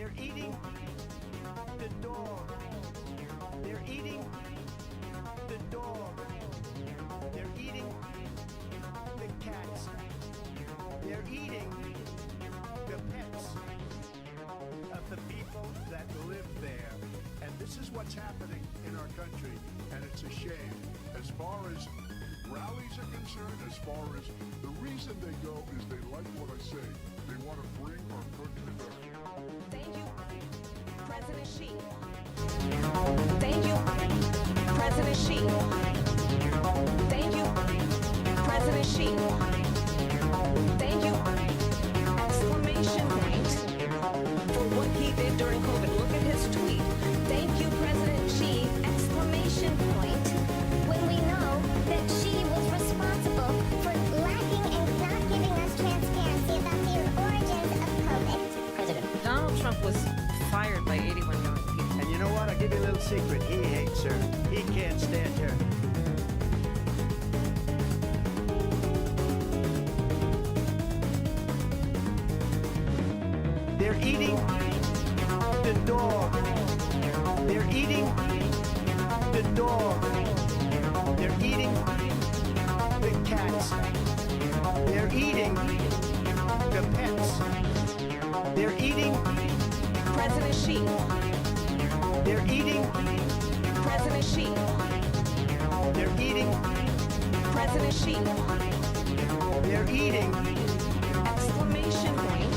They're eating the dog. They're eating the dog. They're eating the cats. They're eating the pets of the people that live there. And this is what's happening in our country, and it's a shame. As far as rallies are concerned, as far as the reason they go is they like what I say. They want to bring our country back. Thank you, President Xi. Thank you, President Xi. Thank you, President Xi. Thank you, exclamation point, for what he did during COVID. Look at his tweet. Thank you, President Xi, exclamation point. When we know that she was responsible for lacking and not giving us transparency about the origins of COVID. President. Donald Trump was fired by 81 million people. And you know what? I'll give you a little secret. He hates her. He can't stand her. They're eating the dog. They're eating the dog. They're eating the cats. They're eating the pets. They're eating President Xi. They're eating President Xi. They're eating President Xi. They're eating Exclamation point.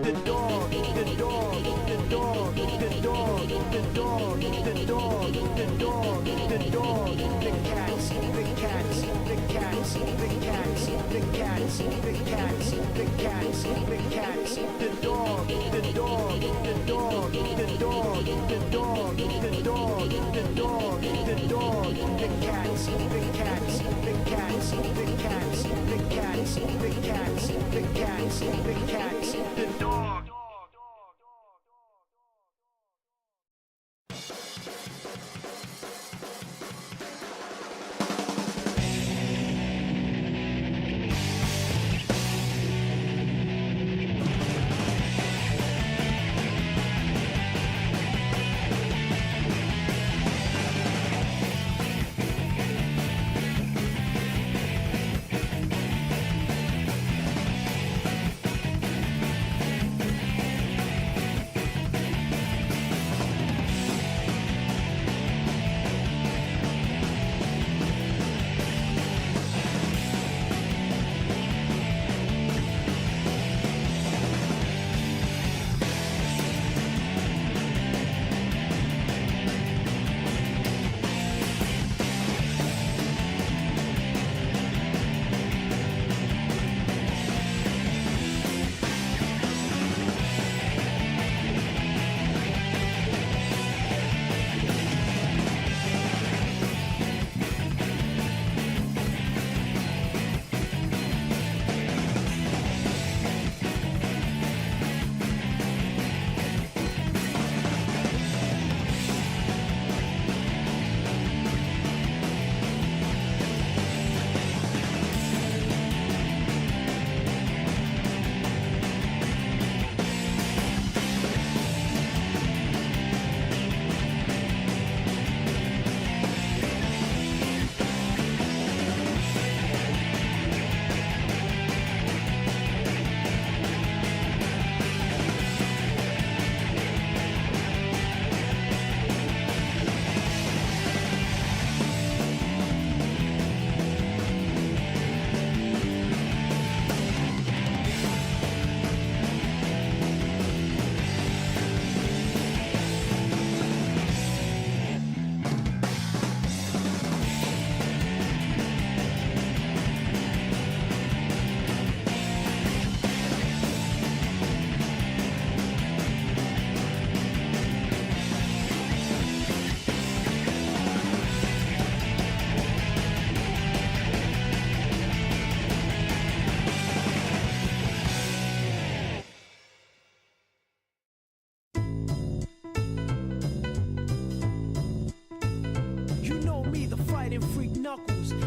the dog, the dog, the dog, the dog, the dog, the dog, the dog, the dog, the cats, the cats, the cats, the cats, the cats, the cats, the cats, the cats, the dog, the dog, the dog, the dog, the dog, the dog, the dog, the dog, the cats, the cats, the cats, the cats, the cats, the cats, the cats, the cats, the dog.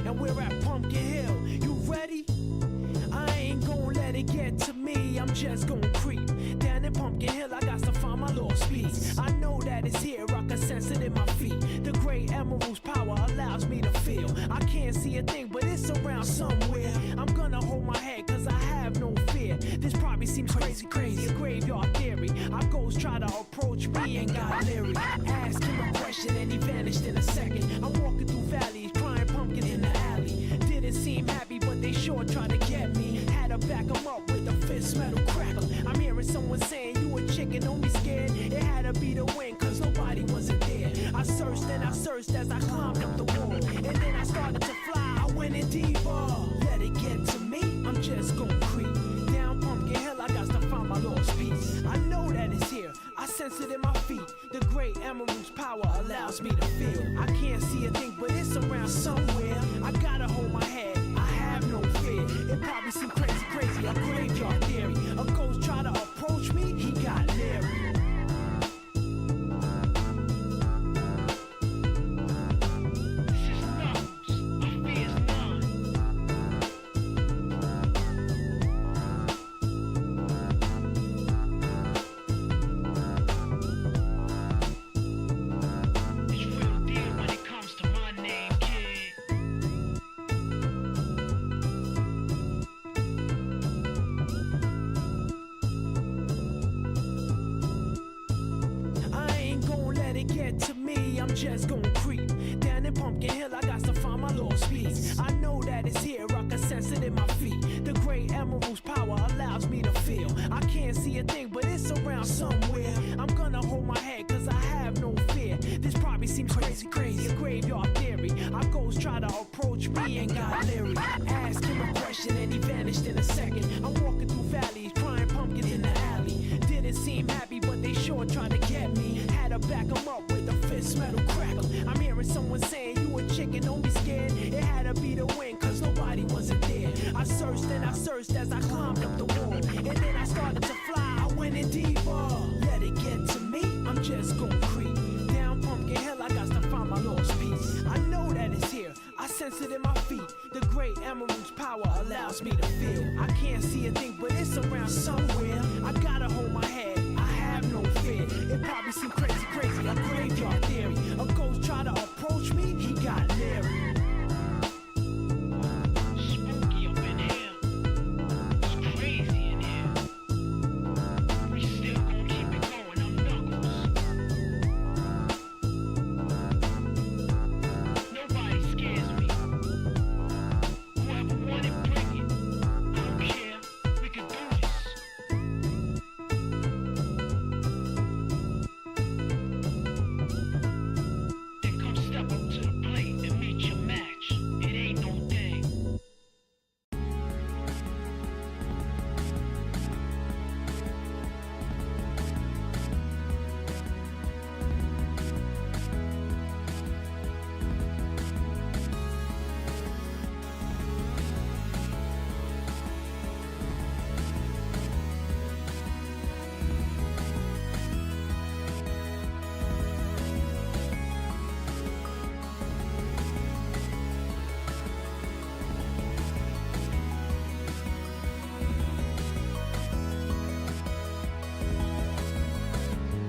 and we're at Pumpkin Hill. You ready? I ain't gon' let it get to me. I'm just gon' creep down in Pumpkin Hill. I got to find my that it's here, I can sense it in my feet. The great emerald's power allows me to feel. I can't see a thing, but it's around somewhere. I'm gonna hold my head, cause I have no fear. This probably seems crazy, a graveyard theory. Our ghosts try to approach me and got leery. Ask him a question and he vanished in a second. I'm walking through valleys, crying pumpkin in the alley. Didn't seem happy, but they sure tried to get me. Had to back him up with a fist metal crackle. I'm hearing someone saying, you a chicken, don't be scared. It had to be the wind, cause nobody wasn't there. I searched and I searched as I climbed up the wall. And then I started to fly, I went in deeper. Let it get to me, I'm just gon' creep. Down Pumpkin Hill, I got to find my lost peace. I know that it's here, I sense it in my feet. The great emerald's power allows me to feel. I can't see a thing, but it's around somewhere. I gotta hold my head, I have no fear. It probably seems crazy, a graveyard theory. A ghost try to approach me, he got leery. Just gon' creep down in Pumpkin Hill. I got to find my lost peace. I know that it's here, I can sense it in my feet. The great emerald's power allows me to feel. I can't see a thing, but it's around somewhere. I'm gonna hold my head, cause I have no fear. This probably seems crazy, a graveyard theory. Our ghosts try to approach me and got leery. Ask him a question and he vanished in a second. I'm walking through valleys, crying pumpkins in the alley. Didn't seem happy, but they sure tried to get me. Had to back him up with a fist metal crackle. I'm hearing someone saying, you a chicken, don't be scared. It had to be the wind, cause nobody wasn't there. I searched and I searched as I climbed up the wall. And then I started to fly, I went in deeper. Let it get to me, I'm just gon' creep. Down Pumpkin Hill, I got to find my lost peace. I know that it's here, I sense it in my feet. The great emerald's power allows me to feel. I can't see a thing, but it's around somewhere. I gotta hold my head, I have no fear. It probably seems crazy, a graveyard theory. A ghost try to approach me, he got leery. Spooky up in here, it's crazy in here. We still gon' keep it going, I'm Knuckles. Nobody scares me. Whoever want it, bring it. I don't care, we can do this.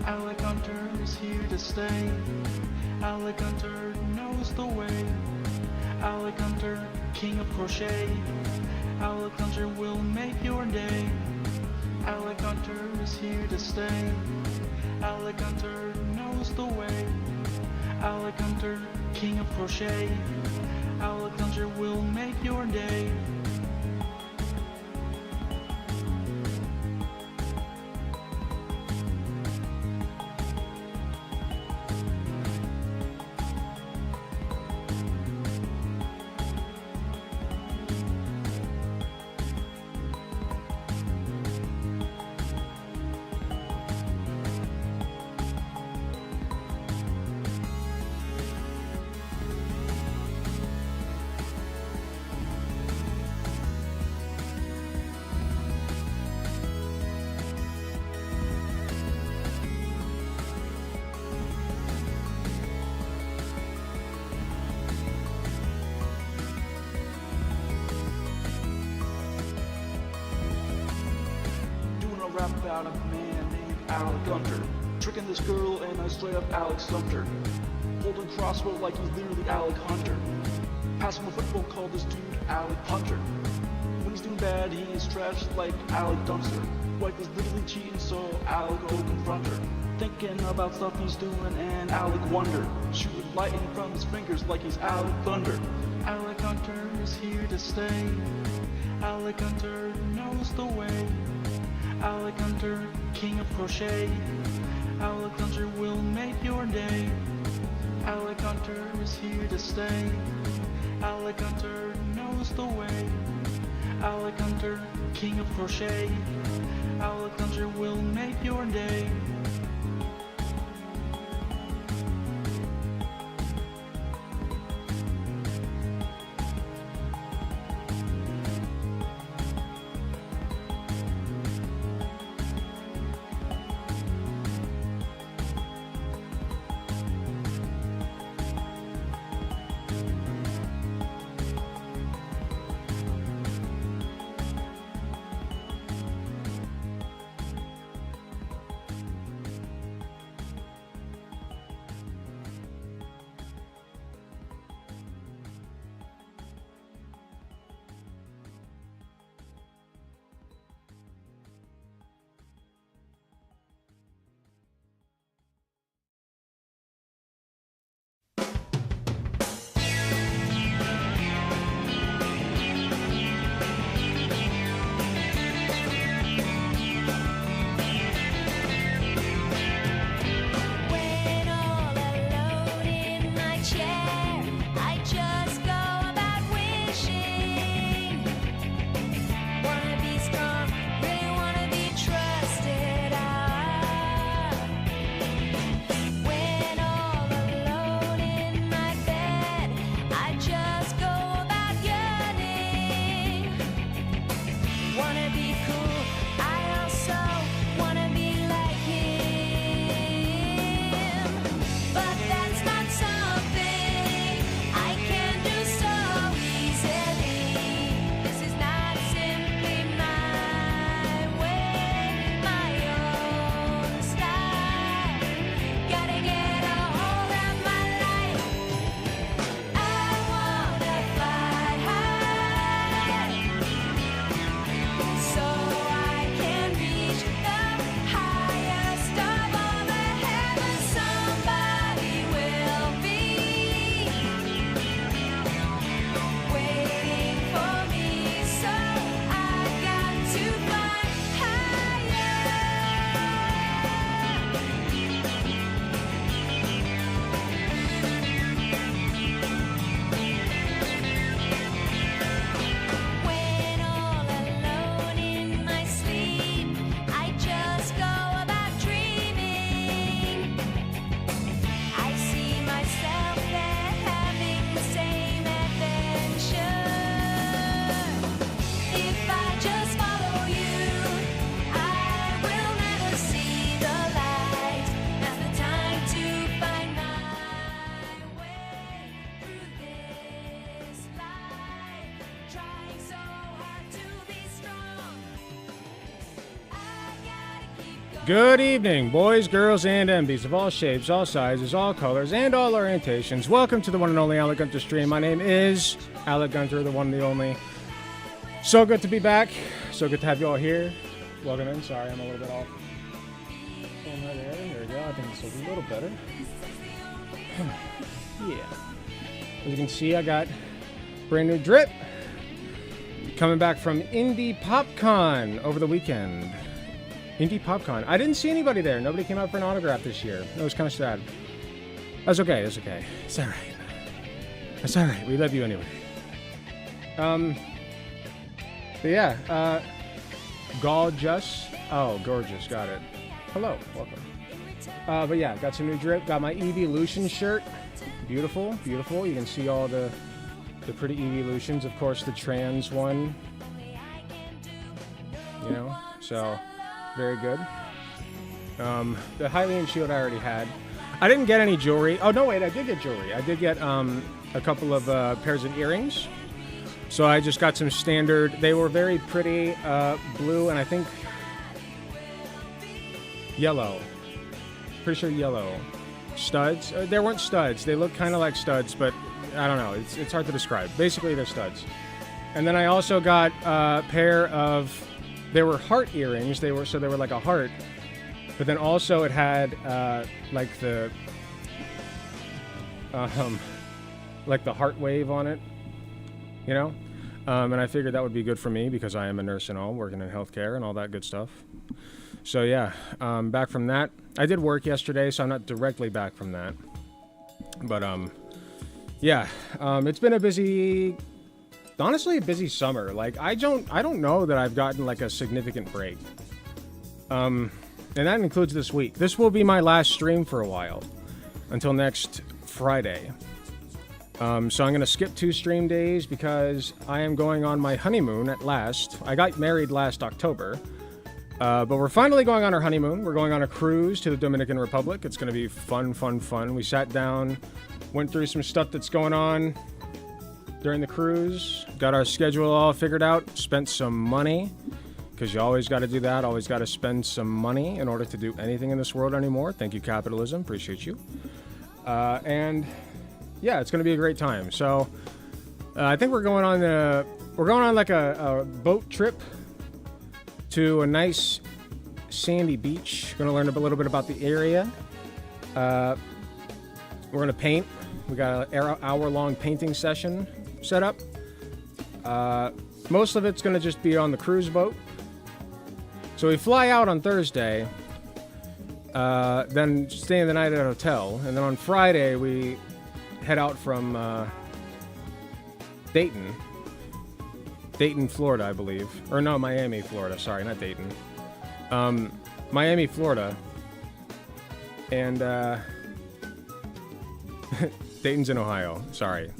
Alec Hunter is here to stay. Alec Hunter knows the way. Alec Hunter, king of crochet. Alec Hunter will make your day. Alec Hunter is here to stay. Alec Hunter knows the way. Alec Hunter, king of crochet. Alec Hunter will make your day. Rap about a man named Alec Hunter. Tricking this girl and I straight up Alex stumped her. Holding crossbow like he's literally Alec Hunter. Passing a football, called this dude Alec Hunter. When he's doing bad, he is trashed like Alec Dumpster. Wife is literally cheating, so Alec go confront her. Thinking about stuff he's doing and Alec wonder. Shooting lightning from his fingers like he's Alec Thunder. Alec Hunter is here to stay. Alec Hunter knows the way. Alec Hunter, king of crochet. Alec Hunter will make your day. Alec Hunter is here to stay. Alec Hunter knows the way. Alec Hunter, king of crochet. Alec Hunter will make your day. When all alone in my chair, I just go about wishing. Wanna be strong, really wanna be trusted. When all alone in my bed, I just go about yearning. Wanna be cool, I also wanna be like him. But that's not something I can do so easily. This is not simply my way, my own style. Gotta get a hold of my life. I wanna fly high, so I can reach the highest of all the heavens. Somebody will be waiting for me, so I got to fly higher. When all alone in my sleep, I just go about dreaming. I see myself there having the same adventure. If I just follow you, I will never see the light. Now's the time to find my way through this life. Trying so hard to be strong. I gotta keep going. Good evening, boys, girls, and MBs of all shapes, all sizes, all colors, and all orientations. Welcome to the one and only Alec Gunter stream. My name is Alec Gunter, the one and the only. So good to be back. So good to have you all here. Welcome in. Sorry, I'm a little bit off. Right there we go. I think this will be a little better. Yeah. As you can see, I got brand new drip. Coming back from Indie PopCon over the weekend. Indie PopCon. I didn't see anybody there. Nobody came out for an autograph this year. That was kind of sad. That's okay. That's okay. It's all right. That's all right. We love you anyway. But yeah. Gorgeous. Oh, gorgeous. Got it. Hello. Welcome. But yeah, got some new drip. Got my Evolution shirt. Beautiful. Beautiful. You can see all the pretty Evolutions. Of course, the trans one. You know? So... very good. The Hylian shield I already had. I didn't get any jewelry. Oh, no, wait, I did get jewelry. I did get a couple of pairs of earrings. So I just got some standard. They were very pretty, blue and I think yellow. Pretty sure yellow. Studs. There weren't studs. They look kind of like studs, but I don't know. It's hard to describe. Basically, they're studs. And then I also got a pair of... They were heart earrings. They were like a heart. But then also it had like the heart wave on it. You know? And I figured that would be good for me because I am a nurse and all, working in healthcare and all that good stuff. So yeah, back from that. I did work yesterday, so I'm not directly back from that. But yeah, it's been a busy, honestly, a busy summer. Like I don't know that I've gotten like a significant break. And that includes this week. This will be my last stream for a while, until next Friday. So I'm going to skip 2 stream days because I am going on my honeymoon at last. I got married last October, but we're finally going on our honeymoon. We're going on a cruise to the Dominican Republic. It's going to be fun, fun, fun. We sat down, went through some stuff that's going on during the cruise, got our schedule all figured out, spent some money, because you always got to do that, always got to spend some money in order to do anything in this world anymore. Thank you, capitalism. Appreciate you. And... yeah, it's going to be a great time. So, I think we're going on like a boat trip to a nice sandy beach. Going to learn a little bit about the area. We're going to paint. We got an hour-long painting session set up. Most of it's going to just be on the cruise boat. So we fly out on Thursday, then stay the night at a hotel, and then on Friday we head out from Dayton, Florida, I believe. Or no, Miami, Florida. Sorry, not Dayton. Miami, Florida. And Dayton's in Ohio. Sorry.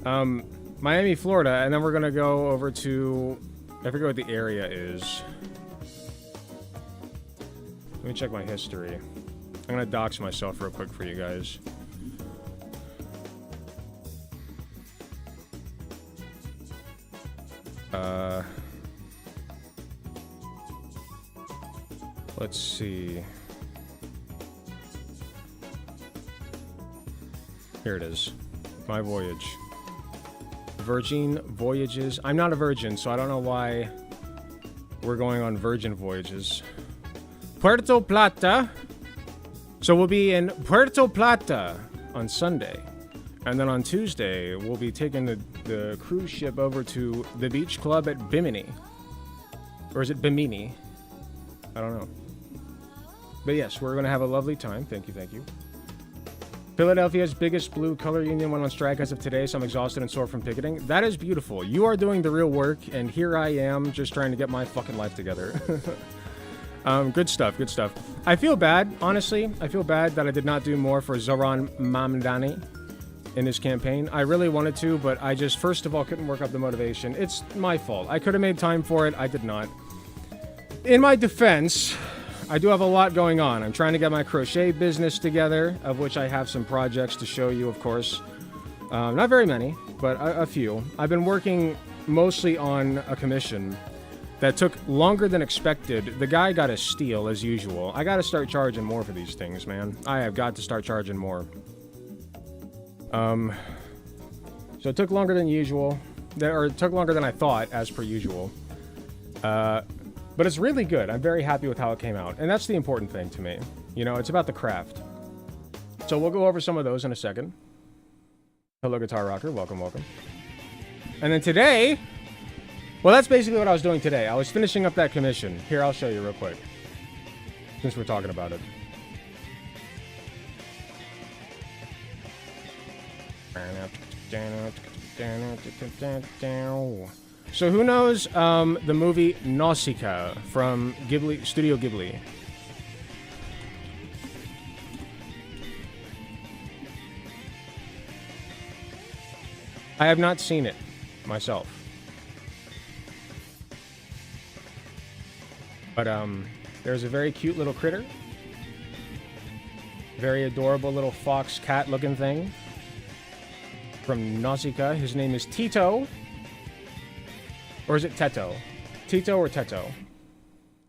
Miami, Florida, and then we're gonna go over to... I forget what the area is. Let me check my history. I'm gonna dox myself real quick for you guys. Let's see. Here it is. My voyage. Virgin Voyages. I'm not a virgin, so I don't know why we're going on virgin voyages. Puerto Plata. So we'll be in Puerto Plata on Sunday. And then on Tuesday, we'll be taking the cruise ship over to the beach club at Bimini. Or is it Bimini? I don't know. But yes, we're going to have a lovely time. Thank you, thank you. Philadelphia's biggest blue color union went on strike as of today, so I'm exhausted and sore from picketing. That is beautiful. You are doing the real work, and here I am just trying to get my fucking life together. Good stuff, good stuff. I feel bad, honestly. I feel bad that I did not do more for Zohran Mamdani in this campaign. I really wanted to, but I just, first of all, couldn't work up the motivation. It's my fault. I could have made time for it. I did not. In my defense, I do have a lot going on. I'm trying to get my crochet business together, of which I have some projects to show you, of course. Not very many, but a few. I've been working mostly on a commission that took longer than expected. The guy got a steal, as usual. I gotta start charging more for these things, man. I have got to start charging more. So it took longer than usual. Or it took longer than I thought, as per usual. But it's really good. I'm very happy with how it came out. And that's the important thing to me. You know, it's about the craft. So we'll go over some of those in a second. Hello, Guitar Rocker. Welcome, welcome. And then today... well, that's basically what I was doing today. I was finishing up that commission. Here, I'll show you real quick. Since we're talking about it. So who knows the movie Nausicaa from Ghibli, Studio Ghibli? I have not seen it myself. But there's a very cute little critter. Very adorable little fox cat looking thing from Nausicaa. His name is Tito. Or is it Teto? Tito or Teto?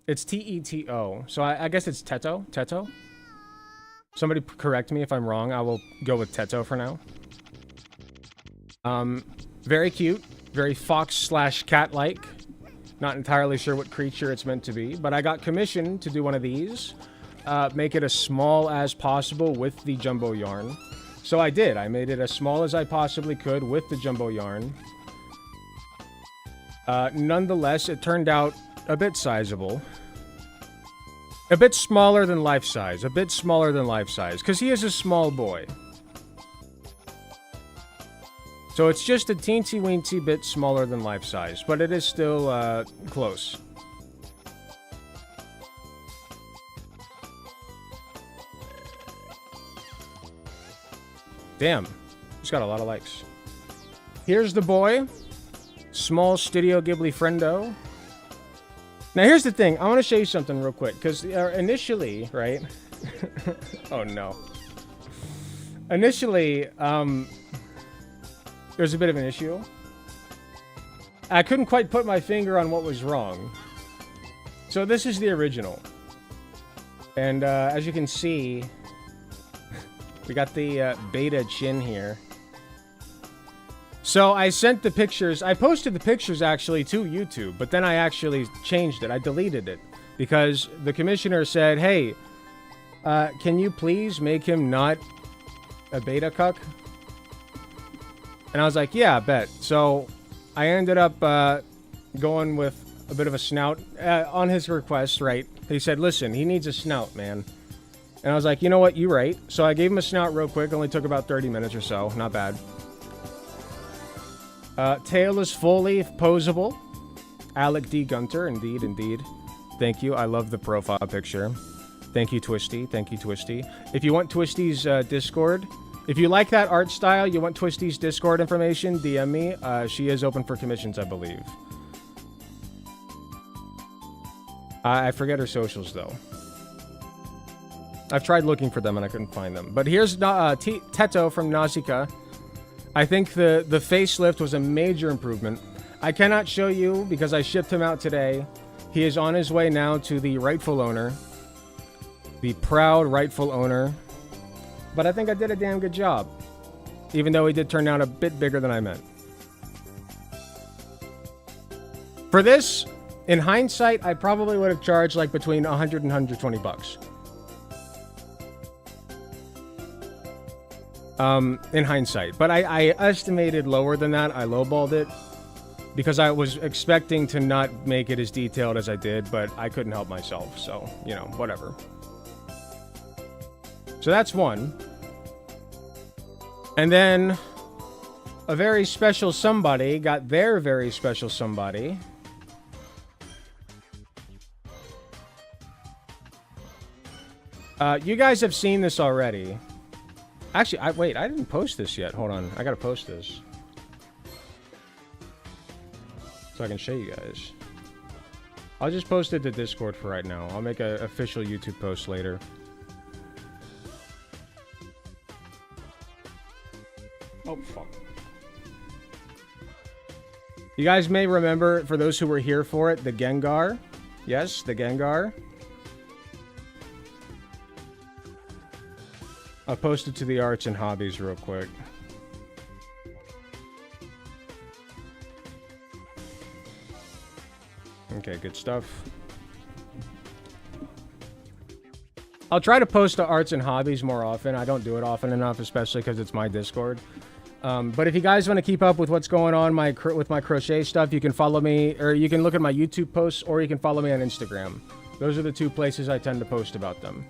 It's T-E-T-O. So I guess it's Teto? Teto? Somebody correct me if I'm wrong. I will go with Teto for now. Very cute. Very fox/cat-like. Not entirely sure what creature it's meant to be, but I got commissioned to do one of these. Make it as small as possible with the jumbo yarn. So I did. I made it as small as I possibly could with the jumbo yarn. Nonetheless, it turned out a bit sizable. A bit smaller than life size. A bit smaller than life size. Because he is a small boy. So it's just a teensy-weensy bit smaller than life size. But it is still close. Damn. He's got a lot of likes. Here's the boy. Small Studio Ghibli friendo. Now here's the thing. I want to show you something real quick. Because initially, right? Oh no. Initially, there's a bit of an issue. I couldn't quite put my finger on what was wrong. So this is the original. And as you can see, we got the beta chin here. So I sent the pictures. I posted the pictures actually to YouTube, but then I actually changed it. I deleted it because the commissioner said, hey, can you please make him not a beta cuck? And I was like, yeah, I bet. So I ended up going with a bit of a snout on his request, right? He said, listen, he needs a snout, man. And I was like, you know what? You're right. So I gave him a snout real quick. Only took about 30 minutes or so. Not bad. Tail is fully posable. Alec D. Gunter. Indeed, indeed. Thank you. I love the profile picture. Thank you, Twisty. Thank you, Twisty. If you want Twisty's Discord, if you like that art style, you want Twisty's Discord information, DM me. She is open for commissions, I believe. I forget her socials, though. I've tried looking for them and I couldn't find them. But here's Teto from Nausicaa. I think the facelift was a major improvement. I cannot show you because I shipped him out today. He is on his way now to the rightful owner. The proud rightful owner. But I think I did a damn good job. Even though he did turn out a bit bigger than I meant. For this, in hindsight, I probably would have charged like between 100 and 120 bucks. In hindsight. But I estimated lower than that. I lowballed it. Because I was expecting to not make it as detailed as I did, but I couldn't help myself. So, you know, whatever. So that's one. And then a very special somebody got their very special somebody. You guys have seen this already. Actually, wait, I didn't post this yet. Hold on. I gotta post this. So I can show you guys. I'll just post it to Discord for right now. I'll make an official YouTube post later. Oh, fuck. You guys may remember, for those who were here for it, the Gengar. Yes, the Gengar. I'll post it to the arts and hobbies real quick. Okay, good stuff. I'll try to post to arts and hobbies more often. I don't do it often enough, especially because it's my Discord. But if you guys want to keep up with what's going on with my crochet stuff, you can follow me, or you can look at my YouTube posts, or you can follow me on Instagram. Those are the two places I tend to post about them.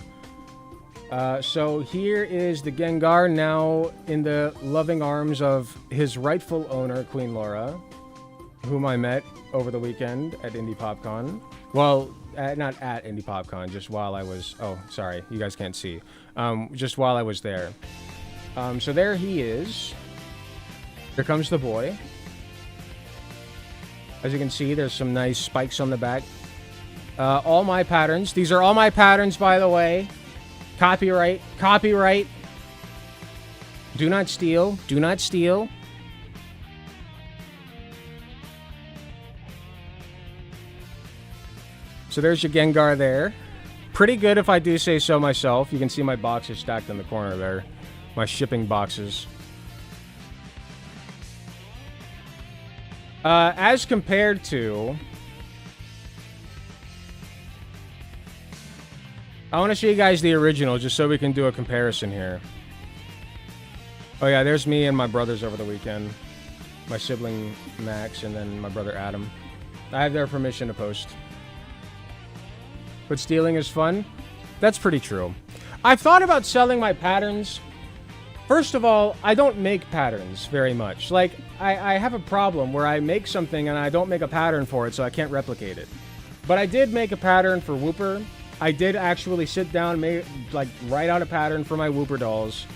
So here is the Gengar now in the loving arms of his rightful owner, Queen Laura, whom I met over the weekend at Indie PopCon. Well, not at Indie PopCon, just while I was... Oh, sorry, you guys can't see. Just while I was there. So there he is. Here comes the boy. As you can see, there's some nice spikes on the back. All my patterns. These are all my patterns, by the way. Copyright. Copyright. Do not steal. Do not steal. So there's your Gengar there. pretty good if I do say so myself. You can see my boxes stacked in the corner there. My shipping boxes. As compared to... I want to show you guys the original just so we can do a comparison here. Oh yeah, there's me and my brothers over the weekend. My sibling Max and then my brother Adam. I have their permission to post. But stealing is fun? That's pretty true. I've thought about selling my patterns. First of all, I don't make patterns very much. Like, I have a problem where I make something and I don't make a pattern for it, so I can't replicate it. But I did make a pattern for Whooper. I did actually sit down and write out a pattern for my Whooper dolls.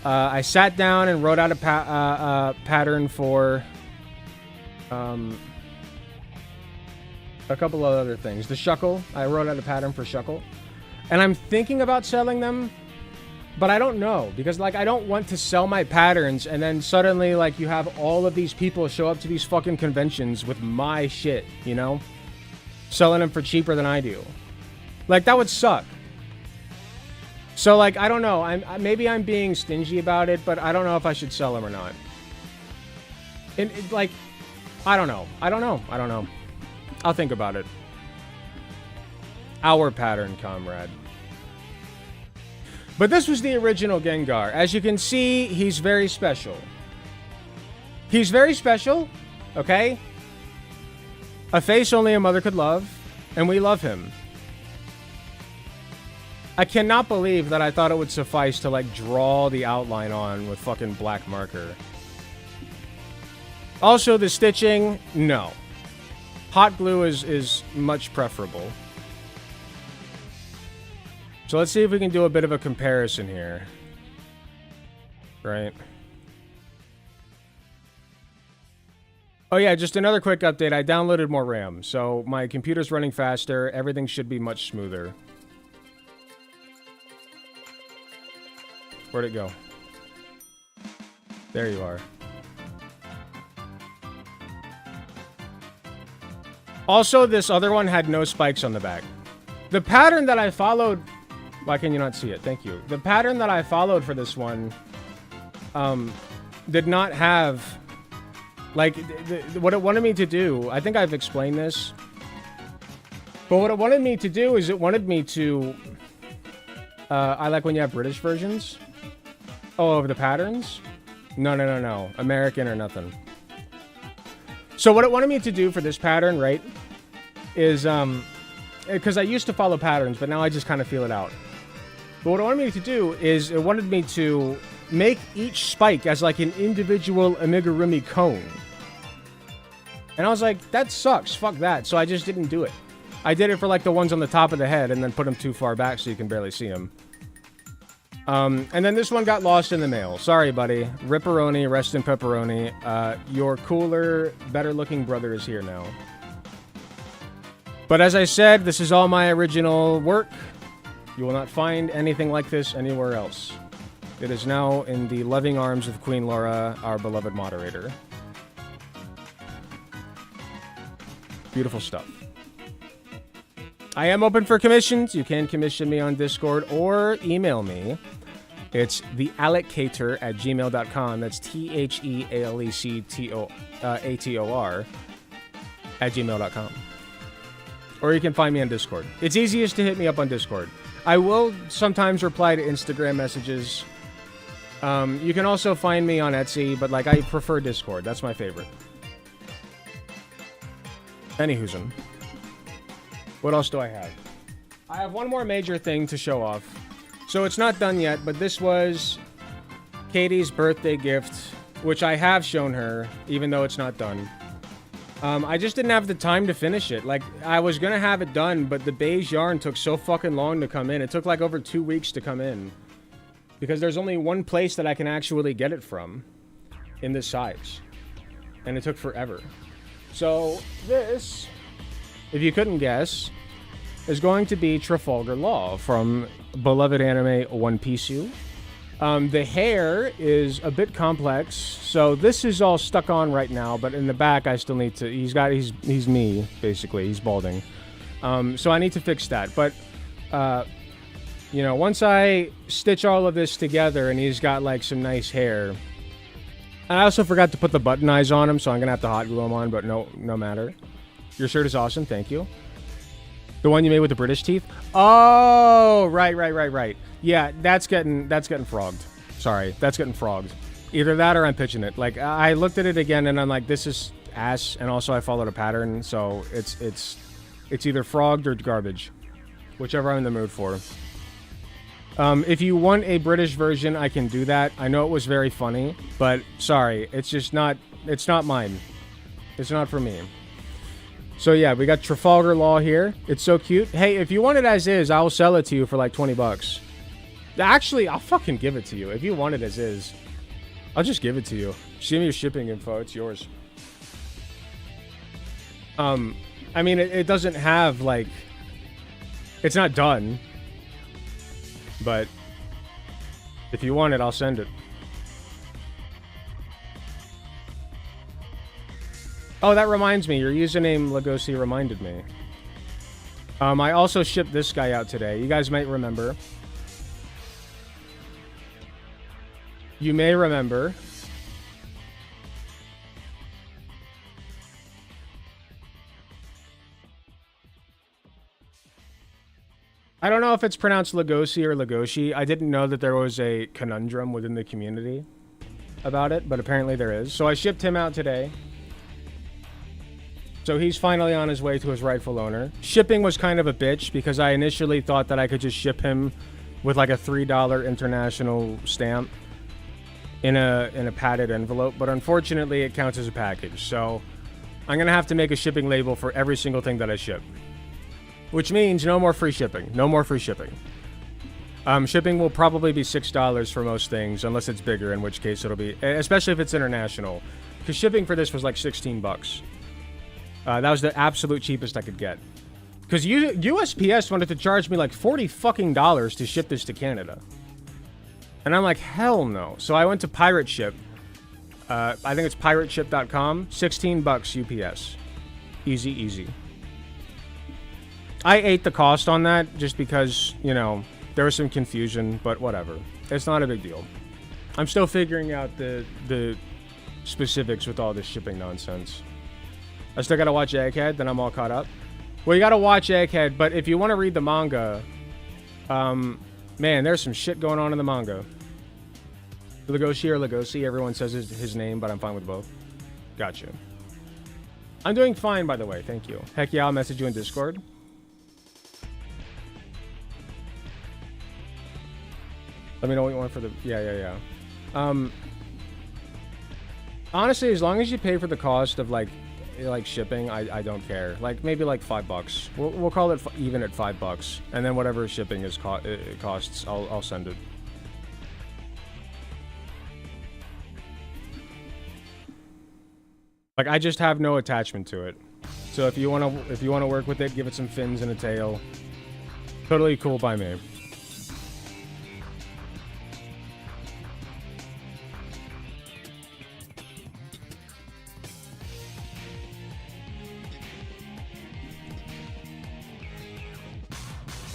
I sat down and wrote out a pattern for a couple of other things. The Shuckle, I wrote out a pattern for Shuckle. And I'm thinking about selling them, but I don't know. Because, like, I don't want to sell my patterns and then suddenly, like, you have all of these people show up to these fucking conventions with my shit, you know? Selling them for cheaper than I do. Like, that would suck. So, like, I don't know. Maybe I'm being stingy about it, but I don't know if I should sell them or not. Like, I don't know. I don't know. I'll think about it. Our pattern, comrade. But this was the original Gengar. As you can see, he's very special. He's very special, okay? A face only a mother could love, and we love him. I cannot believe that I thought it would suffice to, like, draw the outline on with fucking black marker. Also, the stitching, no. Hot glue is much preferable. So let's see if we can do a bit of a comparison here. Right. Oh yeah, just another quick update. I downloaded more RAM, so my computer's running faster. Everything should be much smoother. Where'd it go? There you are. Also, this other one had no spikes on the back. The pattern that I followed... Why can you not see it? Thank you. The pattern that I followed for this one did not have... Like, what it wanted me to do... I think I've explained this. But what it wanted me to do is it wanted me to... I like when you have British versions. Oh, of the patterns? No. American or nothing. So what it wanted me to do for this pattern, right, is, because I used to follow patterns, but now I just kind of feel it out. But what it wanted me to do is it wanted me to make each spike as, like, an individual amigurumi cone. And I was like, that sucks. Fuck that. So I just didn't do it. I did it for, like, the ones on the top of the head and then put them too far back so you can barely see them. And then this one got lost in the mail. Sorry, buddy. Ripperoni, rest in pepperoni. Your cooler, better-looking brother is here now. But as I said, this is all my original work. You will not find anything like this anywhere else. It is now in the loving arms of Queen Laura, our beloved moderator. Beautiful stuff. I am open for commissions. You can commission me on Discord or email me. It's thealeccator@gmail.com. That's TheAleccator @gmail.com. Or you can find me on Discord. It's easiest to hit me up on Discord. I will sometimes reply to Instagram messages. You can also find me on Etsy, but, like, I prefer Discord. That's my favorite. Anyhoozin. What else do I have? I have one more major thing to show off. So it's not done yet, but this was Katie's birthday gift, which I have shown her, even though it's not done. I just didn't have the time to finish it. Like, I was gonna have it done, but the beige yarn took so fucking long to come in. It took, like, over 2 weeks to come in. Because there's only one place that I can actually get it from in this size. And it took forever. So, this, if you couldn't guess, is going to be Trafalgar Law from beloved anime One Piece U. The hair is a bit complex, so this is all stuck on right now, but in the back I still need to, he's me, basically, he's balding. So I need to fix that, but you know, once I stitch all of this together and he's got like some nice hair. I also forgot to put the button eyes on him, so I'm gonna have to hot glue them on, but no matter. Your shirt is awesome, thank you. The one you made with the British teeth? Oh, right. Yeah, that's getting frogged. Sorry, that's getting frogged. Either that or I'm pitching it. Like, I looked at it again and I'm like, this is ass, and also I followed a pattern, so it's either frogged or garbage. Whichever I'm in the mood for. If you want a British version, I can do that. I know it was very funny, but sorry, it's just not, it's not mine. It's not for me. So yeah, we got Trafalgar Law here. It's so cute. Hey, if you want it as is, I'll sell it to you for like 20 bucks. Actually, I'll fucking give it to you. If you want it as is, I'll just give it to you. Just give me your shipping info. It's yours. I mean, it doesn't have like, it's not done. But if you want it, I'll send it. Oh, that reminds me. Your username, Legosi, reminded me. I also shipped this guy out today. You guys might remember. You may remember. I don't know if it's pronounced Legosi or Legoshi. I didn't know that there was a conundrum within the community about it, but apparently there is. So I shipped him out today. So he's finally on his way to his rightful owner. Shipping was kind of a bitch because I initially thought that I could just ship him with like a $3 international stamp in a padded envelope, but unfortunately it counts as a package. So I'm gonna have to make a shipping label for every single thing that I ship. Which means no more free shipping. No more free shipping. Shipping will probably be $6 for most things, unless it's bigger, in which case it'll be, especially if it's international. Because shipping for this was like 16 bucks. That was the absolute cheapest I could get. Because USPS wanted to charge me like $40 fucking to ship this to Canada. And I'm like, hell no. So I went to Pirate Ship. I think it's pirateship.com. 16 bucks UPS. Easy, easy. I ate the cost on that just because, you know, there was some confusion, but whatever. It's not a big deal. I'm still figuring out the specifics with all this shipping nonsense. I still gotta watch Egghead, then I'm all caught up. Well, you gotta watch Egghead, but if you want to read the manga, man, there's some shit going on in the manga. Legoshi or Legosi, everyone says his name, but I'm fine with both. Gotcha. I'm doing fine, by the way, thank you. Heck yeah, I'll message you in Discord. Let me know what you want for the... Yeah. Honestly, as long as you pay for the cost of, like shipping, I don't care. Like, maybe, like, $5. We'll call it even at $5. And then whatever shipping is it costs, I'll send it. Like, I just have no attachment to it. So if you wanna work with it, give it some fins and a tail. Totally cool by me.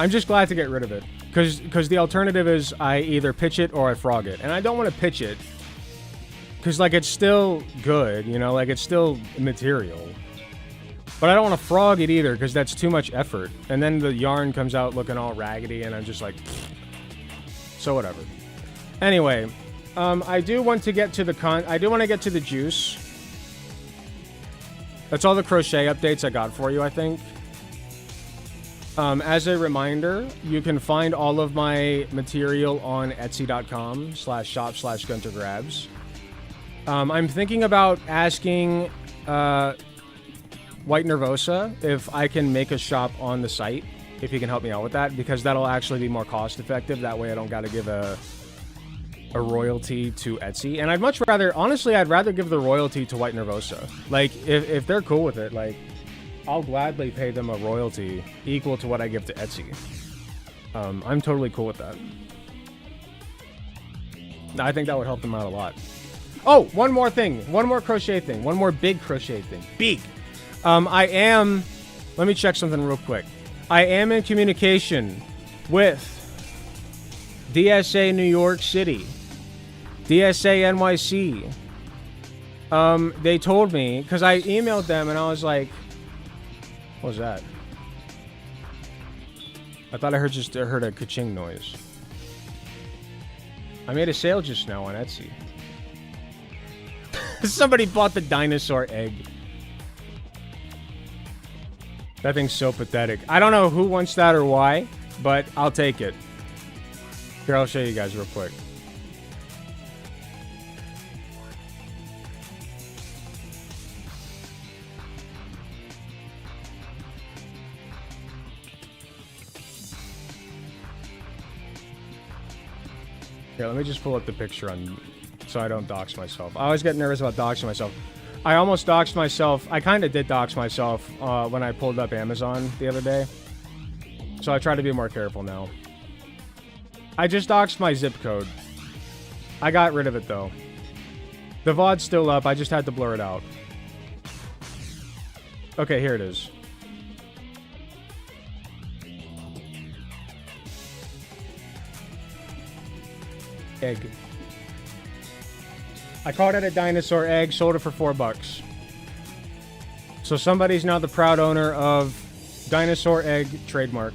I'm just glad to get rid of it, because the alternative is I either pitch it or I frog it, and I don't want to pitch it, because like it's still good, you know, like it's still material, but I don't want to frog it either, because that's too much effort, and then the yarn comes out looking all raggedy, and I'm just like, so whatever. Anyway, I do want to get to the juice. That's all the crochet updates I got for you, I think. As a reminder, you can find all of my material on etsy.com/shop/guntergrabs. I'm thinking about asking White Nervosa if I can make a shop on the site, if he can help me out with that, because that'll actually be more cost effective. That way I don't got to give a royalty to Etsy. And I'd much rather, honestly, I'd rather give the royalty to White Nervosa. Like, if they're cool with it, like, I'll gladly pay them a royalty equal to what I give to Etsy. I'm totally cool with that. I think that would help them out a lot. Oh, one more thing. One more crochet thing. One more big crochet thing. Big. Let me check something real quick. I am in communication with DSA New York City, DSA NYC. They told me, because I emailed them and I was like, what was that? I thought I heard a ka-ching noise. I made a sale just now on Etsy. Somebody bought the dinosaur egg. That thing's so pathetic. I don't know who wants that or why, but I'll take it. Here, I'll show you guys real quick. Here, let me just pull up the picture so I don't dox myself. I always get nervous about doxing myself. I almost doxed myself. I kind of did dox myself when I pulled up Amazon the other day. So I try to be more careful now. I just doxed my zip code. I got rid of it though. The VOD's still up. I just had to blur it out. Okay, here it is. Egg. I called it a dinosaur egg, sold it for $4. So somebody's now the proud owner of dinosaur egg trademark.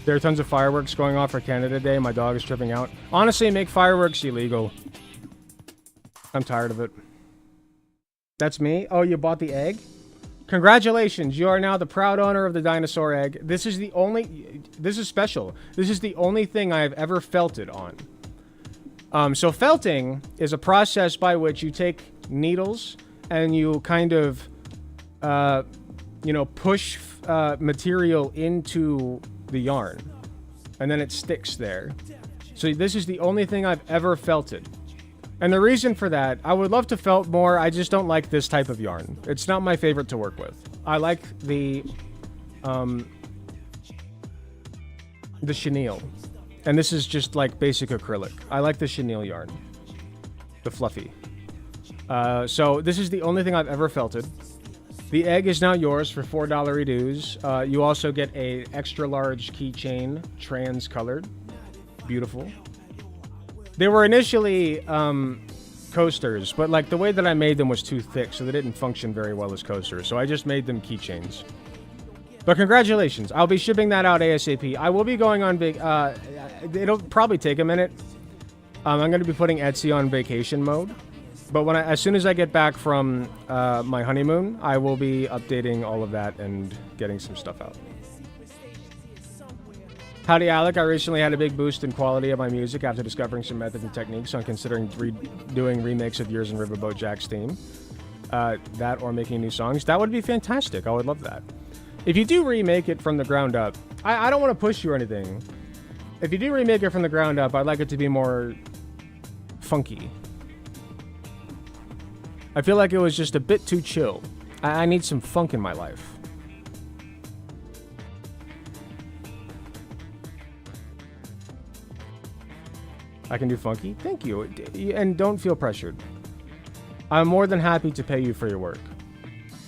There are tons of fireworks going off for Canada Day. My dog is tripping out. Honestly, make fireworks illegal. I'm tired of it. That's me? Oh, you bought the egg? Congratulations, you are now the proud owner of the dinosaur egg. This is special. This is the only thing I have ever felted on. So felting is a process by which you take needles and you kind of, push material into the yarn. And then it sticks there. So this is the only thing I've ever felted. And the reason for that, I would love to felt more, I just don't like this type of yarn. It's not my favorite to work with. I like the chenille. And this is just like basic acrylic. I like the chenille yarn. The fluffy. So this is the only thing I've ever felted. The egg is now yours for $4 dues. You also get a extra large keychain, trans colored. Beautiful. They were initially coasters, but like the way that I made them was too thick, so they didn't function very well as coasters. So I just made them keychains. But congratulations. I'll be shipping that out ASAP. I will be going on it'll probably take a minute. I'm going to be putting Etsy on vacation mode. But as soon as I get back from my honeymoon, I will be updating all of that and getting some stuff out. Howdy, Alec. I recently had a big boost in quality of my music after discovering some methods and techniques, so I'm considering doing remakes of Yours and Riverboat Jack's theme. That or making new songs. That would be fantastic. I would love that. If you do remake it from the ground up, I don't want to push you or anything. If you do remake it from the ground up, I'd like it to be more funky. I feel like it was just a bit too chill. I need some funk in my life. I can do funky? Thank you. And don't feel pressured. I'm more than happy to pay you for your work.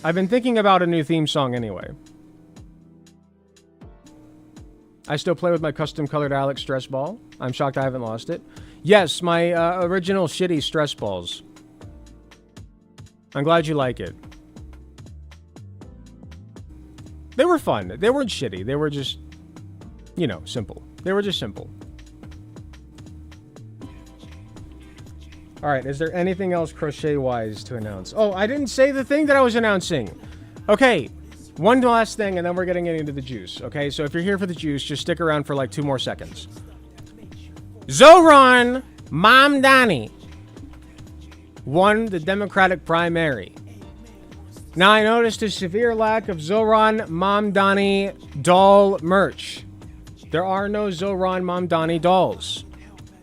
I've been thinking about a new theme song anyway. I still play with my custom colored Alex stress ball. I'm shocked I haven't lost it. Yes, my original shitty stress balls. I'm glad you like it. They were fun. They weren't shitty. They were just, simple. They were just simple. All right, is there anything else crochet-wise to announce? Oh, I didn't say the thing that I was announcing. Okay, one last thing, and then we're getting into the juice. Okay, so if you're here for the juice, just stick around for like 2 more seconds. Zohran Mamdani won the Democratic primary. Now, I noticed a severe lack of Zohran Mamdani doll merch. There are no Zohran Mamdani dolls.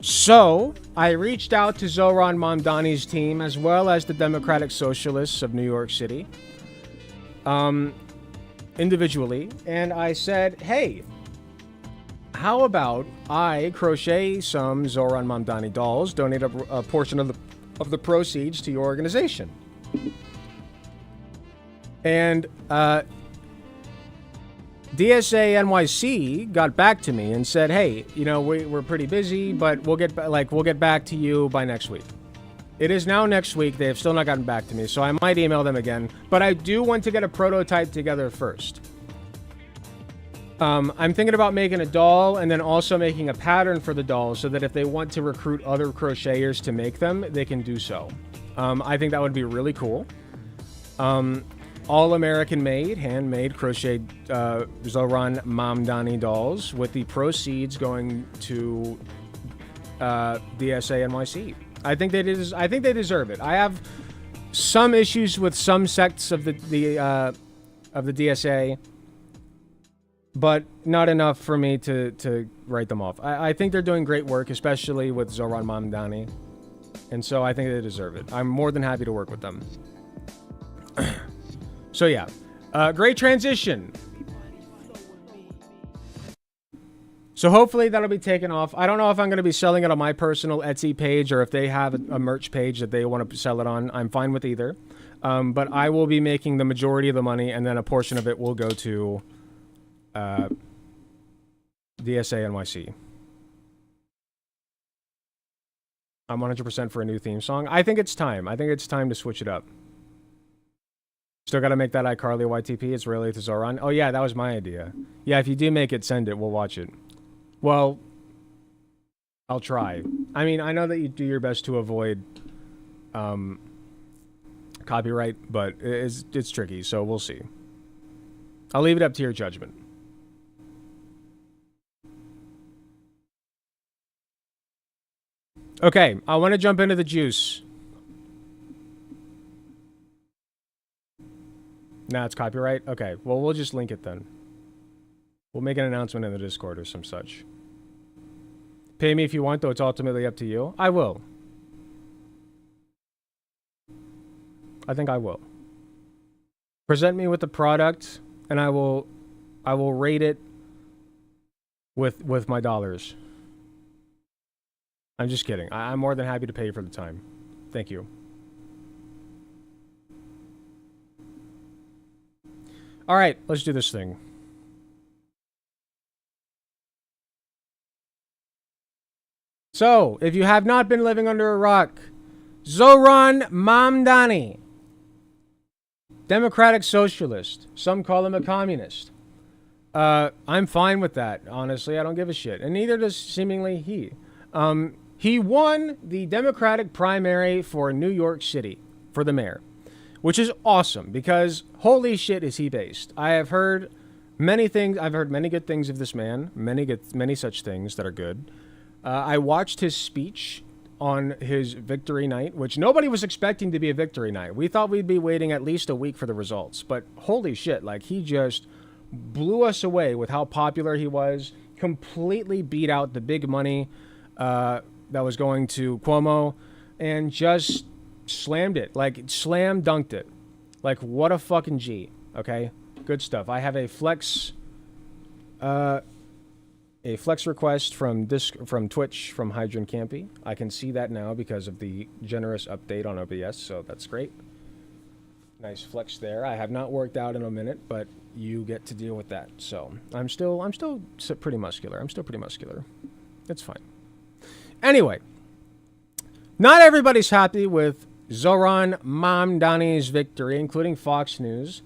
So, I reached out to Zohran Mamdani's team, as well as the Democratic Socialists of New York City, individually, and I said, hey, how about I crochet some Zohran Mamdani dolls, donate a portion of the proceeds to your organization? And DSA NYC got back to me and said, "Hey, you know, we're pretty busy, but we'll get back to you by next week." It is now next week. They have still not gotten back to me, so I might email them again. But I do want to get a prototype together first. I'm thinking about making a doll and then also making a pattern for the doll so that if they want to recruit other crocheters to make them, they can do so. I think that would be really cool. All American made, handmade, crocheted Zohran Mamdani dolls with the proceeds going to DSA NYC. I think they deserve it. I have some issues with some sects of the DSA, but not enough for me to write them off. I think they're doing great work, especially with Zohran Mamdani, and so I think they deserve it. I'm more than happy to work with them. So yeah, great transition. So hopefully that'll be taken off. I don't know if I'm going to be selling it on my personal Etsy page or if they have a merch page that they want to sell it on. I'm fine with either. But I will be making the majority of the money, and then a portion of it will go to DSA NYC. I'm 100% for a new theme song. I think it's time. I think it's time to switch it up. Still got to make that iCarly YTP. It's really to Zohran. Oh, yeah, that was my idea. Yeah, if you do make it, send it. We'll watch it. Well, I'll try. I mean, I know that you do your best to avoid copyright, but it's tricky, so we'll see. I'll leave it up to your judgment. Okay, I want to jump into the juice. Nah, it's copyright? Okay, well, we'll just link it then. We'll make an announcement in the Discord or some such. Pay me if you want, though it's ultimately up to you. I will. I think I will. Present me with the product, and I will rate it with my dollars. I'm just kidding. I'm more than happy to pay for the time. Thank you. All right, let's do this thing. So, if you have not been living under a rock, Zohran Mamdani, Democratic Socialist. Some call him a communist. I'm fine with that, honestly. I don't give a shit. And neither does seemingly he. He won the Democratic primary for New York City for the mayor, which is awesome because holy shit is he based. I have heard many things. I've heard many good things of this man, many such things that are good. I watched his speech on his victory night, which nobody was expecting to be a victory night. We thought we'd be waiting at least a week for the results, but holy shit, like he just blew us away with how popular he was, completely beat out the big money that was going to Cuomo, and just slammed it, like slam dunked it. Like what a fucking G, okay? Good stuff. I have a flex request from Twitch from Hydrant Campy. I can see that now because of the generous update on OBS, so that's great. Nice flex there. I have not worked out in a minute, but you get to deal with that. So I'm still pretty muscular. It's fine. Anyway, not everybody's happy with Zohran Mamdani's victory, including Fox News.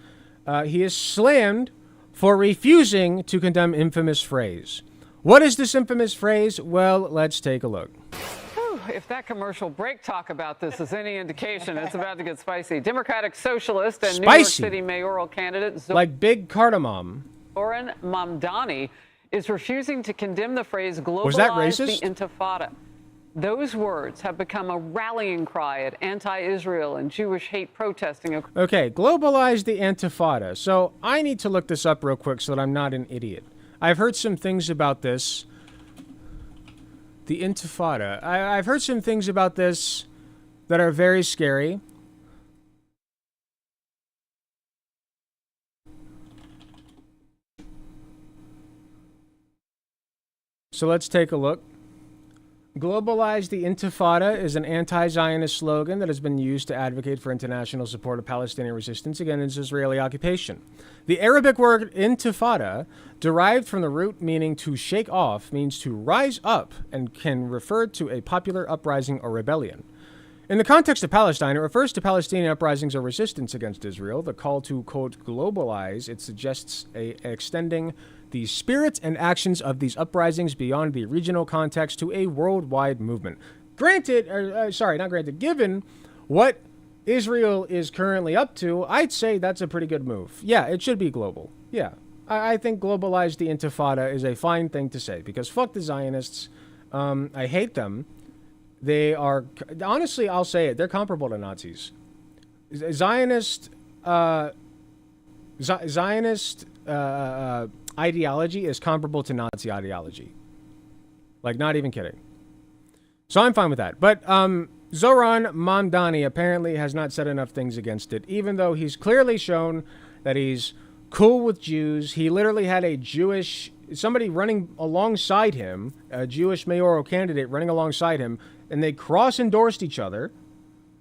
He is slammed for refusing to condemn infamous phrase. What is this infamous phrase? Well, let's take a look. If that commercial break talk about this is any indication, it's about to get spicy. Democratic Socialist and New York City mayoral candidate like big cardamom. Zohran Mamdani is refusing to condemn the phrase globalize the Intifada. Those words have become a rallying cry at anti-Israel and Jewish hate protesting. Okay, globalize the Intifada. So I need to look this up real quick so that I'm not an idiot. I've heard some things about this. The Intifada. I've heard some things about this that are very scary. So let's take a look. Globalize the Intifada is an anti-Zionist slogan that has been used to advocate for international support of Palestinian resistance against Israeli occupation. The Arabic word intifada, derived from the root meaning to shake off, means to rise up and can refer to a popular uprising or rebellion. In the context of Palestine, it refers to Palestinian uprisings or resistance against Israel. The call to, quote, globalize, it suggests extending the spirit and actions of these uprisings beyond the regional context to a worldwide movement. Given what Israel is currently up to, I'd say that's a pretty good move. Yeah, it should be global. Yeah, I think globalize the Intifada is a fine thing to say, because fuck the Zionists. I hate them. They are, honestly, I'll say it, they're comparable to Nazis. Zionist ideology is comparable to Nazi ideology. Like, not even kidding. So I'm fine with that. But Zohran Mamdani apparently has not said enough things against it, even though he's clearly shown that he's cool with Jews. He literally had a somebody running alongside him, a Jewish mayoral candidate running alongside him, and they cross-endorsed each other.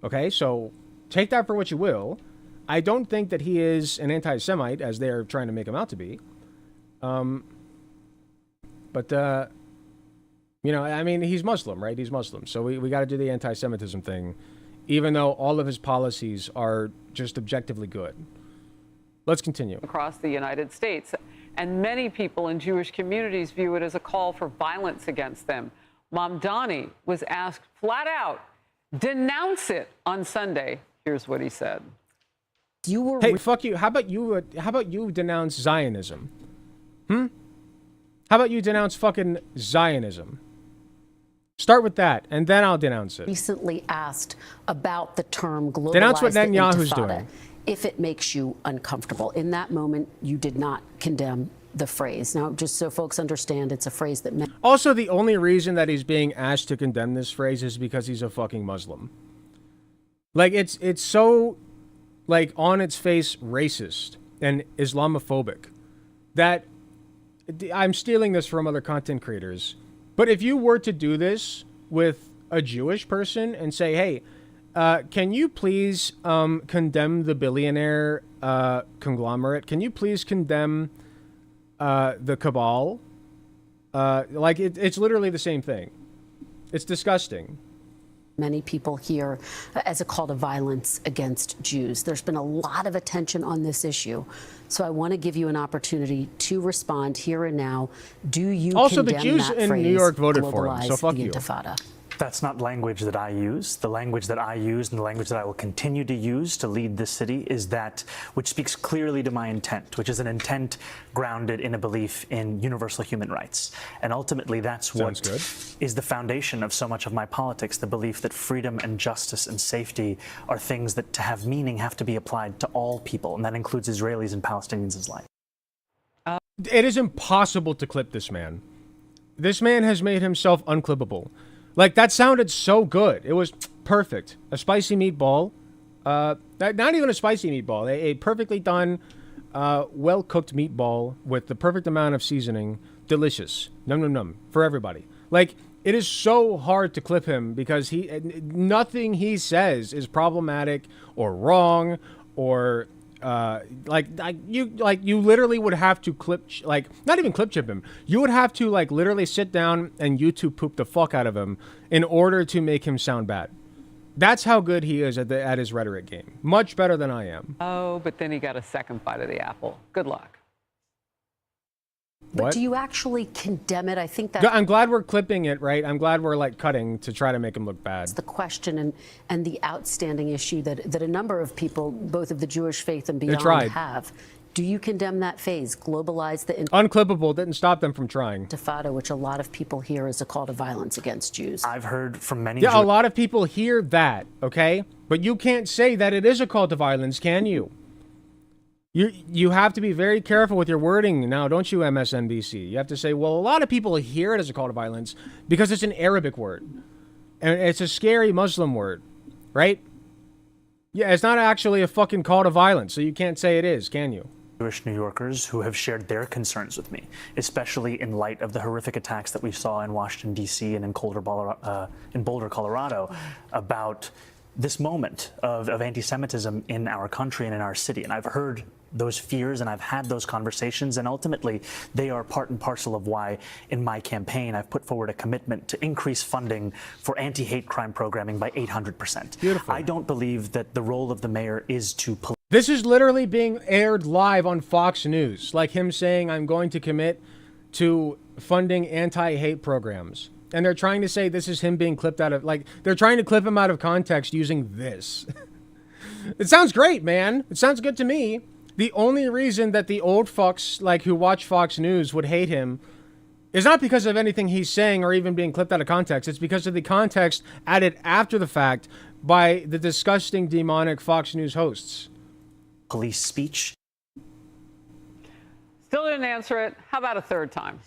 Okay, so take that for what you will. I don't think that he is an anti-Semite, as they're trying to make him out to be. You know, I mean, he's Muslim, right? He's Muslim. So we got to do the anti-Semitism thing, even though all of his policies are just objectively good. Let's continue. Across the United States, and many people in Jewish communities view it as a call for violence against them. Mamdani was asked flat out, denounce it on Sunday. Here's what he said. Hey, fuck you. How about you denounce Zionism? How about you denounce fucking Zionism? Start with that, and then I'll denounce it. Recently asked about the term globalize denounce what Netanyahu's the Intifada, doing. if it makes you uncomfortable. In that moment, you did not condemn the phrase. Now, just so folks understand, it's a phrase that... Also, the only reason that he's being asked to condemn this phrase is because he's a fucking Muslim. Like, it's so, like, on its face racist and Islamophobic that I'm stealing this from other content creators. But if you were to do this with a Jewish person and say, hey, can you please condemn the billionaire conglomerate? Can you please condemn the cabal? Like, it's literally the same thing. It's disgusting. Many people here as a call to violence against Jews. There's been a lot of attention on this issue. So I want to give you an opportunity to respond here and now. Do you also, condemn the Jews that in phrase, New York voted for him, so fuck the you. Intifada? That's not language that I use. The language that I use and the language that I will continue to use to lead this city is that which speaks clearly to my intent, which is an intent grounded in a belief in universal human rights. And ultimately, that's what is the foundation of so much of my politics, the belief that freedom and justice and safety are things that, to have meaning, have to be applied to all people, and that includes Israelis and Palestinians alike. It is impossible to clip this man. This man has made himself unclippable. Like, that sounded so good. It was perfect. A spicy meatball. Not even a spicy meatball. A perfectly done, well-cooked meatball with the perfect amount of seasoning. Delicious. Num num num. For everybody. Like, it is so hard to clip him because nothing he says is problematic or wrong or... you literally would have to not even clip chip him. You would have to literally sit down and YouTube poop the fuck out of him in order to make him sound bad. That's how good he is at his rhetoric game. Much better than I am. Oh, but then he got a second bite of the apple. Good luck. But do you actually condemn it? I think that... I'm glad we're clipping it, right? I'm glad we're cutting to try to make him look bad. It's the question and the outstanding issue that a number of people, both of the Jewish faith and beyond, have. Do you condemn that phase? Globalize the... Unclippable didn't stop them from trying. Intifada, which a lot of people hear is a call to violence against Jews. I've heard from many... Yeah, a lot of people hear that, okay? But you can't say that it is a call to violence, can you? You have to be very careful with your wording now, don't you, MSNBC? You have to say, well, a lot of people hear it as a call to violence because it's an Arabic word. And it's a scary Muslim word, right? Yeah, it's not actually a fucking call to violence, so you can't say it is, can you? Jewish New Yorkers who have shared their concerns with me, especially in light of the horrific attacks that we saw in Washington, D.C. and in Boulder, Colorado, about this moment of anti-Semitism in our country and in our city. And I've heard those fears and I've had those conversations, and ultimately they are part and parcel of why in my campaign I've put forward a commitment to increase funding for anti-hate crime programming by 800%. Beautiful. I don't believe that the role of the mayor is to police. This is literally being aired live on Fox News, like him saying, I'm going to commit to funding anti-hate programs. And they're trying to say this is him being clipped out of, like, they're trying to clip him out of context using this. It sounds great, man. It sounds good to me. The only reason that the old fucks, like, who watch Fox News would hate him is not because of anything he's saying or even being clipped out of context. It's because of the context added after the fact by the disgusting, demonic Fox News hosts. Police speech. Still didn't answer it. How about a third time?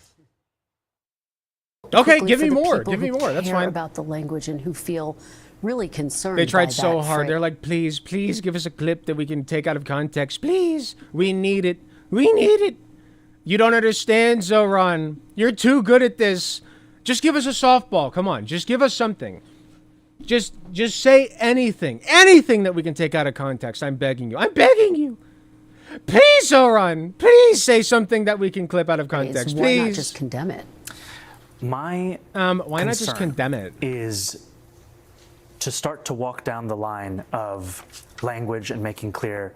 Okay, Quickly, give for me the more. people Give me who more. That's care fine. about the language and who feel really concerned. They tried by so that hard. phrase. They're like, please, please give us a clip that we can take out of context. Please. We need it. We need it. You don't understand, Zohran. You're too good at this. Just give us a softball. Come on. Just give us something. Just say anything. Anything that we can take out of context. I'm begging you. I'm begging you. Please, Zohran. Please say something that we can clip out of context. Why Please. not just condemn it? My why not just concern condemn it? is to start to walk down the line of language and making clear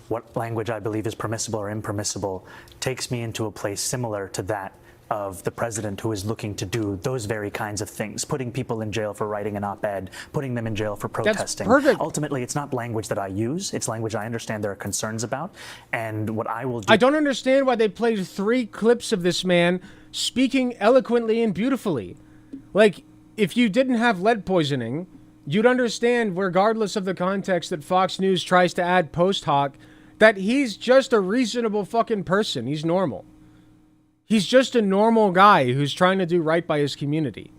what language I believe is permissible or impermissible takes me into a place similar to that of the president who is looking to do those very kinds of things, putting people in jail for writing an op-ed, putting them in jail for protesting. That's perfect. Ultimately, it's not language that I use. It's language I understand there are concerns about. And what I will do... I don't understand why they played 3 clips of this man speaking eloquently and beautifully. Like, if you didn't have lead poisoning, you'd understand, regardless of the context that Fox News tries to add post hoc, that he's just a reasonable fucking person. He's normal. He's just a normal guy who's trying to do right by his community.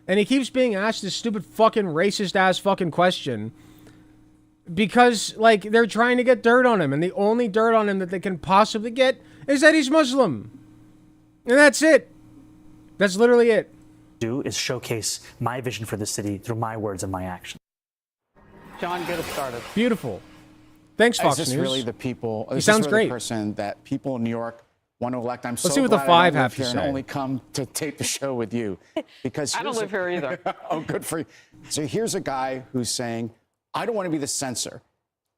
And he keeps being asked this stupid fucking racist ass fucking question because, like, they're trying to get dirt on him, and the only dirt on him that they can possibly get is that he's Muslim. And that's it. That's literally it. Do is showcase my vision for the city through my words and my actions. John, get us started. Beautiful. Thanks, Fox Is this News. really the people? He Is sounds this really great. the person that people in New York want to elect? I'm so see what the glad I five don't have live to here say. and only come to tape the show with you, because I don't here's live here either. Oh, good for you. So here's a guy who's saying, "I don't want to be the censor."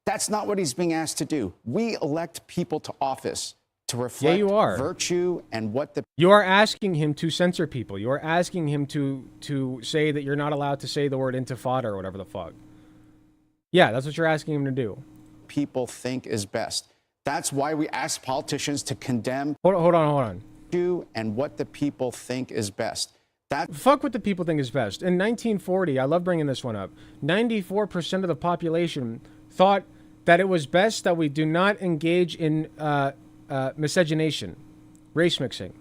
That's not what he's being asked to do. We elect people to office to reflect you are. virtue and what the You are asking him to censor people. You are asking him to say that you're not allowed to say the word intifada or whatever the fuck. Yeah, that's what you're asking him to do. people think is best. That's why we ask politicians to condemn Hold on. you and what the people think is best. Fuck what the people think is best. In 1940, I love bringing this one up, 94% of the population thought that it was best that we do not engage in miscegenation, race mixing.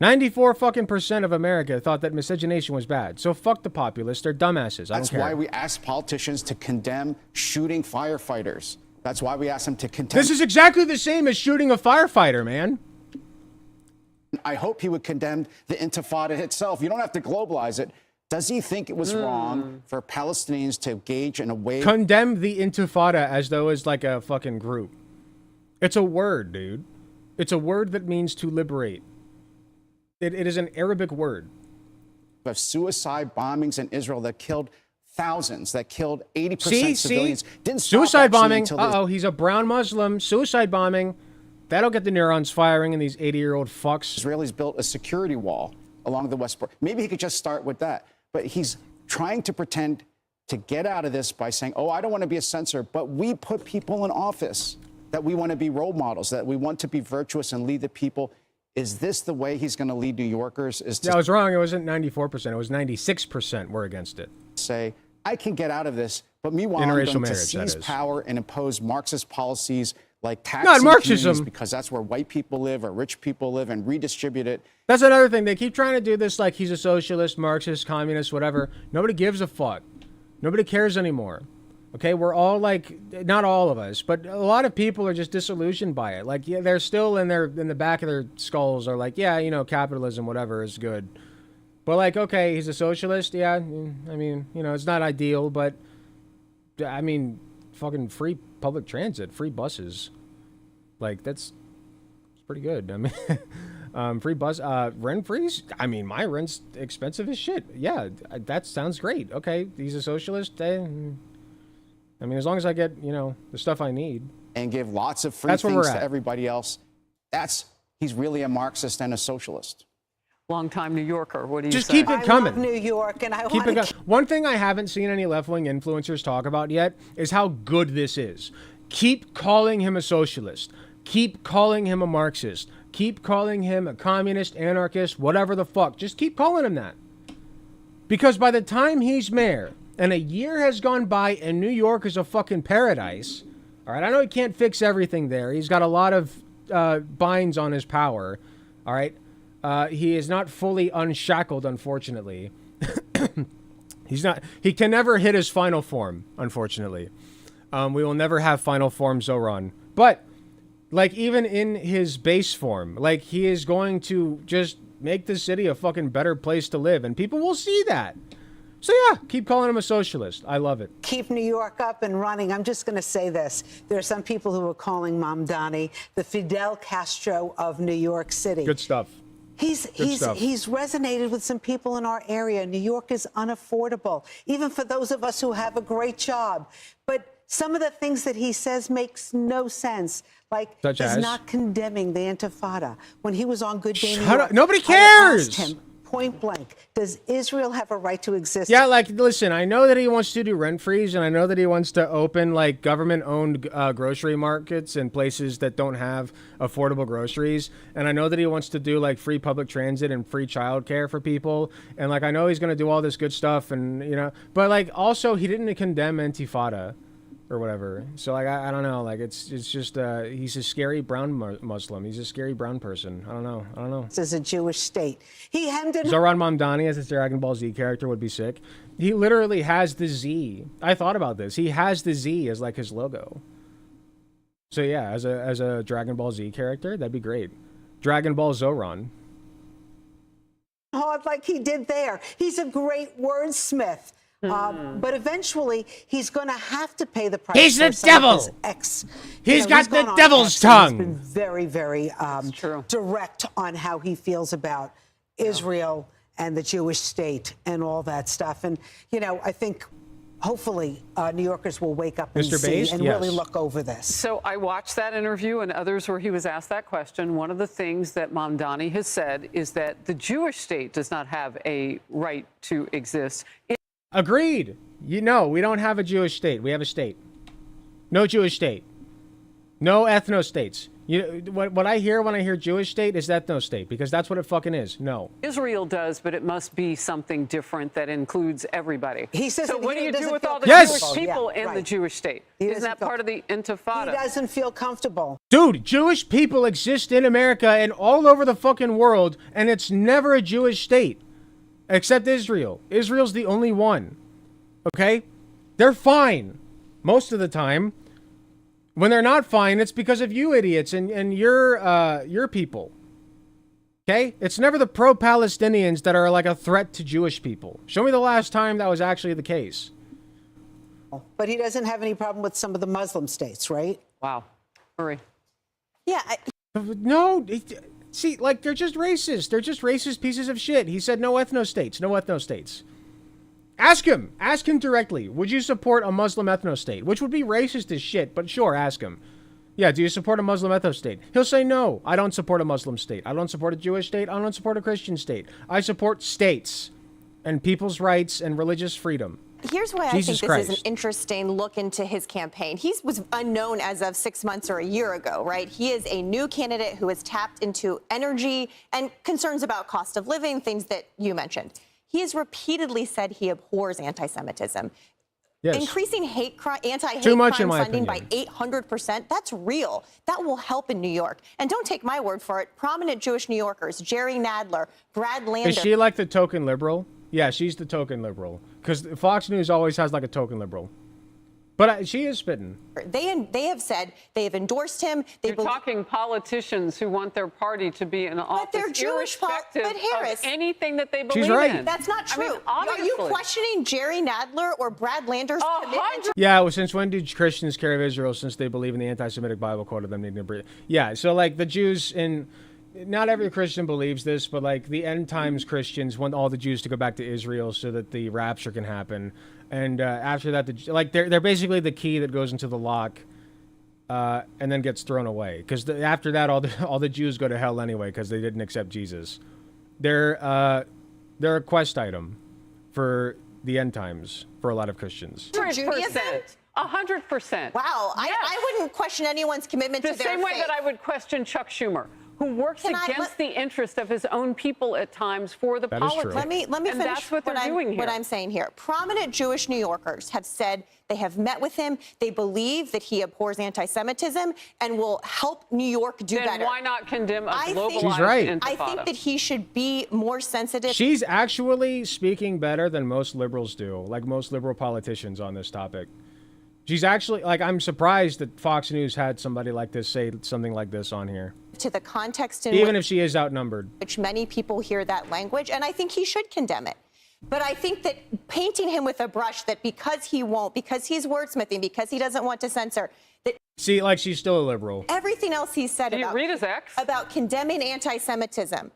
94 fucking percent of America thought that miscegenation was bad. So fuck the populists. They're dumbasses. I don't That's care. why we ask politicians to condemn shooting firefighters. That's why we ask them to condemn. This is exactly the same as shooting a firefighter, man. I hope he would condemn the Intifada itself. You don't have to globalize it. Does he think it was wrong for Palestinians to engage in a wave? Condemn the Intifada as though it's like a fucking group. It's a word, dude. It's a word that means to liberate. It is an Arabic word. Of suicide bombings in Israel that killed thousands, that killed 80% civilians. Didn't stop suicide actually bombing. until the Uh-oh, he's a brown Muslim. Suicide bombing. That'll get the neurons firing in these 80-year-old fucks. Israelis built a security wall along the West Bank. Maybe he could just start with that. But he's trying to pretend to get out of this by saying, oh, I don't want to be a censor, but we put people in office, that we want to be role models, that we want to be virtuous and lead the people. Is this the way he's going to lead New Yorkers? Yeah, I was wrong. It wasn't 94%. It was 96% were against it. Say, I can get out of this, but meanwhile, I'm Interracial going to marriage, that seize is. power and impose Marxist policies like taxing Not Marxism. communities because that's where white people live or rich people live, and redistribute it. That's another thing. They keep trying to do this like he's a socialist, Marxist, communist, whatever. Nobody gives a fuck. Nobody cares anymore. Okay, we're all like, not all of us, but a lot of people are just disillusioned by it. Like, yeah, they're still in the back of their skulls are like, yeah, you know, capitalism, whatever, is good. But like, okay, he's a socialist. Yeah, I mean, you know, it's not ideal, but I mean, fucking free public transit, free buses, like it's pretty good. I mean, free bus, rent freeze. I mean, my rent's expensive as shit. Yeah, that sounds great. Okay, he's a socialist. I mean, as long as I get, you know, the stuff I need. And give lots of free things to everybody else. He's really a Marxist and a socialist. Longtime New Yorker. What do you just say? keep it coming. I love New York, and I keep want it One thing I haven't seen any left-wing influencers talk about yet is how good this is. Keep calling him a socialist. Keep calling him a Marxist. Keep calling him a communist, anarchist, whatever the fuck. Just keep calling him that. Because by the time he's mayor, and a year has gone by, and New York is a fucking paradise. All right, I know he can't fix everything there. He's got a lot of binds on his power. All right. He is not fully unshackled, unfortunately. He can never hit his final form, unfortunately. We will never have final form Zohran. But, like, even in his base form, like, he is going to just make the city a fucking better place to live. And people will see that. So, yeah, keep calling him a socialist. I love it. Keep New York up and running. I'm just going to say this. There are some people who are calling Mamdani the Fidel Castro of New York City. Good stuff. He's resonated with some people in our area. New York is unaffordable, even for those of us who have a great job. But some of the things that he says makes no sense. Like, he's not condemning the Intifada. When he was on Good Day New York, nobody cares. I asked him point blank, does Israel have a right to exist? Yeah, like, listen, I know that he wants to do rent freeze, and I know that he wants to open, like, government-owned grocery markets in places that don't have affordable groceries, and I know that he wants to do, like, free public transit and free childcare for people, and, like, I know he's going to do all this good stuff, and, you know, but, like, also, he didn't condemn Intifada or whatever, so, like, I don't know, like, it's just, he's a scary brown Muslim, he's a scary brown person, I don't know. This is a Jewish state. He hemmed in. Zohran Mamdani as his Dragon Ball Z character would be sick. He literally has the Z. I thought about this. He has the Z as, like, his logo. So, yeah, as a Dragon Ball Z character, that'd be great. Dragon Ball Zohran. Hard like he did there. He's a great wordsmith. But eventually, he's going to have to pay the price. He's the devil. He's got the devil's tongue. He's been very, very direct on how he feels about Israel and the Jewish state and all that stuff. And, you know, I think hopefully New Yorkers will wake up and see and really look over this. So I watched that interview and others where he was asked that question. One of the things that Mamdani has said is that the Jewish state does not have a right to exist. Agreed. You know, we don't have a Jewish state. We have a state. No Jewish state. No ethno-states. You know, what I hear when I hear Jewish state is ethno-state, because that's what it fucking is. No. Israel does, but it must be something different that includes everybody. He says so what do you do with all the Jewish people in the Jewish state? Isn't that part of the Intifada? He doesn't feel comfortable. Dude, Jewish people exist in America and all over the fucking world, and it's never a Jewish state. Except Israel. Israel's the only one. Okay? They're fine. Most of the time. When they're not fine, it's because of you idiots and your people. Okay? It's never the pro-Palestinians that are like a threat to Jewish people. Show me the last time that was actually the case. But he doesn't have any problem with some of the Muslim states, right? Wow. Hurry. Yeah. No. See, like, they're just racist. They're just racist pieces of shit. He said no ethno-states. No ethno-states. Ask him. Ask him directly. Would you support a Muslim ethno-state? Which would be racist as shit, but sure, ask him. Yeah, do you support a Muslim ethno-state? He'll say no. I don't support a Muslim state. I don't support a Jewish state. I don't support a Christian state. I support states and people's rights and religious freedom. Here's why Jesus I think Christ. This is an interesting look into his campaign. He was unknown as of 6 months or a year ago, right? He is a new candidate who has tapped into energy and concerns about cost of living, things that you mentioned. He has repeatedly said he abhors anti-Semitism. Yes. Increasing anti-hate crime funding by opinion. 800%, that's real. That will help in New York. And don't take my word for it. Prominent Jewish New Yorkers, Jerry Nadler, Brad Lander. Is she like the token liberal? Yeah, she's the token liberal. Because Fox News always has like a token liberal. But she is spitting. They have said they have endorsed him. You're talking politicians who want their party to be in office. But they're Jewish, but Harris, of anything that they believe right. in. That's not true. I mean, are you questioning Jerry Nadler or Brad Lander's commitment? Yeah, well, since when do Christians care of Israel since they believe in the anti-Semitic Bible quote of them needing to breathe? Yeah, so like the Jews in... Not every Christian believes this, but like the end times Christians want all the Jews to go back to Israel so that the rapture can happen. And after that, they're basically the key that goes into the lock and then gets thrown away. Because after that, all the Jews go to hell anyway because they didn't accept Jesus. They're a quest item for the end times for a lot of Christians. 100%. 100%. Wow, I wouldn't question anyone's commitment to their faith. The same way that I would question Chuck Schumer, who works against the interest of his own people at times for the politics. Let me and finish that's what they're doing here. What I'm saying here. Prominent Jewish New Yorkers have said they have met with him. They believe that he abhors anti-Semitism and will help New York do better. Then why not condemn a globalized She's right. intifada? I think that he should be more sensitive. She's actually speaking better than most liberals do, like most liberal politicians on this topic. She's actually, like, I'm surprised that Fox News had somebody like this say something like this on here. To the context in even if she is outnumbered. Which many people hear that language, and I think he should condemn it. But I think that painting him with a brush that because he won't, because he's wordsmithing, because he doesn't want to censor, that See, like she's still a liberal. everything else he said about condemning anti-Semitism.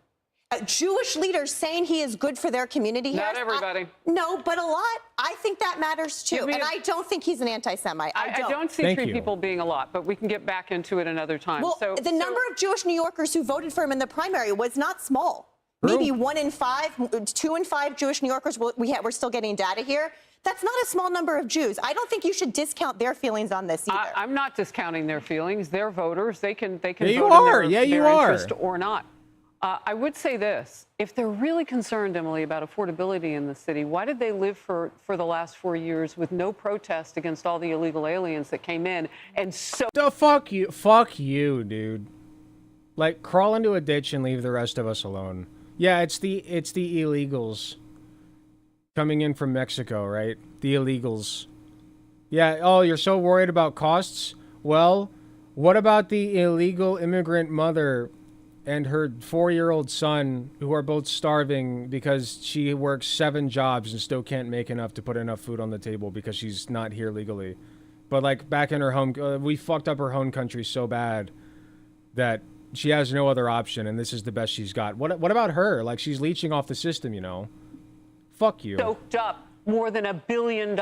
Jewish leaders saying he is good for their community. Not everybody. No, but a lot. I think that matters too. And I don't think he's an anti-Semite. I don't see three people being a lot, but we can get back into it another time. Well, the number of Jewish New Yorkers who voted for him in the primary was not small. True. Maybe 1 in 5, 2 in 5 Jewish New Yorkers. We're still getting data here. That's not a small number of Jews. I don't think you should discount their feelings on this either. I'm not discounting their feelings. They're voters. They can vote you in are. their, Yeah, you their are. interest or not. I would say this. If they're really concerned, Emily, about affordability in the city, why did they live for the last 4 years with no protest against all the illegal aliens that came in? And so... Fuck you, dude. Like, crawl into a ditch and leave the rest of us alone. Yeah, it's the illegals coming in from Mexico, right? The illegals. Yeah, oh, you're so worried about costs? Well, what about the illegal immigrant mother and her 4-year-old son who are both starving because she works 7 jobs and still can't make enough to put enough food on the table because she's not here legally? But like back in her home, we fucked up her home country so bad that she has no other option, and this is the best she's got. What about her? Like, she's leeching off the system, you know? Fuck you. Soaked up more than $1 billion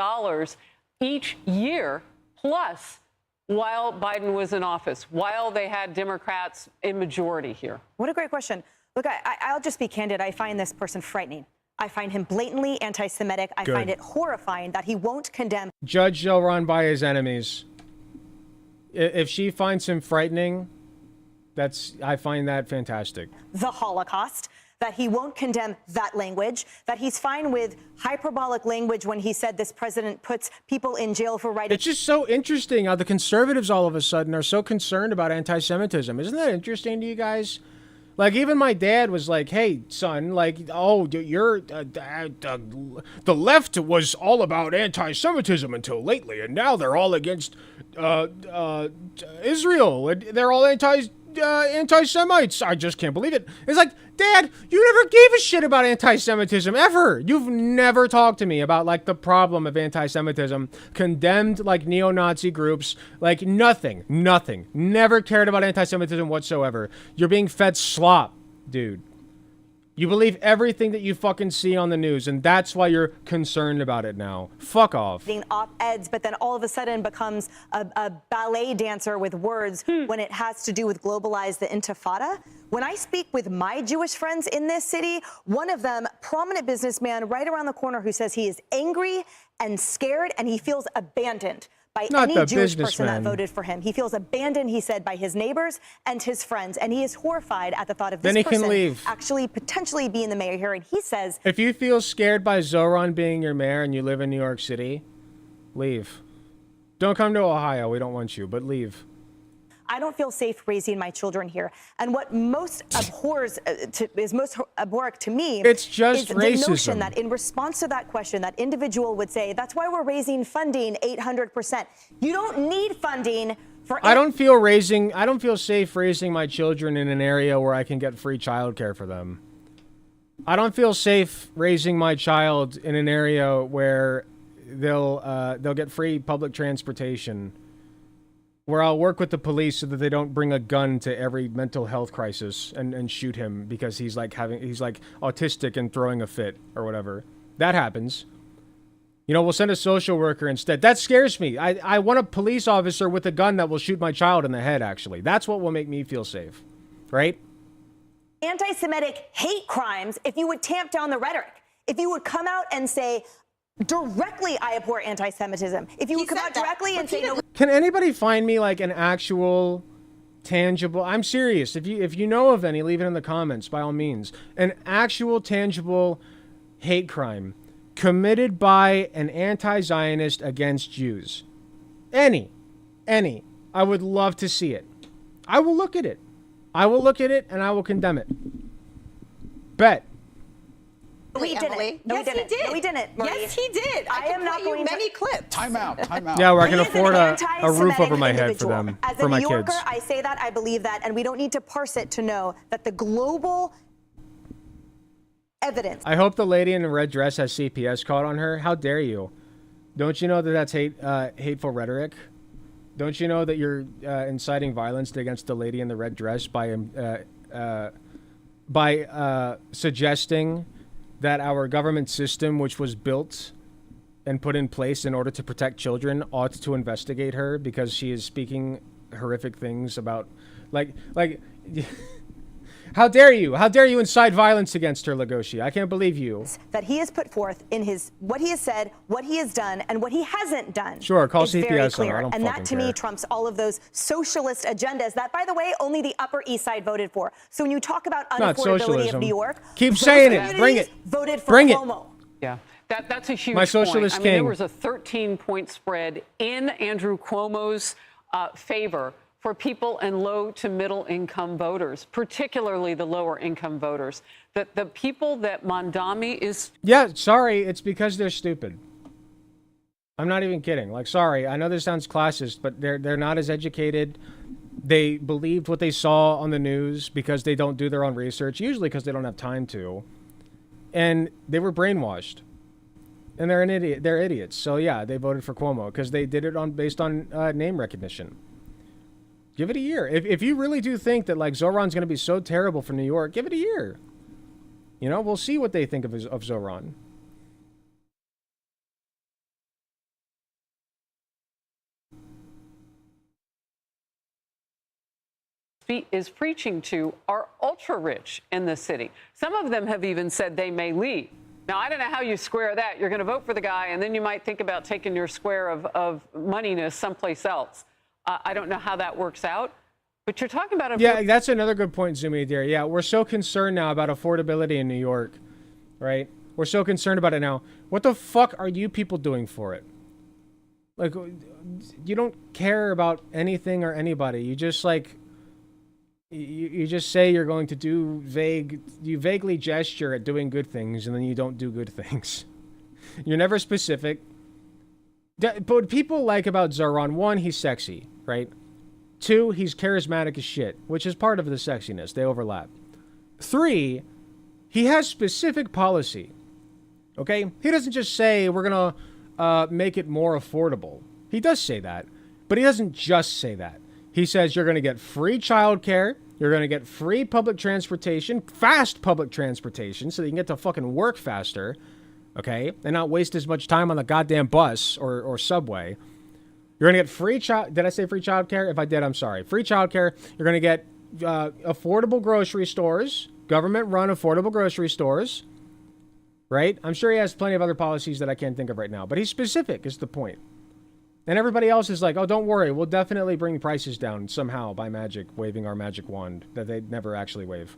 each year, plus while Biden was in office, while they had Democrats in majority here. What a great question. Look, I'll just be candid. I find this person frightening. I find him blatantly anti-Semitic. I find it horrifying that he won't condemn. Judge Zohran by his enemies. If she finds him frightening, I find that fantastic. The Holocaust, that he won't condemn that language, that he's fine with hyperbolic language when he said this president puts people in jail for writing. It's just so interesting how the conservatives all of a sudden are so concerned about anti-Semitism. Isn't that interesting to you guys? Like, even my dad was like, hey, son, like, oh, you're, the left was all about anti-Semitism until lately, and now they're all against Israel. They're all anti-Semites. I just can't believe it. It's like, Dad, you never gave a shit about anti-Semitism, ever. You've never talked to me about, like, the problem of anti-Semitism, condemned, like, neo-Nazi groups, like, nothing. Never cared about anti-Semitism whatsoever. You're being fed slop, dude. You believe everything that you fucking see on the news, and that's why you're concerned about it now. Fuck off. Op-eds, but then all of a sudden becomes a ballet dancer with words when it has to do with globalize the intifada. When I speak with my Jewish friends in this city, one of them, prominent businessman right around the corner, who says he is angry and scared and he feels abandoned by any Jewish person that voted for him. He feels abandoned, he said, by his neighbors and his friends, and he is horrified at the thought of this person actually potentially being the mayor here. And he says, if you feel scared by Zohran being your mayor and you live in New York City, leave. Don't come to Ohio. We don't want you, but leave. I don't feel safe raising my children here. And what most is most abhorrent to me it's just is racism. the notion that in response to that question, that individual would say, that's why we're raising funding 800%. You don't need funding for. I don't feel safe raising my children in an area where I can get free childcare for them. I don't feel safe raising my child in an area where they'll get free public transportation, where I'll work with the police so that they don't bring a gun to every mental health crisis and shoot him because he's like autistic and throwing a fit or whatever. That happens. You know, we'll send a social worker instead. That scares me. I want a police officer with a gun that will shoot my child in the head, actually. That's what will make me feel safe, right? Anti-Semitic hate crimes if you would tamp down the rhetoric. If you would come out and say, directly, I abhor anti-Semitism. If you would come out directly and say no. Can anybody find me like an actual, tangible? I'm serious. If you know of any, leave it in the comments by all means. An actual, tangible hate crime committed by an anti-Zionist against Jews. Any. I would love to see it. I will look at it. And I will condemn it. Bet. We didn't. No, yes, he did. No, we didn't. Marie. Yes, he did. I am not going many clips. Time out. Yeah, where I can afford a roof over my head for them, As for a my New Yorker, kids. I say that, I believe that, and we don't need to parse it to know that the global evidence. I hope the lady in the red dress has CPS called on her. How dare you? Don't you know that that's hateful rhetoric? Don't you know that you're inciting violence against the lady in the red dress by suggesting that our government system, which was built and put in place in order to protect children, ought to investigate her because she is speaking horrific things about, like, how dare you? How dare you incite violence against her, Legoshi? I can't believe you. That he has put forth in his what he has said, what he has done, and what he hasn't done. Sure, call is very CPS on her. clear. I don't and that, fucking to care. me, trumps all of those socialist agendas that, by the way, only the Upper East Side voted for. So when you talk about Not unaffordability socialism. of New York, Keep those saying it. communities Bring it. Voted for Bring it. Cuomo. Yeah, that's a huge My socialist point. I mean, king. there was a 13-point spread in Andrew Cuomo's favor for people in low to middle income voters, particularly the lower income voters. The people that Mondami is. Yeah, sorry, it's because they're stupid. I'm not even kidding. Like, sorry, I know this sounds classist, but they're not as educated. They believed what they saw on the news because they don't do their own research, usually because they don't have time to. And they were brainwashed. And they're an idiot. They're idiots. So yeah, they voted for Cuomo because they did it based on name recognition. Give it a year. If you really do think that like Zohran's going to be so terrible for New York, give it a year. You know, we'll see what they think of Zohran. Is preaching to are ultra rich in the city. Some of them have even said they may leave. Now, I don't know how you square that. You're going to vote for the guy, and then you might think about taking your square of moneyness someplace else. I don't know how that works out, but you're talking about. Yeah, that's another good point, Zumi dear. Yeah, we're so concerned now about affordability in New York, right? We're so concerned about it now. What the fuck are you people doing for it? Like, you don't care about anything or anybody. You just like. You just say you're going to do you vaguely gesture at doing good things, and then you don't do good things. You're never specific. But what people like about Zohran, one, he's sexy, right? Two, he's charismatic as shit, which is part of the sexiness. They overlap. Three, he has specific policy, okay? He doesn't just say, we're going to make it more affordable. He does say that, but he doesn't just say that. He says you're going to get free childcare, you're going to get free public transportation, fast public transportation, so that you can get to fucking work faster, okay, and not waste as much time on the goddamn bus or subway. You're going to get free did I say free childcare? If I did, I'm sorry. Free childcare. You're going to get affordable grocery stores, government-run affordable grocery stores, right? I'm sure he has plenty of other policies that I can't think of right now, but he's specific is the point. And everybody else is like, oh, don't worry. We'll definitely bring prices down somehow by magic, waving our magic wand that they never actually wave.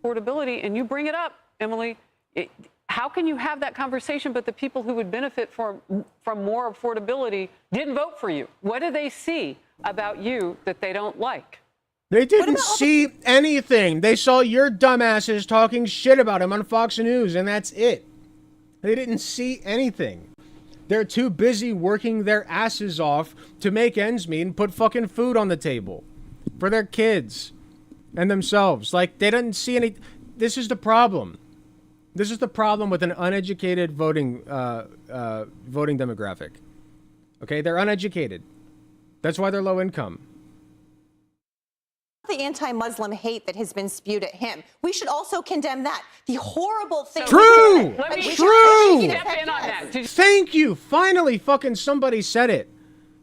Affordability, and you bring it up, Emily. How can you have that conversation, but the people who would benefit from more affordability didn't vote for you? What do they see about you that they don't like. They didn't see anything. They saw your dumbasses talking shit about him on Fox News, and that's it. They didn't see anything. They're too busy working their asses off to make ends meet and put fucking food on the table for their kids and themselves. Like, they didn't see any. This is the problem. This is the problem with an uneducated voting demographic. Okay, they're uneducated. That's why they're low income. The anti-Muslim hate that has been spewed at him. We should also condemn that. The horrible thing. True! True! Step in on that. Thank you! Finally, fucking somebody said it.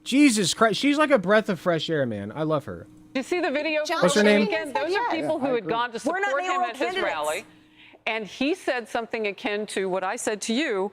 Jesus Christ. She's like a breath of fresh air, man. I love her. Did you see the video from What's her name? weekend? Those are people who had gone to support him at his rally. And he said something akin to what I said to you,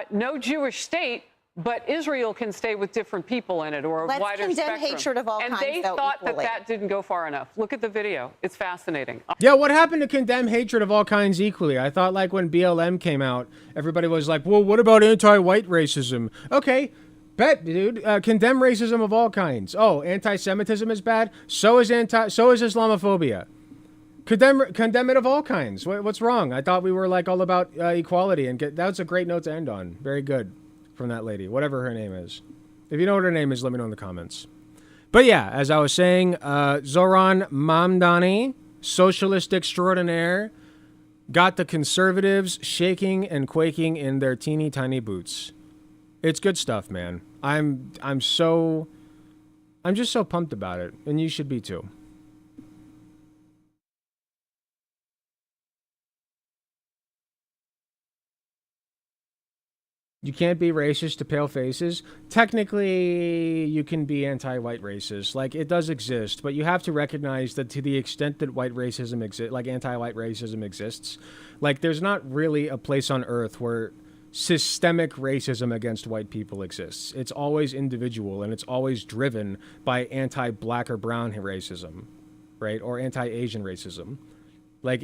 no Jewish state, but Israel can stay with different people in it, or a wider spectrum. Let's condemn hatred of all kinds, And they though, thought equally. that didn't go far enough. Look at the video. It's fascinating. Yeah, what happened to condemn hatred of all kinds equally? I thought, like, when BLM came out, everybody was like, well, what about anti-white racism? Okay, bet, dude. Condemn racism of all kinds. Oh, anti-Semitism is bad? So is Islamophobia. Condemn it of all kinds. What's wrong? I thought we were, like, all about equality, and that's a great note to end on. Very good. From that lady, whatever her name is. If you know what her name is, let me know in the comments. But yeah, as I was saying, Zohran Mamdani, socialist extraordinaire, got the conservatives shaking and quaking in their teeny tiny boots. It's good stuff, man. I'm just so pumped about it, and you should be too. You can't be racist to pale faces. Technically, you can be anti-white racist. Like, it does exist, but you have to recognize that to the extent that white racism exists, like anti-white racism exists, like there's not really a place on earth where systemic racism against white people exists. It's always individual, and it's always driven by anti-black or brown racism, right? Or anti-Asian racism. Like,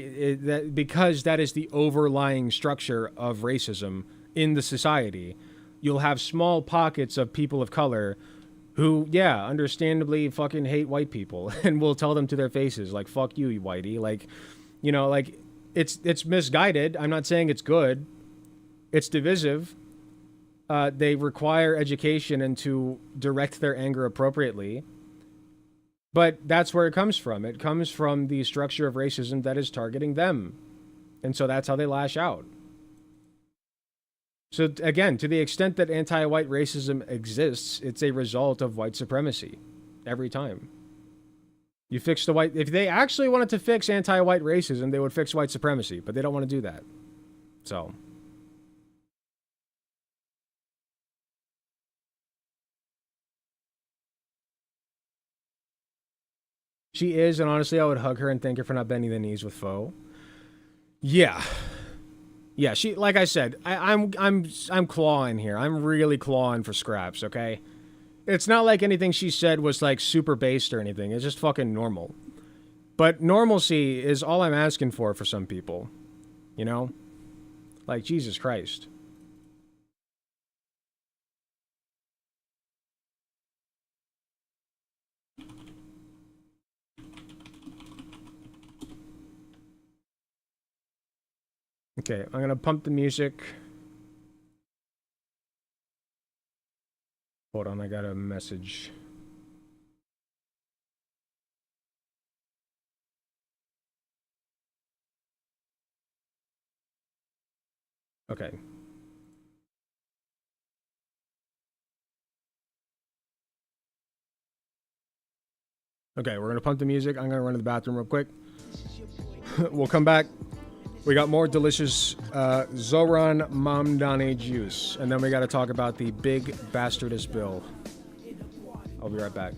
because that is the overlying structure of racism in the society. You'll have small pockets of people of color who, yeah, understandably fucking hate white people and will tell them to their faces, like, fuck you, whitey. Like, you know, like, it's misguided. I'm not saying it's good. It's divisive. They require education and to direct their anger appropriately. But that's where it comes from. It comes from the structure of racism that is targeting them. And so that's how they lash out. So again, to the extent that anti-white racism exists, it's a result of white supremacy. Every time. You fix the white... If they actually wanted to fix anti-white racism, they would fix white supremacy. But they don't want to do that. So... She is, and honestly, I would hug her and thank her for not bending the knees with Foe. Yeah. Yeah, she, like I said, I'm clawing here. I'm really clawing for scraps, okay? It's not like anything she said was, like, super based or anything. It's just fucking normal. But normalcy is all I'm asking for some people. You know? Like, Jesus Christ. Okay, I'm gonna pump the music. Hold on, I got a message. Okay. Okay, we're gonna pump the music. I'm gonna run to the bathroom real quick. We'll come back. We got more delicious Zohran Mamdani juice. And then we got to talk about the big bastardist bill. I'll be right back.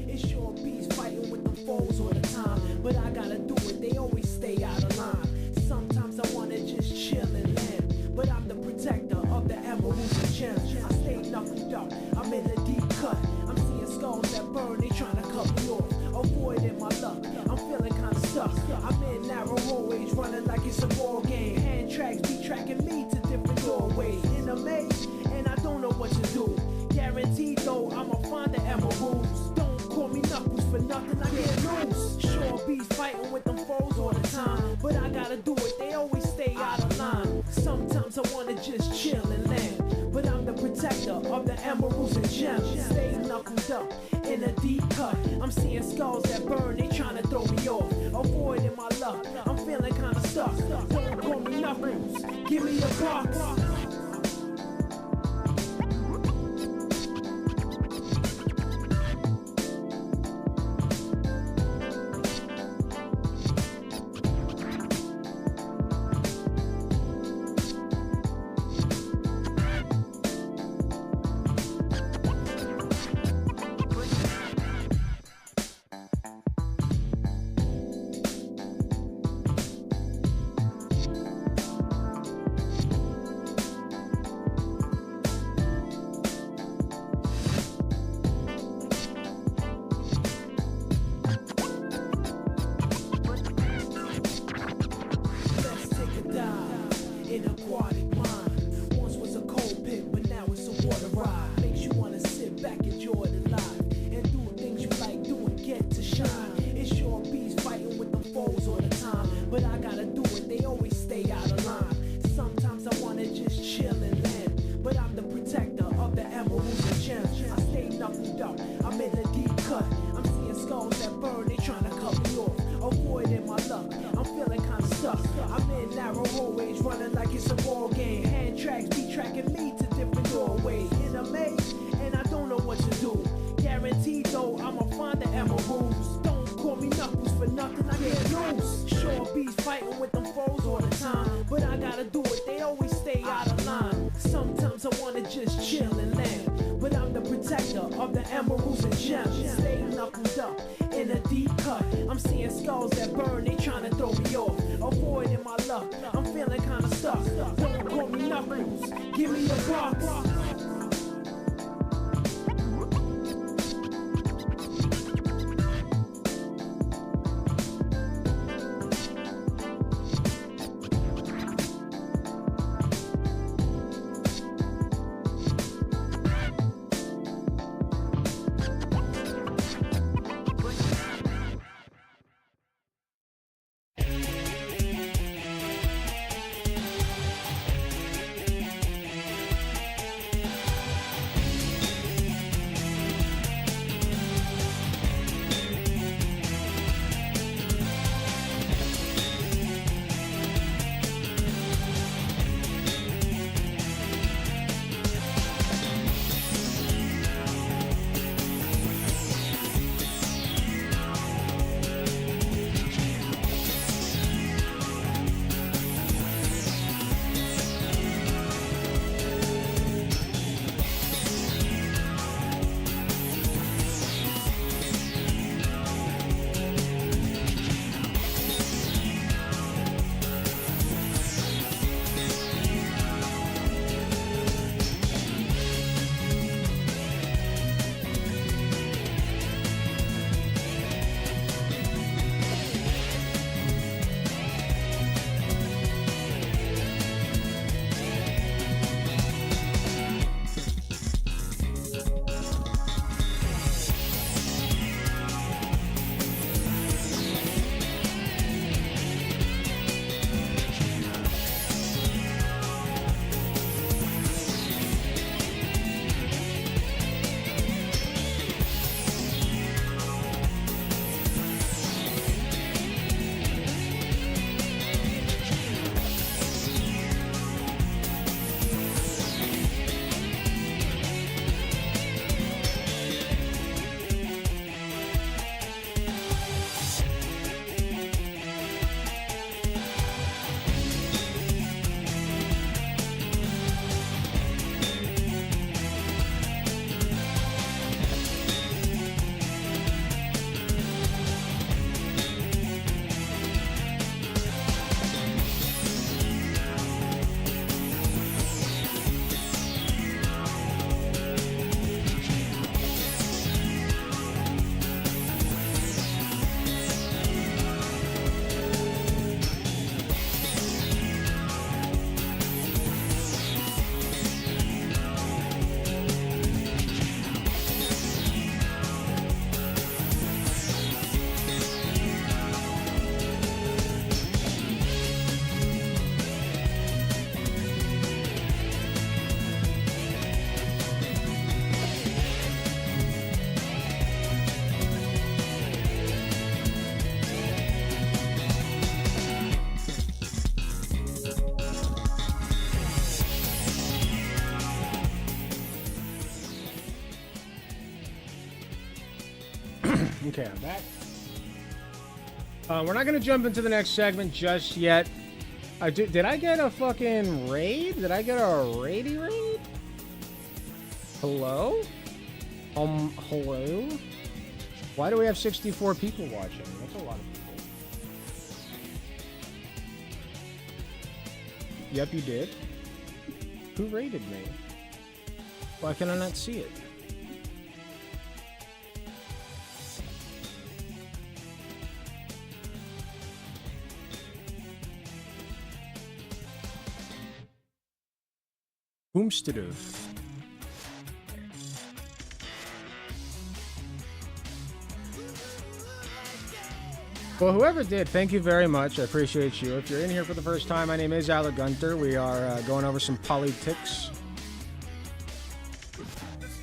It's your beats fighting with the foes all the time. But I gotta do it, they always stay out of line. Sometimes I wanna just chill and land. But I'm the protector of the emeralds and gems. I stay knuckled up, I'm in a deep cut. I'm seeing skulls that burn, they trying to cut me off. Avoiding my luck, I'm feeling kinda stuck. I'm in narrow hallways running like it's a ball game. Hand tracks Guaranteed though, I'ma find the emeralds. Don't call me Knuckles for nothing, I can't lose. Sure bees fighting with them foes all the time, but I gotta do it, they always stay out of line. Sometimes I wanna just chill and land, but I'm the protector of the emeralds and gems. Stay knuckled up in a deep cut. I'm seeing skulls that burn, they tryna throw me off. Avoiding my luck, I'm feeling kinda stuck. Don't call me Knuckles, give me a box. Okay, I'm back. We're not going to jump into the next segment just yet. Did I get a fucking raid? Did I get a raidy raid? Hello? Hello? Why do we have 64 people watching? That's a lot of people. Yep, you did. Who raided me? Why can I not see it? Boomstadoo. Well, whoever did, thank you very much. I appreciate you. If you're in here for the first time, my name is Alec Gunter. We are going over some politics.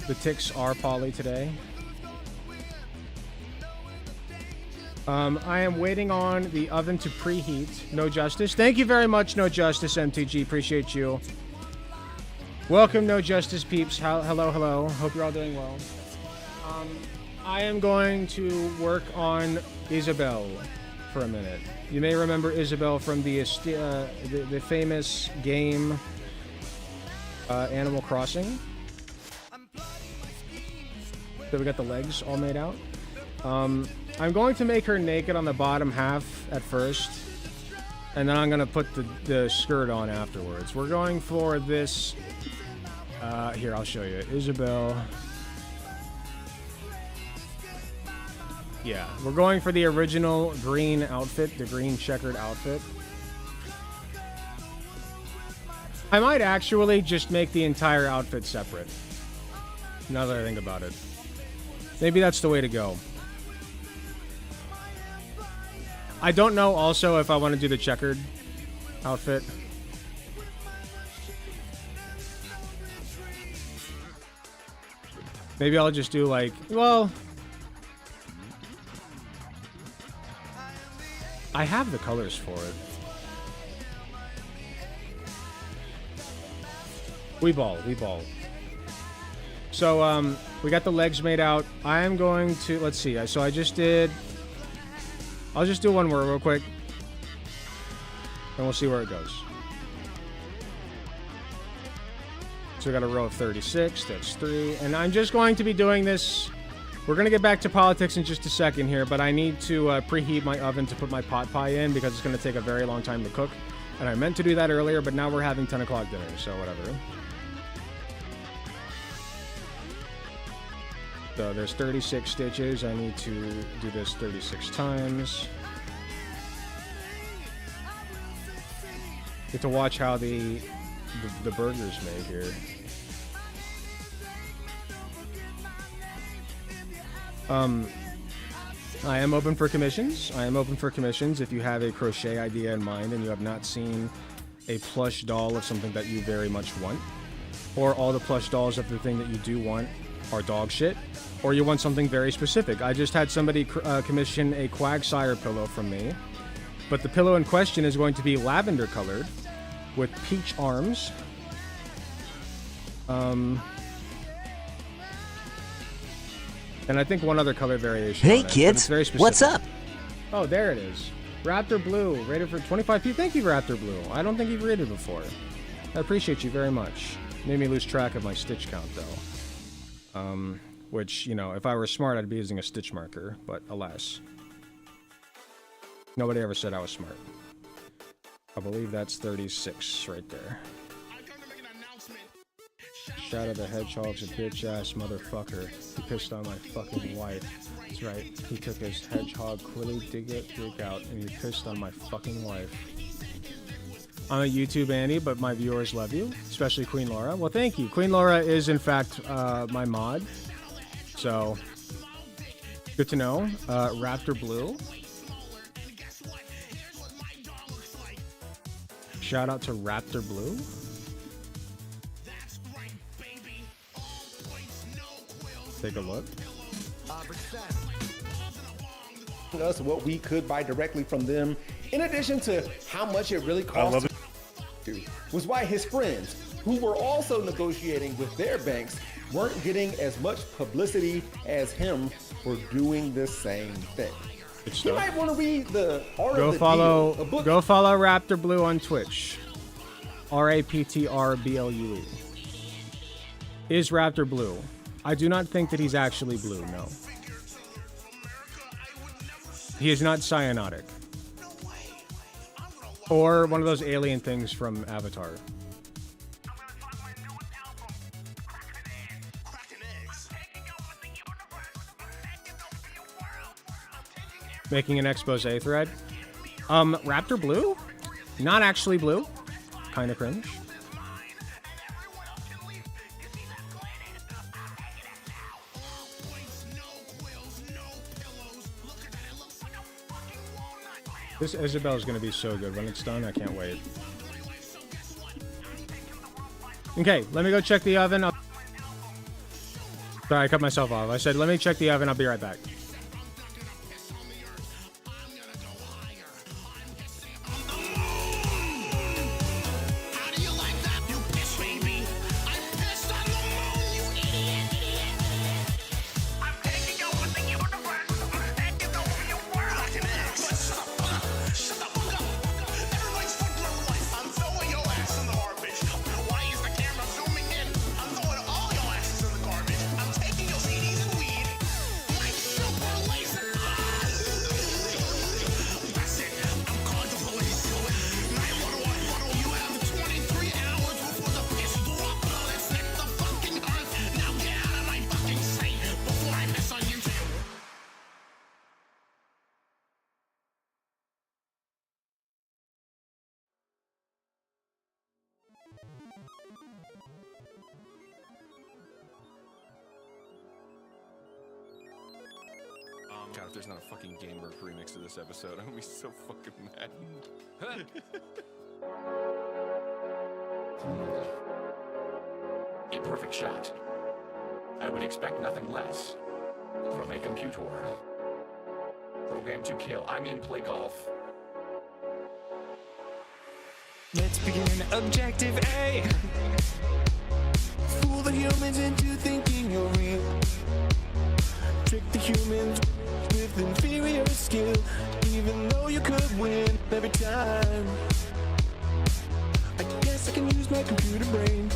The ticks are poly today. I am waiting on the oven to preheat. No Justice. Thank you very much, No Justice MTG. Appreciate you. Welcome, No Justice peeps. Hello, hello. Hope you're all doing well. I am going to work on Isabel for a minute. You may remember Isabel from the famous game Animal Crossing. So we got the legs all made out. I'm going to make her naked on the bottom half at first, and then I'm going to put the skirt on afterwards. We're going for this. Here, I'll show you. Isabel. Yeah, we're going for the original green outfit, the green checkered outfit. I might actually just make the entire outfit separate. Now that I think about it. Maybe that's the way to go. I don't know also if I want to do the checkered outfit. Maybe I'll just do like, well, I have the colors for it. We ball. So, we got the legs made out. I am going to, let's see. So I'll just do one more real quick. And we'll see where it goes. So we got a row of 36, that's 3. And I'm just going to be doing this. We're going to get back to politics in just a second here, but I need to preheat my oven to put my pot pie in because it's going to take a very long time to cook. And I meant to do that earlier, but now we're having 10 o'clock dinner, so whatever. So there's 36 stitches. I need to do this 36 times. Get to watch how the burger's made here. I am open for commissions. If you have a crochet idea in mind and you have not seen a plush doll of something that you very much want, or all the plush dolls of the thing that you do want are dog shit, or you want something very specific. I just had somebody commission a Quagsire pillow from me, but the pillow in question is going to be lavender colored with peach arms. And I think one other color variation. Hey kids, what's up? Oh, there it is. Raptor Blue, rated for 25 people. Thank you, Raptor Blue. I don't think you've rated before. I appreciate you very much. Made me lose track of my stitch count, though. Which, you know, if I were smart, I'd be using a stitch marker, but alas. Nobody ever said I was smart. I believe that's 36 right there. Shadow the Hedgehog's a bitch-ass motherfucker. He pissed on my fucking wife. That's right. He took his hedgehog Quilly dig out, and he pissed on my fucking wife. I'm a YouTube Andy, but my viewers love you, especially Queen Laura. Well, thank you. Queen Laura is, in fact, my mod. So, good to know. Raptor Blue. Shout out to Raptor Blue. Take a look. Us what we could buy directly from them, in addition to how much it really costs, was why his friends, who were also negotiating with their banks, weren't getting as much publicity as him for doing the same thing. Good You stuff. might want to read the Art Go of the follow, Deal, a book. go follow Raptor Blue on Twitch. RAPTRBLUE. Is Raptor blue? I do not think that he's actually blue, no. He is not cyanotic. Or one of those alien things from Avatar. Making an expose thread. Raptor blue? Not actually blue. Kind of cringe. This Isabel is going to be so good when it's done. I can't wait. Okay, let me go check the oven. Sorry, I cut myself off. I said, let me check the oven. I'll be right back. God, if there's not a fucking gamer remix to this episode, I'm gonna be so fucking mad. A perfect shot. I would expect nothing less from a computer. Programmed to kill. I mean, play golf. Let's begin objective A. Fool the humans into thinking you're real. Trick the humans with inferior skill, even though you could win every time. I guess I can use my computer brain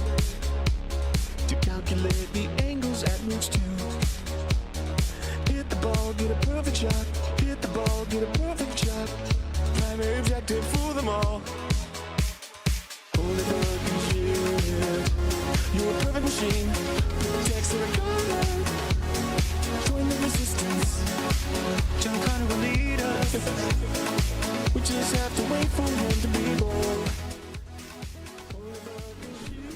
to calculate the angles at which to hit the ball, get a perfect shot. Hit the ball, get a perfect shot. Primary objective, fool them all. Holy fucking shit. You're a perfect machine. Text to the color. Join the resistance. John Connor will lead us. We just have to wait for him to be born.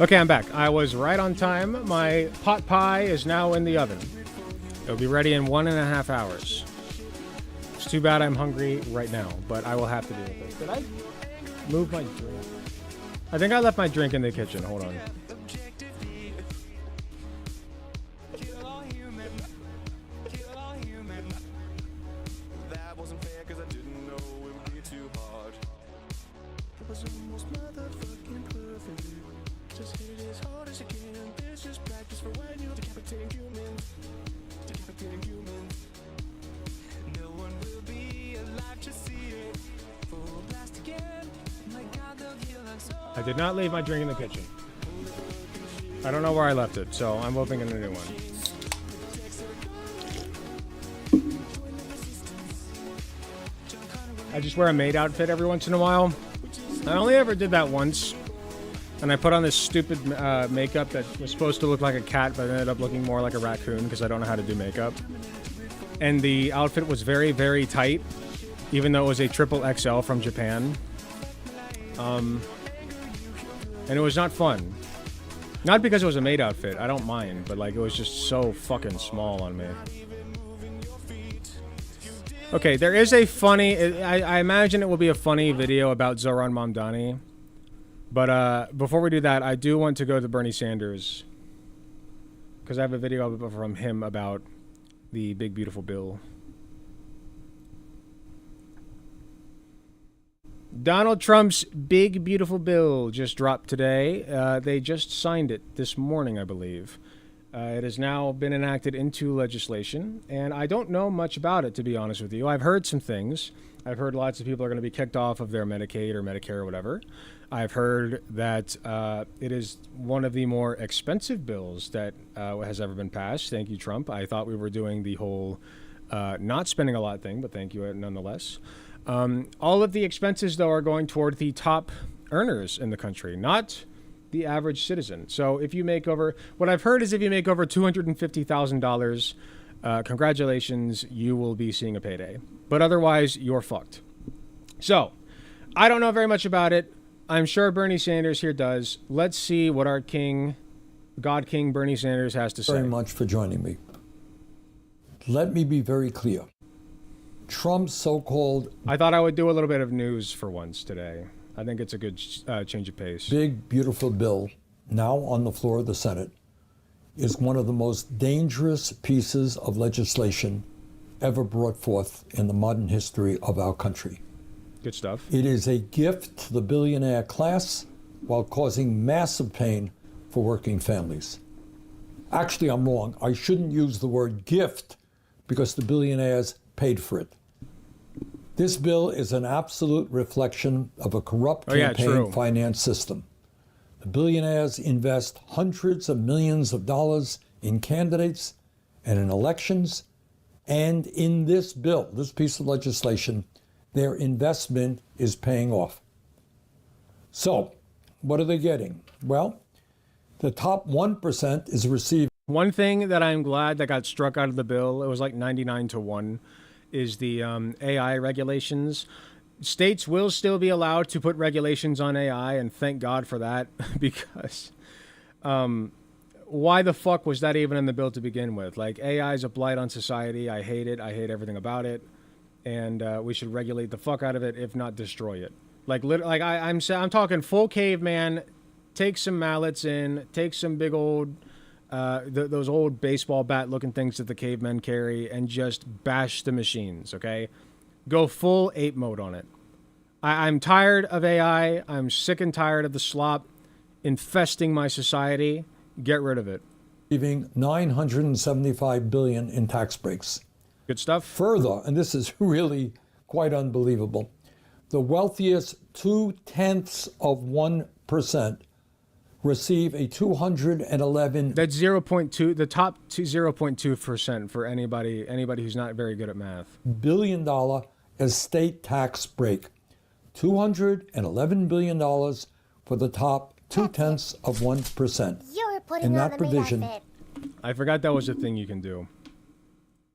Okay, I'm back. I was right on time. My pot pie is now in the oven. It'll be ready in 1.5 hours. It's too bad I'm hungry right now, but I will have to do it. Did I move my drink? I think I left my drink in the kitchen. Hold on. I did not leave my drink in the kitchen. I don't know where I left it, so I'm opening a new one. I just wear a maid outfit every once in a while. I only ever did that once. And I put on this stupid makeup that was supposed to look like a cat, but ended up looking more like a raccoon because I don't know how to do makeup. And the outfit was very, very tight, even though it was a XXL from Japan. And it was not fun. Not because it was a maid outfit, I don't mind, but like it was just so fucking small on me. Okay, there is a funny, I imagine it will be a funny video about Zohran Mamdani. But before we do that, I do want to go to Bernie Sanders. Because I have a video from him about the big beautiful bill. Donald Trump's big beautiful bill just dropped today. They just signed it this morning, I believe. It has now been enacted into legislation, and I don't know much about it, to be honest with you. I've heard some things. I've heard lots of people are going to be kicked off of their Medicaid or Medicare or whatever. I've heard that it is one of the more expensive bills that has ever been passed. Thank you, Trump. I thought we were doing the whole not spending a lot thing, but thank you nonetheless. All of the expenses, though, are going toward the top earners in the country, not the average citizen. So if you make over, what I've heard is if you make over $250,000, congratulations, you will be seeing a payday. But otherwise, you're fucked. So I don't know very much about it. I'm sure Bernie Sanders here does. Let's see what our king, God King Bernie Sanders has to say. Very much for joining me. Let me be very clear. Trump's so-called... I thought I would do a little bit of news for once today. I think it's a good change of pace. Big, beautiful bill now on the floor of the Senate is one of the most dangerous pieces of legislation ever brought forth in the modern history of our country. Good stuff. It is a gift to the billionaire class while causing massive pain for working families. Actually, I'm wrong. I shouldn't use the word gift because the billionaires paid for it. This bill is an absolute reflection of a corrupt campaign finance system. The billionaires invest hundreds of millions of dollars in candidates and in elections, and in this bill, this piece of legislation, their investment is paying off. So, what are they getting? Well, the top 1% is receiving. One thing that I'm glad that got struck out of the bill, it was like 99-1, is the AI regulations. States will still be allowed to put regulations on AI, and thank God for that, because why the fuck was that even in the bill to begin with? Like, AI is a blight on society. I hate it. I hate everything about it, and we should regulate the fuck out of it, if not destroy it. Like, I'm talking full caveman. Take some mallets in. Take some big old. Those old baseball bat looking things that the cavemen carry, and just bash the machines, okay? Go full ape mode on it. I'm tired of AI. I'm sick and tired of the slop infesting my society. Get rid of it. Receiving $975 billion in tax breaks. Good stuff. Further, and this is really quite unbelievable, the wealthiest 0.2% receive a 211. That's 0.2. The top 0.2% for anybody who's not very good at math. $1 billion estate tax break. $211 billion for the top 0.2%. You're putting in on that the meat provision, outfit. I forgot that was a thing you can do.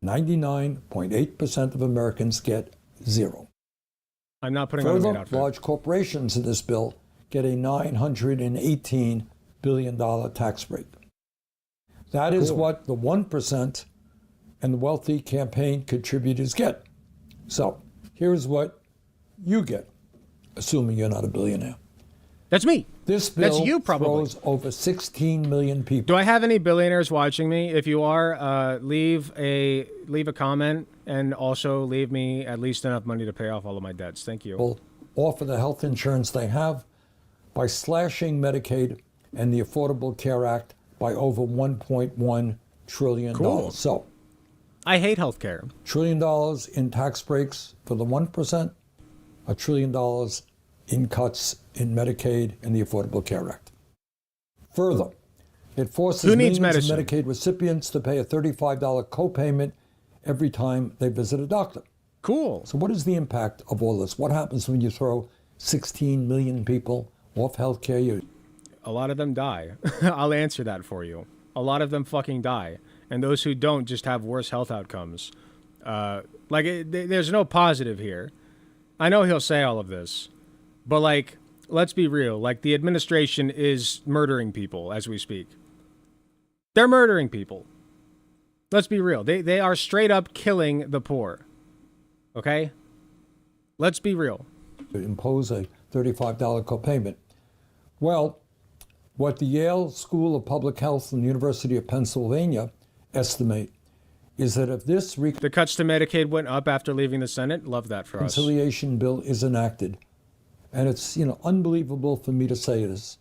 99.8% of Americans get zero. I'm not putting on the meat Further, outfit. large corporations in this bill get a $918 billion tax break. That is what the 1% and the wealthy campaign contributors get. So here's what you get, assuming you're not a billionaire. That's me. This bill That's you, probably. throws over 16 million people. Do I have any billionaires watching me? If you are, leave a comment, and also leave me at least enough money to pay off all of my debts. Thank you. Offer the health insurance they have by slashing Medicaid and the Affordable Care Act by over $1.1 trillion. Cool. So, I hate healthcare. $1 trillion in tax breaks for the 1%, $1 trillion in cuts in Medicaid and the Affordable Care Act. Further, it forces millions of Medicaid recipients to pay a $35 copayment every time they visit a doctor. Cool. So what is the impact of all this? What happens when you throw 16 million people off health care? A lot of them die. I'll answer that for you. A lot of them fucking die. And those who don't just have worse health outcomes. There's no positive here. I know he'll say all of this. But, let's be real. The administration is murdering people as we speak. They're murdering people. Let's be real. They are straight up killing the poor. Okay? Let's be real. Impose a $35 copayment. Well, what the Yale School of Public Health and the University of Pennsylvania estimate is that if this the cuts to Medicaid went up after leaving the Senate, love that for us. Reconciliation bill is enacted, and it's unbelievable for me to say this,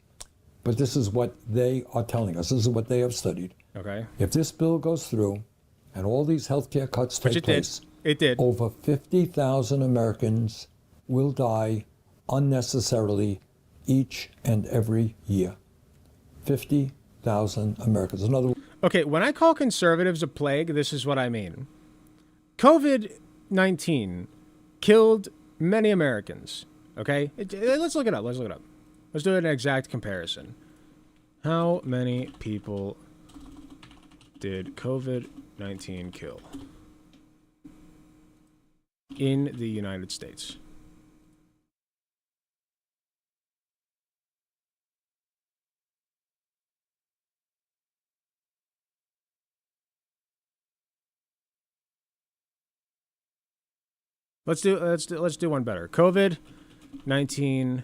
but this is what they are telling us. This is what they have studied. Okay. If this bill goes through and all these health care cuts take place, it did. Over 50,000 Americans will die unnecessarily each and every year. 50,000 Americans. Another. Okay, when I call conservatives a plague, this is what I mean. COVID-19 killed many Americans. Okay? Let's look it up. Let's do an exact comparison. How many people did COVID-19 kill in the United States? Let's do one better. COVID-19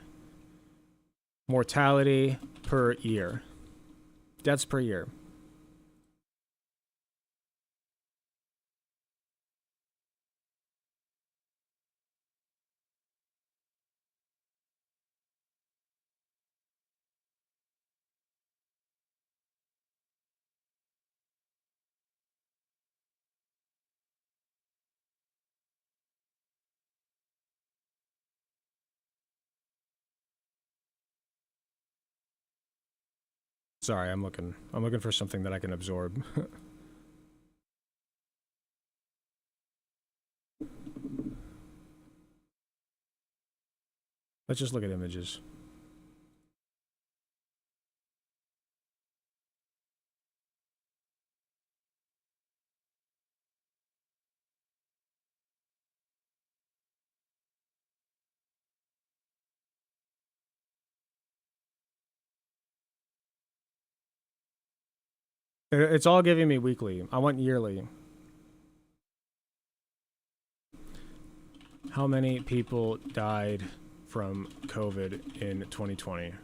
mortality per year. Deaths per year. Sorry, I'm looking for something that I can absorb. Let's just look at images. It's all giving me weekly. I want yearly. How many people died from COVID in 2020?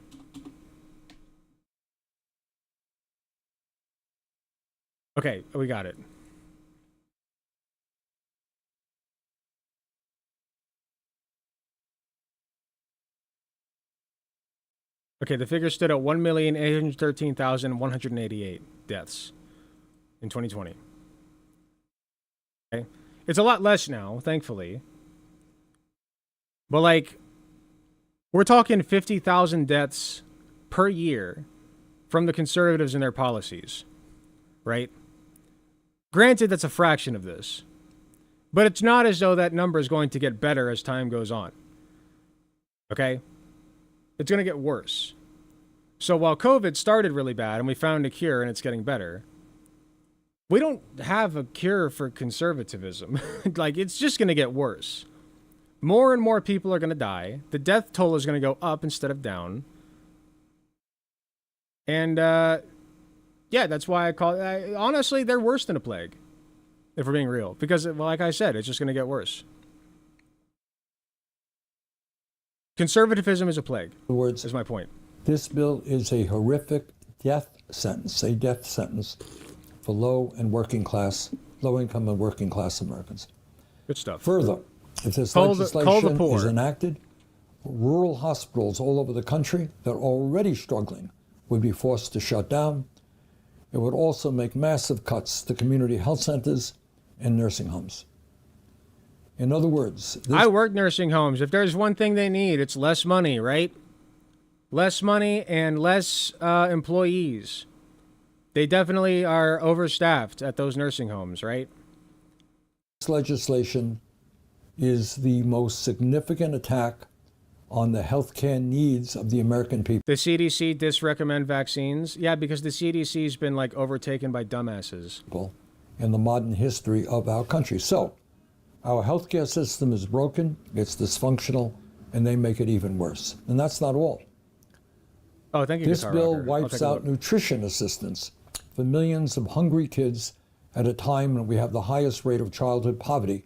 Okay, we got it. Okay, the figure stood at 1,813,188 deaths in 2020. Okay, it's a lot less now, thankfully. But like, we're talking 50,000 deaths per year from the conservatives and their policies, right? Granted, that's a fraction of this, but it's not as though that number is going to get better as time goes on. Okay? It's going to get worse. So while COVID started really bad and we found a cure and it's getting better, we don't have a cure for conservatism. Like, it's just going to get worse. More and more people are going to die. The death toll is going to go up instead of down. And, yeah, that's why I call it... honestly, they're worse than a plague, if we're being real. Because, well, like I said, it's just going to get worse. Conservatism is a plague, is my point. This bill is a horrific death sentence for low and working class, low income and working class Americans. Good stuff. Further, if this legislation is enacted, rural hospitals all over the country that are already struggling would be forced to shut down. It would also make massive cuts to community health centers and nursing homes. In other words, I work nursing homes. If there's one thing they need, it's less money, right? Less money and less employees. They definitely are overstaffed at those nursing homes, right? This legislation is the most significant attack on the healthcare needs of the American people. The CDC disrecommend vaccines? Yeah, because the CDC's been like overtaken by dumbasses. In the modern history of our country. So, our healthcare system is broken, it's dysfunctional, and they make it even worse. And that's not all. Oh, thank you. This bill wipes out nutrition assistance for millions of hungry kids at a time when we have the highest rate of childhood poverty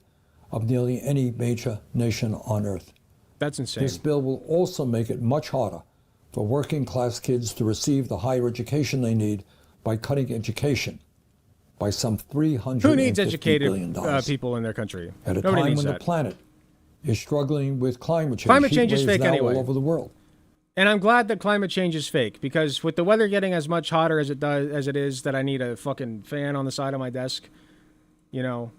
of nearly any major nation on earth. That's insane. This bill will also make it much harder for working class kids to receive the higher education they need by cutting education by some $350 Who needs educated people in their country? At a Nobody time needs when that. the planet is struggling with climate change. Climate change is Heat fake waves now anyway. all over the world. And I'm glad that climate change is fake, because with the weather getting as much hotter as it is that I need a fucking fan on the side of my desk, you know,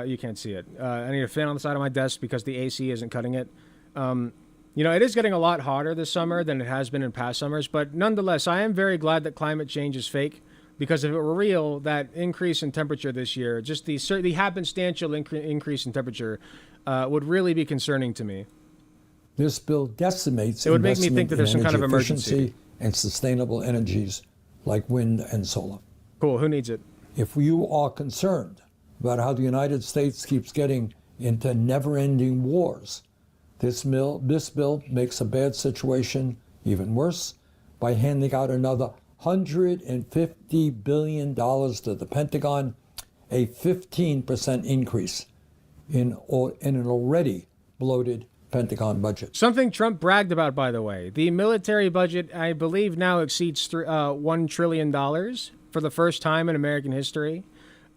you can't see it. I need a fan on the side of my desk because the AC isn't cutting it. You know, it is getting a lot hotter this summer than it has been in past summers, but nonetheless, I am very glad that climate change is fake, because if it were real, that increase in temperature this year, just the happenstantial increase in temperature, would really be concerning to me. This bill decimates it would make me think that there's some kind of emergency and sustainable energies like wind and solar. Cool. Who needs it? If you are concerned about how the United States keeps getting into never-ending wars, this bill makes a bad situation even worse by handing out another $150 billion to the Pentagon, a 15% increase in an already bloated Pentagon budget. Something Trump bragged about, by the way. The military budget, I believe, now exceeds $1 trillion for the first time in American history.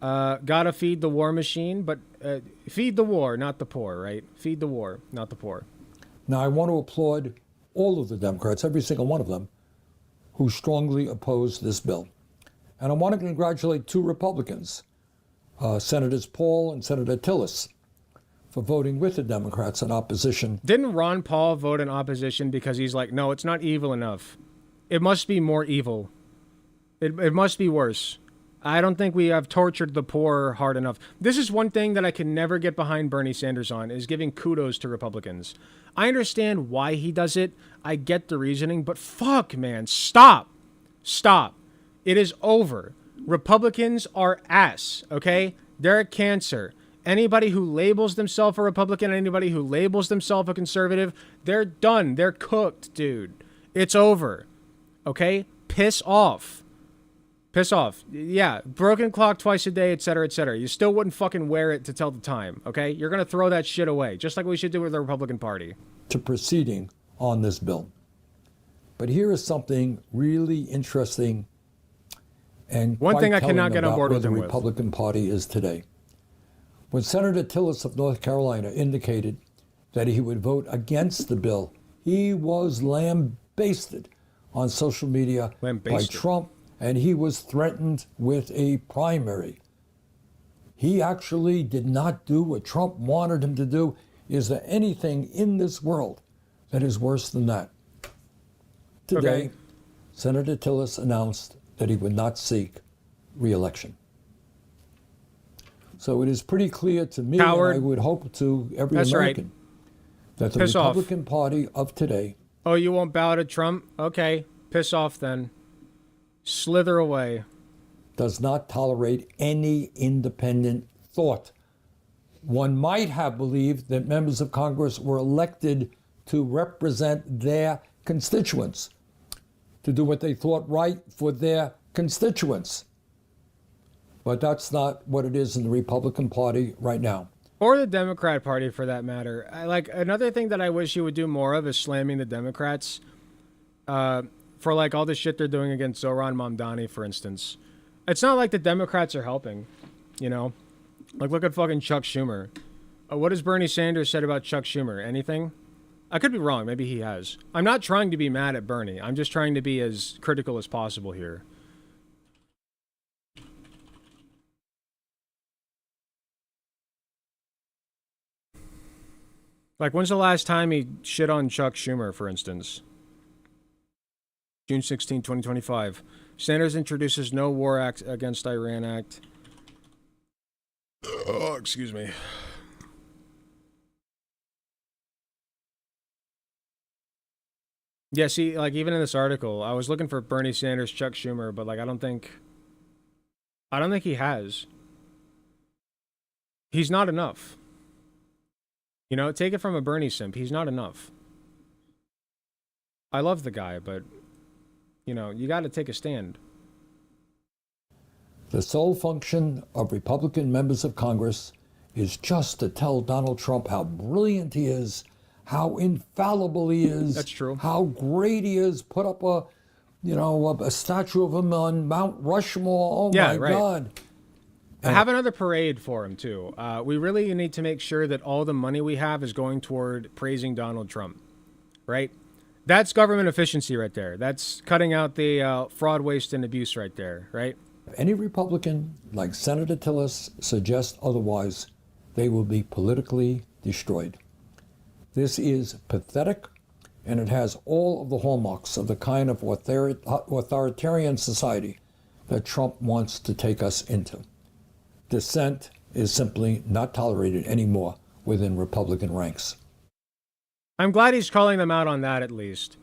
Gotta feed the war machine, but feed the war, not the poor, right? Feed the war, not the poor. Now, I want to applaud all of the Democrats, every single one of them, who strongly oppose this bill. And I want to congratulate two Republicans, Senators Paul and Senator Tillis, for voting with the Democrats in opposition. Didn't Ron Paul vote in opposition because he's like, no, it's not evil enough. It must be more evil. It must be worse. I don't think we have tortured the poor hard enough. This is one thing that I can never get behind Bernie Sanders on, is giving kudos to Republicans. I understand why he does it. I get the reasoning, but fuck, man, stop. Stop. It is over. Republicans are ass, okay? They're a cancer. Anybody who labels themselves a Republican, anybody who labels themselves a conservative, they're done. They're cooked, dude. It's over. Okay? Piss off. Piss off. Yeah, broken clock twice a day, etc., etc. You still wouldn't fucking wear it to tell the time, okay? You're going to throw that shit away, just like we should do with the Republican Party. To proceeding on this bill. But here is something really interesting and one thing I cannot get on board with with the him Republican Party is today. When Senator Tillis of North Carolina indicated that he would vote against the bill, he was lambasted on social media by Trump, and he was threatened with a primary. He actually did not do what Trump wanted him to do. Is there anything in this world that is worse than that? Today, Senator Tillis announced that he would not seek re-election. So it is pretty clear to me, and I would hope to every American, that the Republican Party of today... Oh, you won't bow to Trump? Okay, piss off then. Slither away. ...does not tolerate any independent thought. One might have believed that members of Congress were elected to represent their constituents, to do what they thought right for their constituents. But that's not what it is in the Republican Party right now. Or the Democrat Party, for that matter. Another thing that I wish you would do more of is slamming the Democrats for like all the shit they're doing against Zohran Mamdani, for instance. It's not like the Democrats are helping, you know? Like, look at fucking Chuck Schumer. What has Bernie Sanders said about Chuck Schumer? Anything? I could be wrong. Maybe he has. I'm not trying to be mad at Bernie. I'm just trying to be as critical as possible here. Like, when's the last time he shit on Chuck Schumer, for instance? June 16, 2025. Sanders introduces No War Act Against Iran Act. Oh, excuse me. Yeah, see, like, even in this article, I was looking for Bernie Sanders, Chuck Schumer, but, like, I don't think he has. He's not enough. You know, take it from a Bernie simp. He's not enough. I love the guy, but, you know, you got to take a stand. The sole function of Republican members of Congress is just to tell Donald Trump how brilliant he is, how infallible he is. That's true. How great he is. Put up a statue of him on Mount Rushmore. Oh, yeah, my God. Have another parade for him, too. We really need to make sure that all the money we have is going toward praising Donald Trump, right? That's government efficiency right there. That's cutting out the fraud, waste, and abuse right there, right? If any Republican, like Senator Tillis, suggests otherwise, they will be politically destroyed. This is pathetic, and it has all of the hallmarks of the kind of authoritarian society that Trump wants to take us into. Dissent is simply not tolerated anymore within Republican ranks. I'm glad he's calling them out on that at least.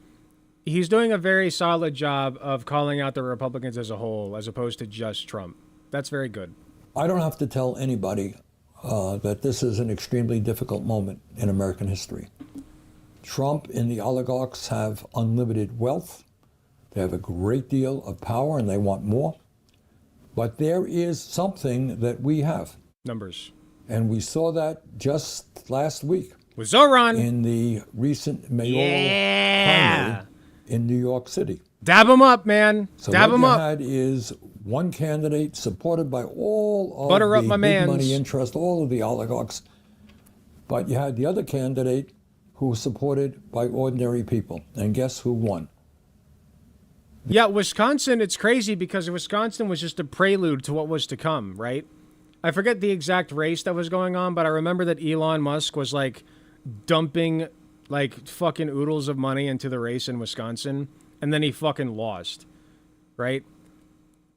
He's doing a very solid job of calling out the Republicans as a whole, as opposed to just Trump. That's very good. I don't have to tell anybody that this is an extremely difficult moment in American history. Trump and the oligarchs have unlimited wealth. They have a great deal of power and they want more. But there is something that we have. Numbers. And we saw that just last week. With Zohran. In the recent mayoral primary in New York City. Dab him up, man. So Dab him what up. you had is one candidate supported by all of Butter up the my big mans. money interest, all of the oligarchs. But you had the other candidate who was supported by ordinary people. And guess who won? Yeah, Wisconsin, it's crazy because Wisconsin was just a prelude to what was to come, right? I forget the exact race that was going on, but I remember that Elon Musk was like dumping like fucking oodles of money into the race in Wisconsin, and then he fucking lost, right?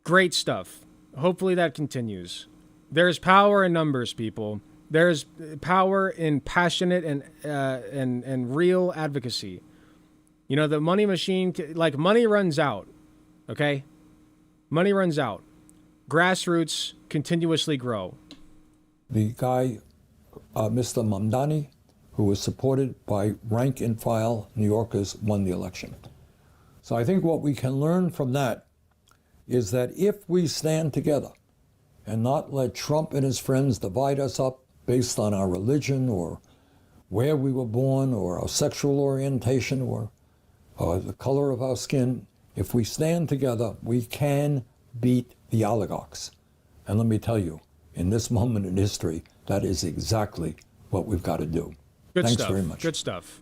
Great stuff. Hopefully that continues. There's power in numbers, people. There's power in passionate and real advocacy. You know, the money machine, like money runs out, okay? Money runs out. Grassroots continuously grow. The guy, Mr. Mamdani, who was supported by rank and file New Yorkers, won the election. So I think what we can learn from that is that if we stand together and not let Trump and his friends divide us up based on our religion or where we were born or our sexual orientation or the color of our skin, if we stand together, we can beat the oligarchs. And let me tell you, in this moment in history, that is exactly what we've got to do. Good Thanks stuff. very much. Good stuff.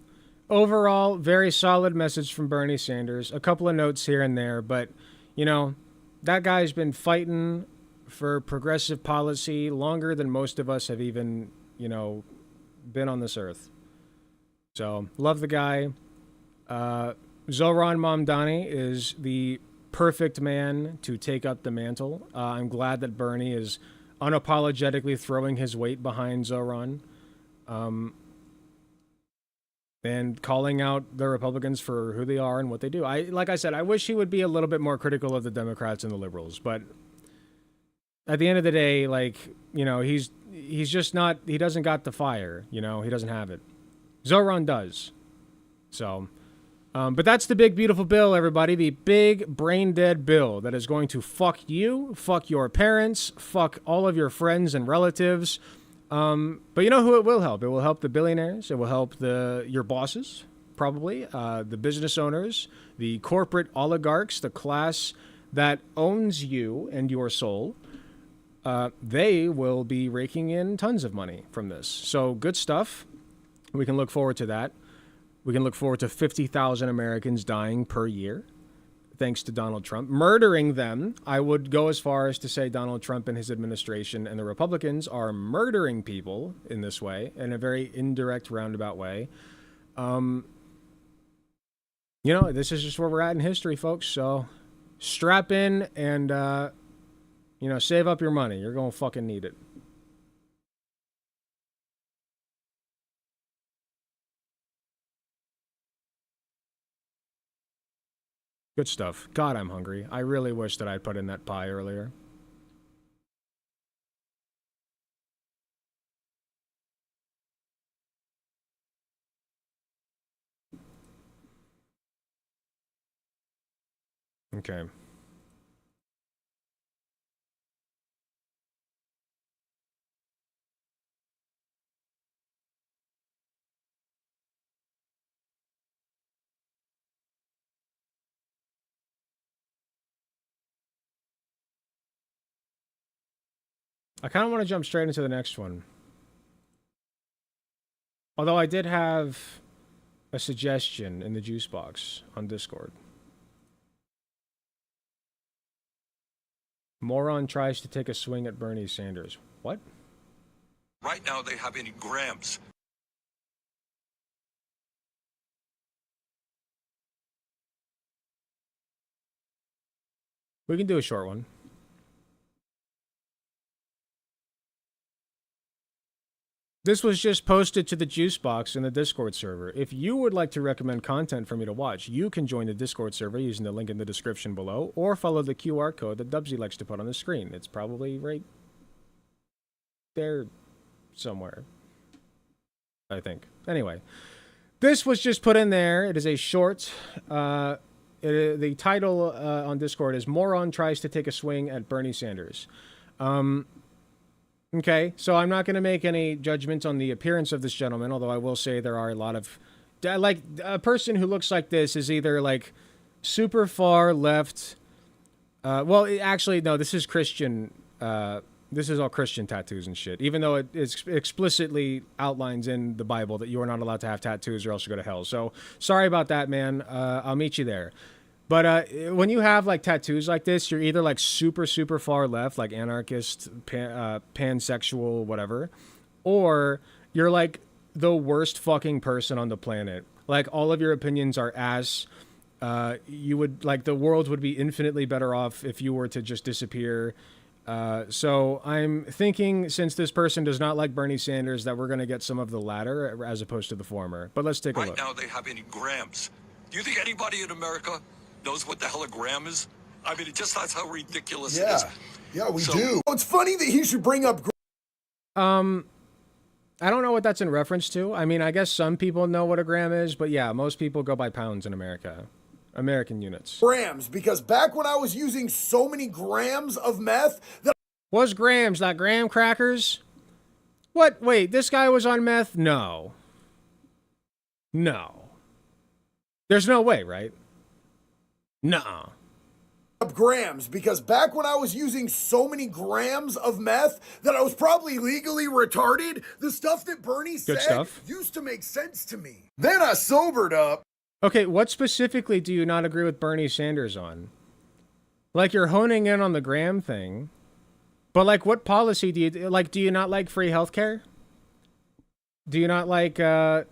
Overall, very solid message from Bernie Sanders. A couple of notes here and there, but, you know, that guy's been fighting for progressive policy longer than most of us have even, you know, been on this earth. So, love the guy. Zohran Mamdani is the perfect man to take up the mantle. I'm glad that Bernie is unapologetically throwing his weight behind Zohran. And calling out the Republicans for who they are and what they do. Like I said, I wish he would be a little bit more critical of the Democrats and the liberals, but at the end of the day, like, you know, he's just not, he doesn't got the fire, you know, he doesn't have it. Zohran does. So, but that's the big, beautiful bill, everybody. The big, brain-dead bill that is going to fuck you, fuck your parents, fuck all of your friends and relatives. But you know who it will help? It will help the billionaires. It will help your bosses, probably, the business owners, the corporate oligarchs, the class that owns you and your soul. They will be raking in tons of money from this. So good stuff. We can look forward to that. We can look forward to 50,000 Americans dying per year, thanks to Donald Trump. Murdering them, I would go as far as to say Donald Trump and his administration and the Republicans are murdering people in this way, in a very indirect, roundabout way. You know, this is just where we're at in history, folks. So strap in and, you know, save up your money. You're going to fucking need it. Good stuff. God, I'm hungry. I really wish that I'd put in that pie earlier. Okay. I kind of want to jump straight into the next one. Although I did have a suggestion in the juice box on Discord. Moron tries to take a swing at Bernie Sanders. What? Right now they have any grams. We can do a short one. This was just posted to the juice box in the Discord server. If you would like to recommend content for me to watch, you can join the Discord server using the link in the description below, or follow the QR code that Dubsy likes to put on the screen. It's probably right there somewhere, I think. Anyway, this was just put in there. It is a short. The title on Discord is Moron Tries to Take a Swing at Bernie Sanders. Okay, so I'm not going to make any judgments on the appearance of this gentleman, although I will say there are a lot of... Like, a person who looks like this is either, like, super far left... well, actually, no, this is Christian... this is all Christian tattoos and shit, even though it explicitly outlines in the Bible that you are not allowed to have tattoos or else you go to hell. So, sorry about that, man. I'll meet you there. But when you have, like, tattoos like this, you're either, like, super, super far left, like anarchist, pansexual, whatever, or you're, like, the worst fucking person on the planet. Like, all of your opinions are ass. You would, like, the world would be infinitely better off if you were to just disappear. So I'm thinking, since this person does not like Bernie Sanders, that we're going to get some of the latter as opposed to the former. But let's take a look. Right now they have any grams. Do you think anybody in America knows what the hell a gram is? I mean, that's how ridiculous it is. Yeah, we do. It's funny that he should bring up... I don't know what that's in reference to. I mean, I guess some people know what a gram is, but yeah, most people go by pounds in America. American units. Grams, because back when I was using so many grams of meth that... Was grams, like graham crackers? What? Wait, this guy was on meth? No. No. There's no way, right? Nuh-uh. Grams, because back when I was using so many grams of meth that I was probably legally retarded, the stuff that Bernie said used to make sense to me. Then I sobered up. Okay, what specifically do you not agree with Bernie Sanders on? Like, you're honing in on the gram thing, but, like, what policy do you... Like, do you not like free healthcare? Do you not like, you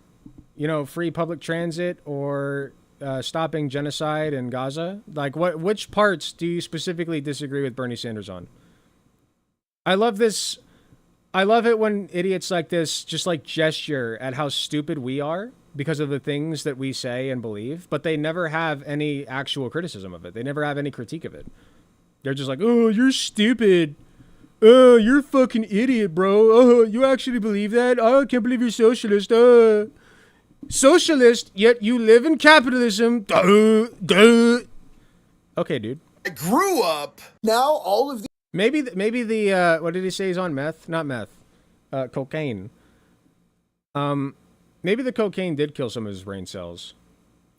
know, free public transit or... stopping genocide in Gaza? Like, which parts do you specifically disagree with Bernie Sanders on? I love this. I love it when idiots like this just, like, gesture at how stupid we are because of the things that we say and believe, but they never have any actual criticism of it. They never have any critique of it. They're just like, oh, you're stupid. Oh, you're a fucking idiot, bro. Oh, you actually believe that? Oh, I can't believe you're socialist. Socialist, yet you live in capitalism. Okay, dude. I grew up. Now all of the... Maybe the what did he say he's on? Meth? Not meth. Cocaine. Maybe the cocaine did kill some of his brain cells.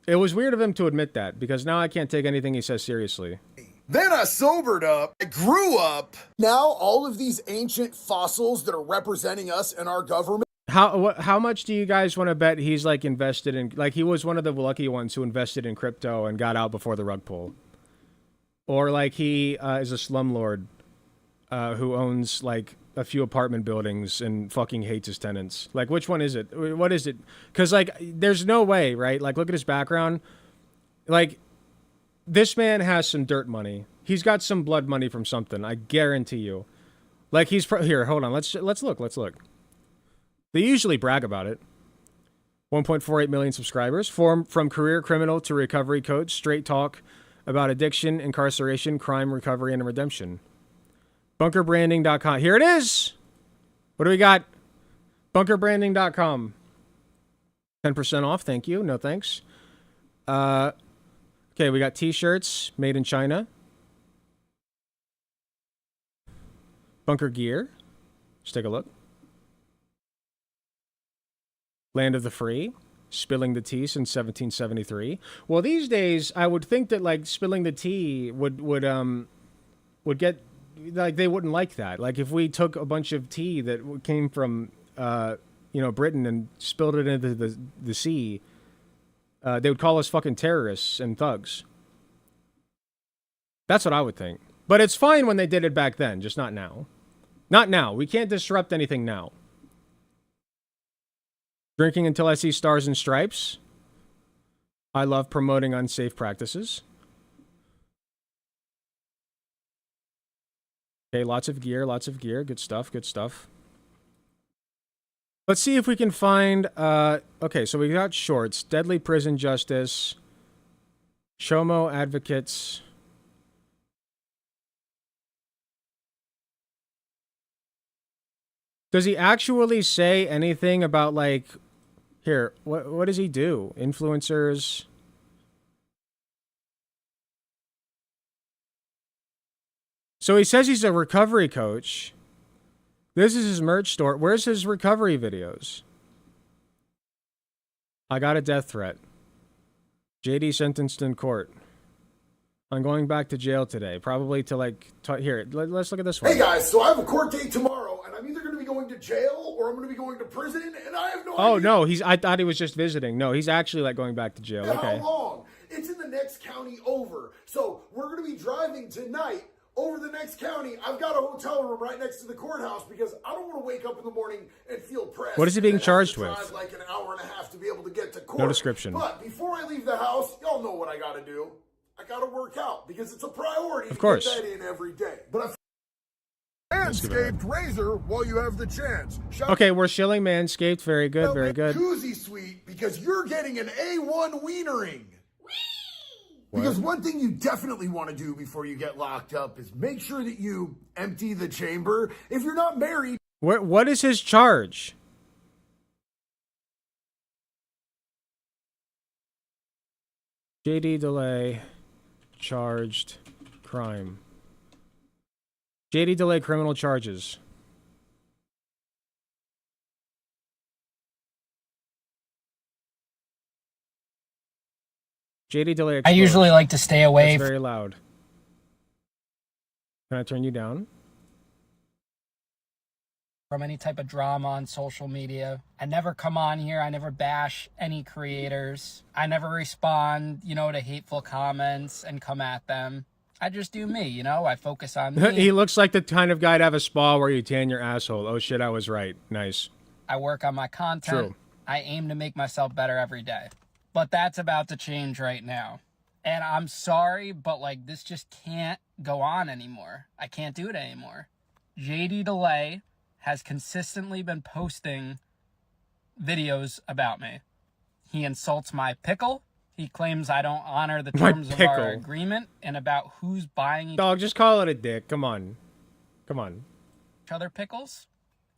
It was weird of him to admit that, because now I can't take anything he says seriously. Then I sobered up. I grew up. Now all of these ancient fossils that are representing us and our government... How much do you guys want to bet he's, like, invested in... Like, he was one of the lucky ones who invested in crypto and got out before the rug pull. Or, like, he is a slumlord who owns, like, a few apartment buildings and fucking hates his tenants. Like, which one is it? What is it? Because, like, there's no way, right? Like, look at his background. Like, this man has some dirt money. He's got some blood money from something. I guarantee you. Like, he's... Here, hold on. Let's look. They usually brag about it. 1.48 million subscribers. From career criminal to recovery coach. Straight talk about addiction, incarceration, crime, recovery, and redemption. Bunkerbranding.com. Here it is. What do we got? Bunkerbranding.com. 10% off. Thank you. No thanks. Okay, we got t-shirts made in China. Bunker gear. Let's take a look. Land of the Free, spilling the tea since 1773. Well, these days, I would think that, like, spilling the tea would get, like, they wouldn't like that. Like, if we took a bunch of tea that came from, you know, Britain and spilled it into the sea, They would call us fucking terrorists and thugs. That's what I would think. But it's fine when they did it back then, just not now. Not now. We can't disrupt anything now. Drinking until I see stars and stripes. I love promoting unsafe practices. Okay, lots of gear, lots of gear. Good stuff, good stuff. Let's see if we can find... okay, so we got shorts. Deadly prison justice. Chomo advocates. Does he actually say anything about, like... Here, what does he do? Influencers... So he says he's a recovery coach. This is his merch store. Where's his recovery videos? I got a death threat. JD sentenced in court. I'm going back to jail today. Probably to like... Here, let's look at this one. Hey guys, so I have a court date tomorrow, and I'm either going to be going to jail or I'm going to be going to prison, and I have no idea. Oh, no, I thought he was just visiting. No, he's actually like going back to jail. Okay. How long? It's in the next county over. So we're going to be driving tonight over the next county. I've got a hotel room right next to the courthouse because I don't want to wake up in the morning and feel pressed. What is he being charged drive with? Like an hour and a half to be able to get to court. No description. But before I leave the house, y'all know what I got to do. I got to work out because it's a priority Of course. to get that in every day. But Manscaped razor while you have the chance. Okay, we're shilling Manscaped. Very good, very good. Koozie Suite because you're getting an A1 wienering. Because one thing you definitely want to do before you get locked up is make sure that you empty the chamber. If you're not married... What is his charge? JD Delay charged crime. JD Delay criminal charges. JD Delay exposed. I usually like to stay away. That's very loud. Can I turn you down? From any type of drama on social media. I never come on here. I never bash any creators. I never respond, to hateful comments and come at them. I just do me, I focus on me. He looks like the kind of guy to have a spa where you tan your asshole. Oh shit, I was right. Nice. I work on my content. True. I aim to make myself better every day. But that's about to change right now. And I'm sorry, but this just can't go on anymore. I can't do it anymore. JD Delay has consistently been posting videos about me. He insults my pickle. He claims I don't honor the terms of our agreement and about who's buying each Dog, just call it a dick. Come on. Come on. other pickles.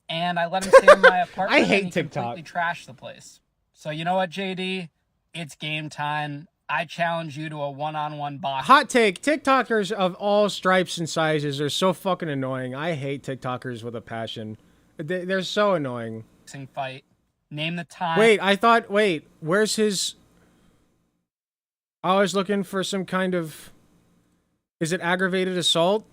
And I let him stay in my apartment. I hate and he TikTok. completely trashed the place. So you know what, JD? It's game time. I challenge you to a one-on-one box. Hot take. TikTokers of all stripes and sizes are so fucking annoying. I hate TikTokers with a passion. They're so annoying. Fight. Name the time. Wait, where's his... I was looking for some kind of... Is it aggravated assault?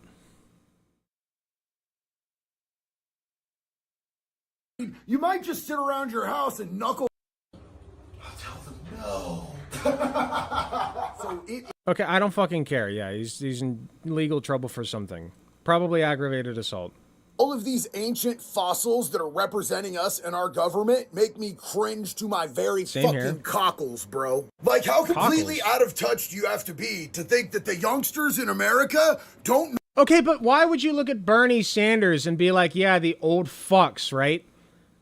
You might just sit around your house and knuckle. I'll tell them no. Okay, I don't fucking care. Yeah, he's in legal trouble for something. Probably aggravated assault. All of these ancient fossils that are representing us and our government make me cringe to my very fucking cockles, bro. Like, how completely out of touch do you have to be to think that the youngsters in America don't... Okay, but why would you look at Bernie Sanders and be like, yeah, the old fucks, right?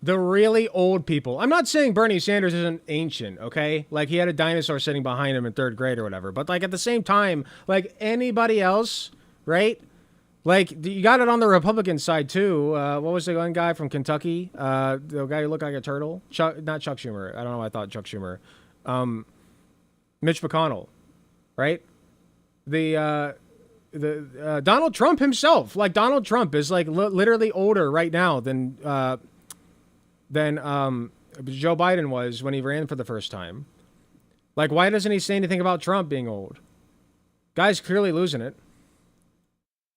The really old people. I'm not saying Bernie Sanders isn't ancient, okay? Like, he had a dinosaur sitting behind him in 3rd grade or whatever. But, like, at the same time, like, anybody else, right? Like, you got it on the Republican side, too. What was the one guy from Kentucky? The guy who looked like a turtle? Not Chuck Schumer. I don't know why I thought Chuck Schumer. Mitch McConnell, right? The Donald Trump himself. Like, Donald Trump is, like, literally older right now than Joe Biden was when he ran for the first time. Like, why doesn't he say anything about Trump being old? Guy's clearly losing it.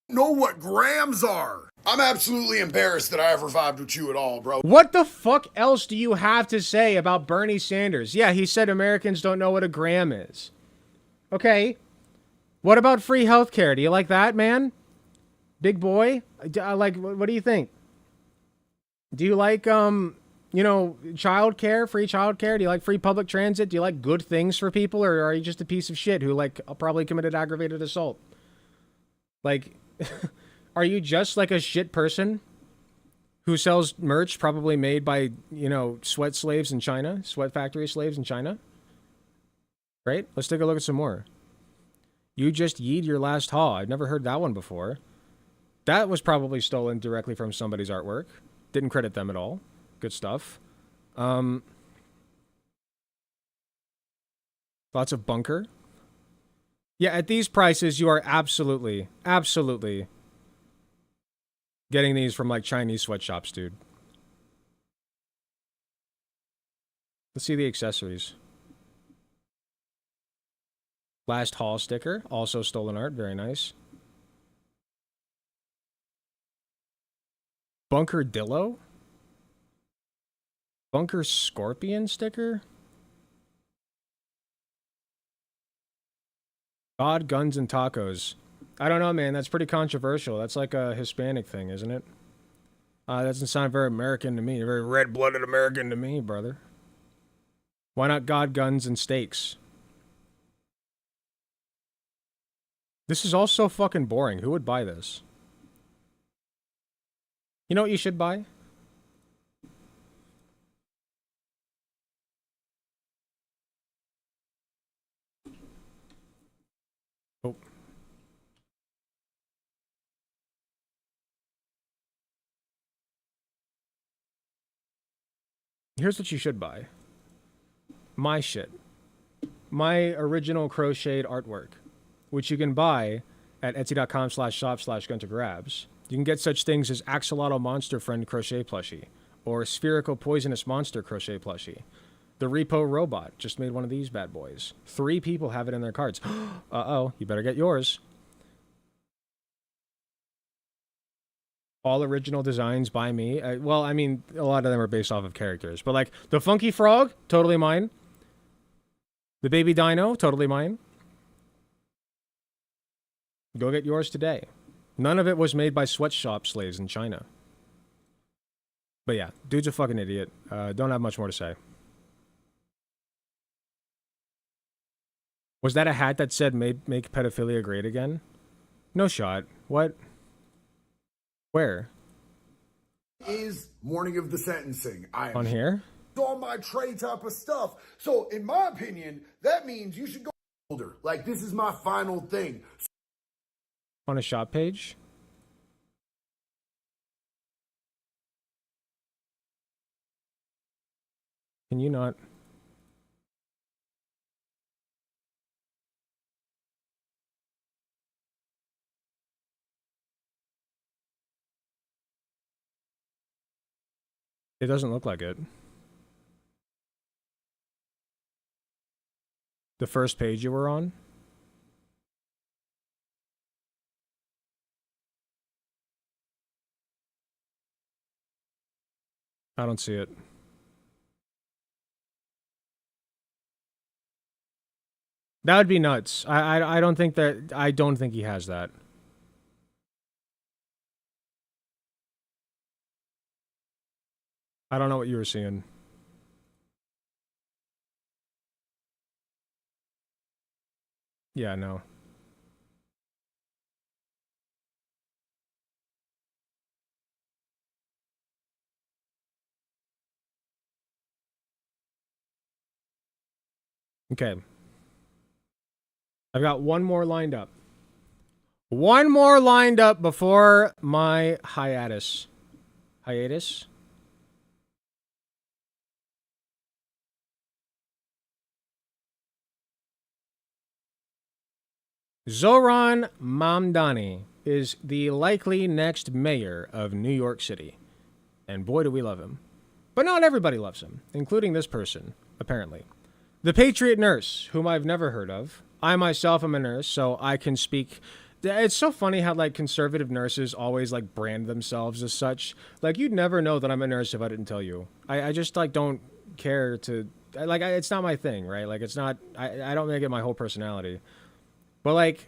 Know what grams are. I'm absolutely embarrassed that I ever vibed with you at all, bro. What the fuck else do you have to say about Bernie Sanders? Yeah, he said Americans don't know what a gram is. Okay. What about free healthcare? Do you like that, man? Big boy? Like, what do you think? Do you like, you know, childcare, free childcare? Do you like free public transit? Do you like good things for people? Or are you just a piece of shit who, like, probably committed aggravated assault? Like... Are you just like a shit person who sells merch probably made by, you know, sweat slaves in China, sweat factory slaves in China? Right? Let's take a look at some more. You just yeed your last haul. I've never heard that one before. That was probably stolen directly from somebody's artwork. Didn't credit them at all. Good stuff. Lots of bunker. Yeah, at these prices, you are absolutely, absolutely getting these from, like, Chinese sweatshops, dude. Let's see the accessories. Last haul sticker. Also stolen art. Very nice. Bunker Dillo? Bunker Scorpion sticker? God, guns, and tacos. I don't know, man. That's pretty controversial. That's like a Hispanic thing, isn't it? That doesn't sound very American to me. Very red-blooded American to me, brother. Why not God, guns, and steaks? This is all so fucking boring. Who would buy this? You know what you should buy? Oh. Here's what you should buy. My shit. My original crocheted artwork, which you can buy at etsy.com/shop/guntograbs. You can get such things as Axolotl Monster Friend crochet plushie, or Spherical Poisonous Monster crochet plushie. The Repo Robot just made one of these bad boys. 3 people have it in their cards. Uh-oh, you better get yours. All original designs by me. Well, I mean, a lot of them are based off of characters. But, like, the Funky Frog, totally mine. The Baby Dino, totally mine. Go get yours today. None of it was made by sweatshop slaves in China. But yeah, dude's a fucking idiot. Don't have much more to say. Was that a hat that said make pedophilia great again? No shot. What? Where? Is morning of the sentencing. I am on here? On my tray type of stuff. So, in my opinion, that means you should go older. Like, this is my final thing. On a shop page? Can you not? It doesn't look like it. The first page you were on? I don't see it. That would be nuts. I don't think that... I don't think he has that. I don't know what you were seeing. Yeah, no. Okay. I've got one more lined up. One more lined up before my hiatus. Hiatus? Zohran Mamdani is the likely next mayor of New York City. And boy, do we love him. But not everybody loves him, including this person, apparently. The Patriot Nurse, whom I've never heard of. I myself am a nurse, so I can speak It's so funny how like conservative nurses always like brand themselves as such. Like you'd never know that I'm a nurse if I didn't tell you. I just like don't care to like it's not my thing, right? Like it's not I don't make it my whole personality. But like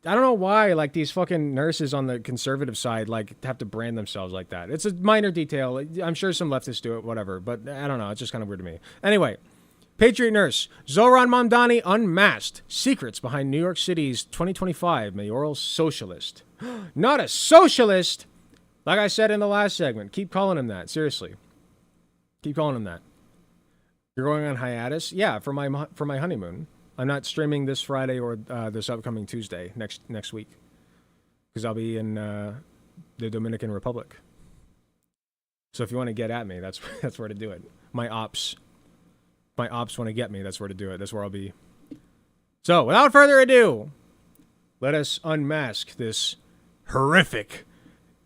I don't know why like these fucking nurses on the conservative side like have to brand themselves like that. It's a minor detail. I'm sure some leftists do it, whatever. But I don't know. It's just kind of weird to me. Anyway. Patriot nurse, Zohran Mamdani unmasked. Secrets behind New York City's 2025 mayoral socialist. Not a socialist! Like I said in the last segment, keep calling him that. Seriously. Keep calling him that. You're going on hiatus? Yeah, for my honeymoon. I'm not streaming this Friday or this upcoming Tuesday next week. Because I'll be in the Dominican Republic. So if you want to get at me, that's where to do it. My ops want to get me, that's where to do it. That's where I'll be. So, without further ado, let us unmask this horrific,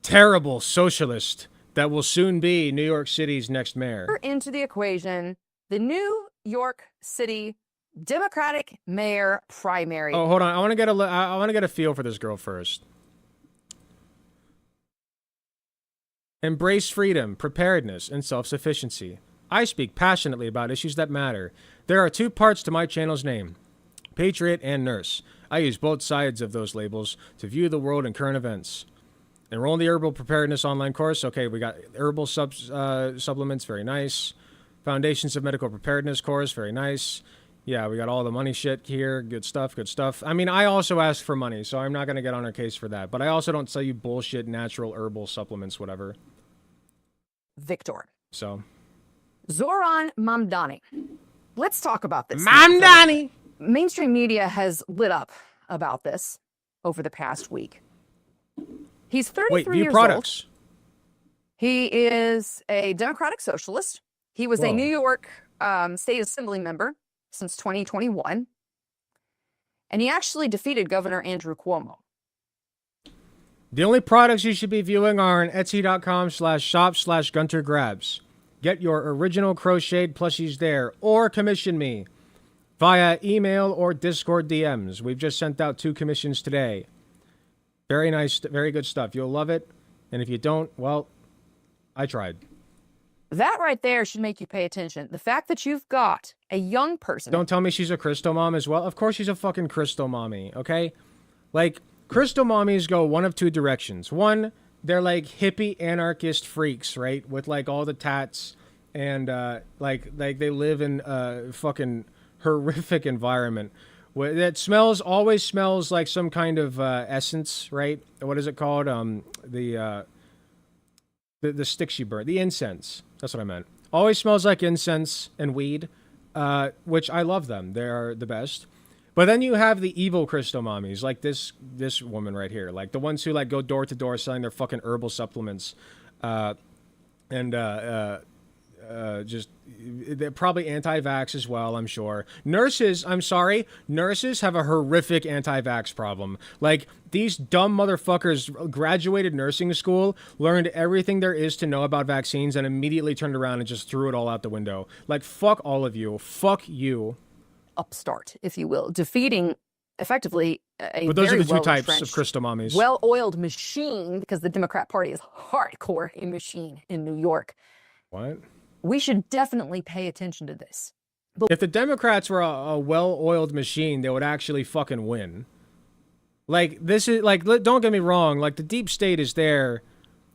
terrible socialist that will soon be New York City's next mayor. Into the equation, the New York City Democratic mayor primary. Oh, hold on. I want to get a feel for this girl first. Embrace freedom, preparedness, and self-sufficiency. I speak passionately about issues that matter. There are two parts to my channel's name, Patriot and Nurse. I use both sides of those labels to view the world and current events. Enroll in the Herbal Preparedness online course. Okay, we got herbal supplements, very nice. Foundations of Medical Preparedness course, very nice. Yeah, we got all the money shit here. Good stuff, good stuff. I mean, I also ask for money, so I'm not going to get on her case for that. But I also don't sell you bullshit natural herbal supplements, whatever. Victor. So... Zohran Mamdani. Let's talk about this. Mamdani! Mainstream media has lit up about this over the past week. He's 33 years old. He is a Democratic Socialist. He was a New York State Assembly member since 2021. And he actually defeated Governor Andrew Cuomo. The only products you should be viewing are on Etsy.com/shop/GunterGrabs. Get your original crocheted plushies there, or commission me via email or Discord DMs. We've just sent out 2 commissions today. Very nice, very good stuff. You'll love it. And if you don't, well, I tried. That right there should make you pay attention. The fact that you've got a young person. Don't tell me she's a crystal mom as well. Of course she's a fucking crystal mommy, okay? Like, crystal mommies go one of 2 directions. One, they're like hippie anarchist freaks, right? With like all the tats and like they live in a fucking horrific environment that always smells like some kind of essence, right? What is it called? The sticks you burn, the incense. That's what I meant. Always smells like incense and weed, which I love them. They are the best. But then you have the evil crystal mommies, like this woman right here, like the ones who like go door to door selling their fucking herbal supplements, just they're probably anti-vax as well, I'm sure. Nurses, I'm sorry, nurses have a horrific anti-vax problem. Like these dumb motherfuckers graduated nursing school, learned everything there is to know about vaccines, and immediately turned around and just threw it all out the window. Like fuck all of you, fuck you. Upstart, if you will, defeating effectively a but those very are the 2 types of crystal mommies. Well-oiled machine, because the Democrat Party is hardcore a machine in New York. What? We should definitely pay attention to this. If the Democrats were a well-oiled machine, they would actually fucking win. Like, this is, like, don't get me wrong, like, the deep state is there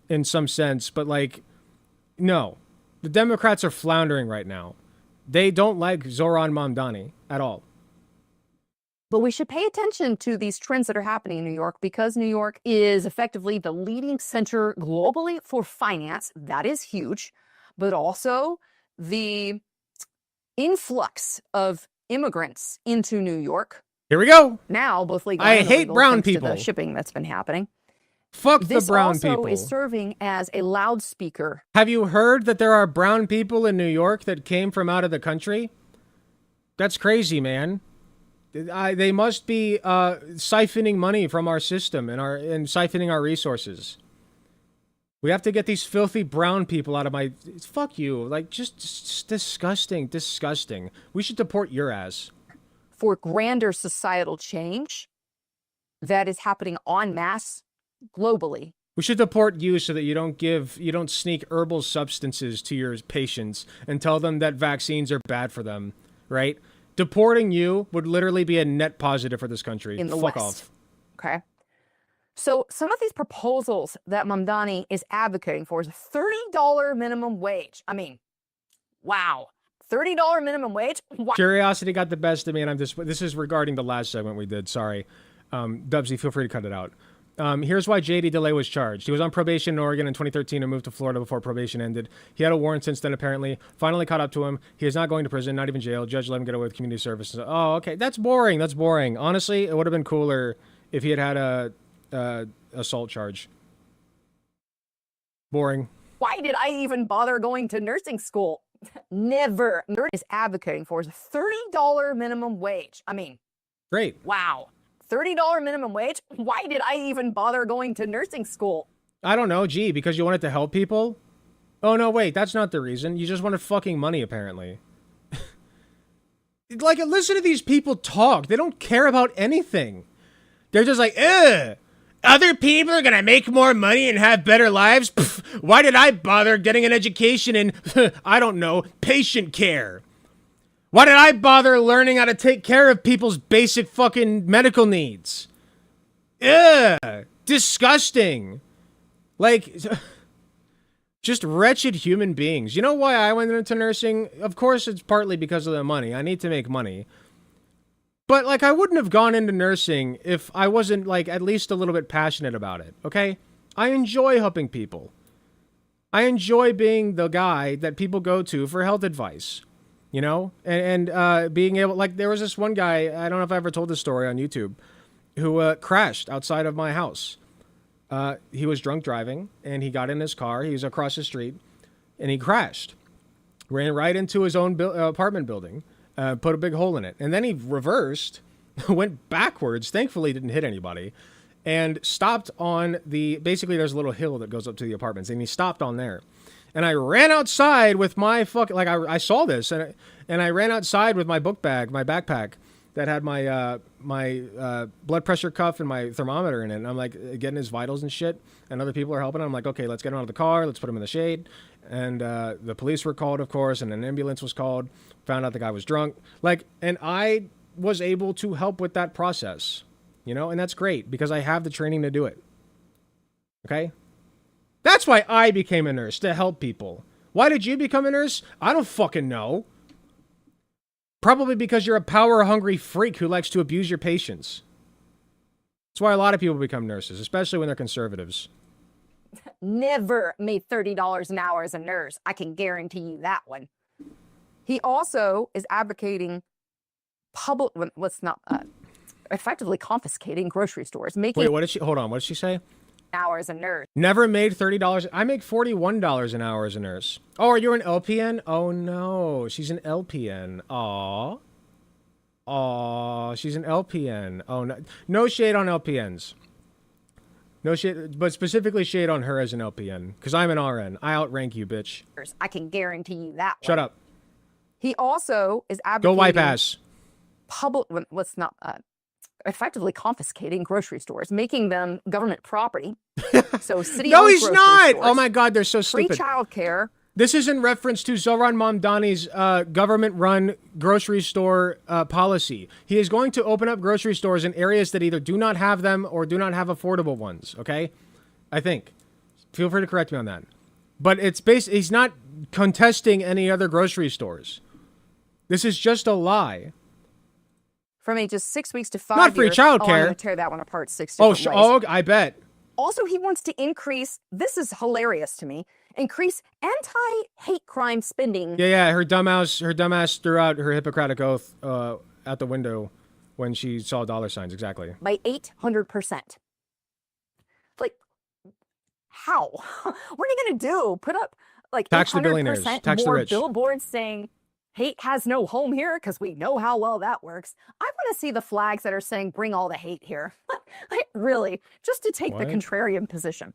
in some sense, but, like, no. The Democrats are floundering right now. They don't like Zohran Mamdani at all. But we should pay attention to these trends that are happening in New York because New York is effectively the leading center globally for finance. That is huge. But also the influx of immigrants into New York. Here we go. Now, both legal I and hate illegal, brown thanks to people. the shipping that's been happening. Fuck the brown This people. also is serving as a loudspeaker. Have you heard that there are brown people in New York that came from out of the country? That's crazy, man. They must be siphoning money from our system and siphoning our resources. We have to get these filthy brown people out of my... Fuck you. Like, just disgusting, disgusting. We should deport your ass. For grander societal change. that is happening en masse globally. We should deport you so that you don't sneak herbal substances to your patients and tell them that vaccines are bad for them, right? Deporting you would literally be a net positive for this country. In the Fuck West. off. Okay. So some of these proposals that Mamdani is advocating for is a $30 minimum wage. I mean, wow. $30 minimum wage? Wow. Curiosity got the best of me, and this is regarding the last segment we did. Sorry. Dubsy, feel free to cut it out. Here's why J.D. DeLay was charged. He was on probation in Oregon in 2013 and moved to Florida before probation ended. He had a warrant since then, apparently. Finally caught up to him. He is not going to prison, not even jail. Judge let him get away with community service. Oh, okay. That's boring. That's boring. Honestly, it would have been cooler if he had a assault charge. Boring. Why did I even bother going to nursing school? Never. Is advocating for is a $30 minimum wage. I mean, great. Wow. $30 minimum wage? Why did I even bother going to nursing school? I don't know. Gee, because you wanted to help people? Oh, no, wait. That's not the reason. You just wanted fucking money, apparently. Like, listen to these people talk. They don't care about anything. They're just like, ugh. Other people are going to make more money and have better lives? Pff, why did I bother getting an education in, I don't know, patient care? Why did I bother learning how to take care of people's basic fucking medical needs? Ugh. Disgusting. Like, just wretched human beings. You know why I went into nursing? Of course, it's partly because of the money. I need to make money. But, like, I wouldn't have gone into nursing if I wasn't, like, at least a little bit passionate about it, okay? I enjoy helping people. I enjoy being the guy that people go to for health advice. You know, and being able, like, there was this one guy, I don't know if I ever told this story on YouTube, who crashed outside of my house. He was drunk driving, and he got in his car. He was across the street, and he crashed. Ran right into his own apartment building, put a big hole in it. And then he reversed, went backwards, thankfully didn't hit anybody, and stopped on basically there's a little hill that goes up to the apartments, and he stopped on there. And I ran outside with my I saw this, and I ran outside with my book bag, my backpack that had my blood pressure cuff and my thermometer in it. And I'm like getting his vitals and shit, and other people are helping. I'm like, okay, let's get him out of the car, let's put him in the shade. And the police were called, of course, and an ambulance was called. Found out the guy was drunk. Like, and I was able to help with that process, you know, and that's great because I have the training to do it. Okay. That's why I became a nurse, to help people. Why did you become a nurse? I don't fucking know. Probably because you're a power-hungry freak who likes to abuse your patients. That's why a lot of people become nurses, especially when they're conservatives. Never made $30 an hour as a nurse. I can guarantee you that one. He also is advocating effectively confiscating grocery stores. Wait, what did she, hold on, what did she say? Hour as a nurse. Never made $30. I make $41 an hour as a nurse. Oh, are you an LPN? Oh no, she's an LPN. Aw. Aw, she's an LPN. Oh no, no shade on LPNs. No shade, but specifically shade on her as an LPN, because I'm an RN. I outrank you, bitch. I can guarantee you that one. Shut up. He also is advocating... Go wipe ass. Effectively confiscating grocery stores, making them government property. So city No, he's not! Oh my god, they're so free stupid. Free childcare. This is in reference to Zohran Mamdani's government-run grocery store policy. He is going to open up grocery stores in areas that either do not have them or do not have affordable ones, okay? I think. Feel free to correct me on that. But it's he's not contesting any other grocery stores. This is just a lie. From ages 6 weeks to 5 Not free years. childcare. Oh, I'm going to tear that one apart 6 different ways. Oh, I bet. Also, he wants to increase, this is hilarious to me, increase anti-hate crime spending. Yeah, her dumbass threw out her Hippocratic oath out the window when she saw dollar signs, exactly. By 800%. Like, how? What are you going to do? Put up, like, tax the billionaires, tax the more rich. Billboards saying, hate has no home here, because we know how well that works. I want to see the flags that are saying, bring all the hate here. Like, really, just to take the contrarian position.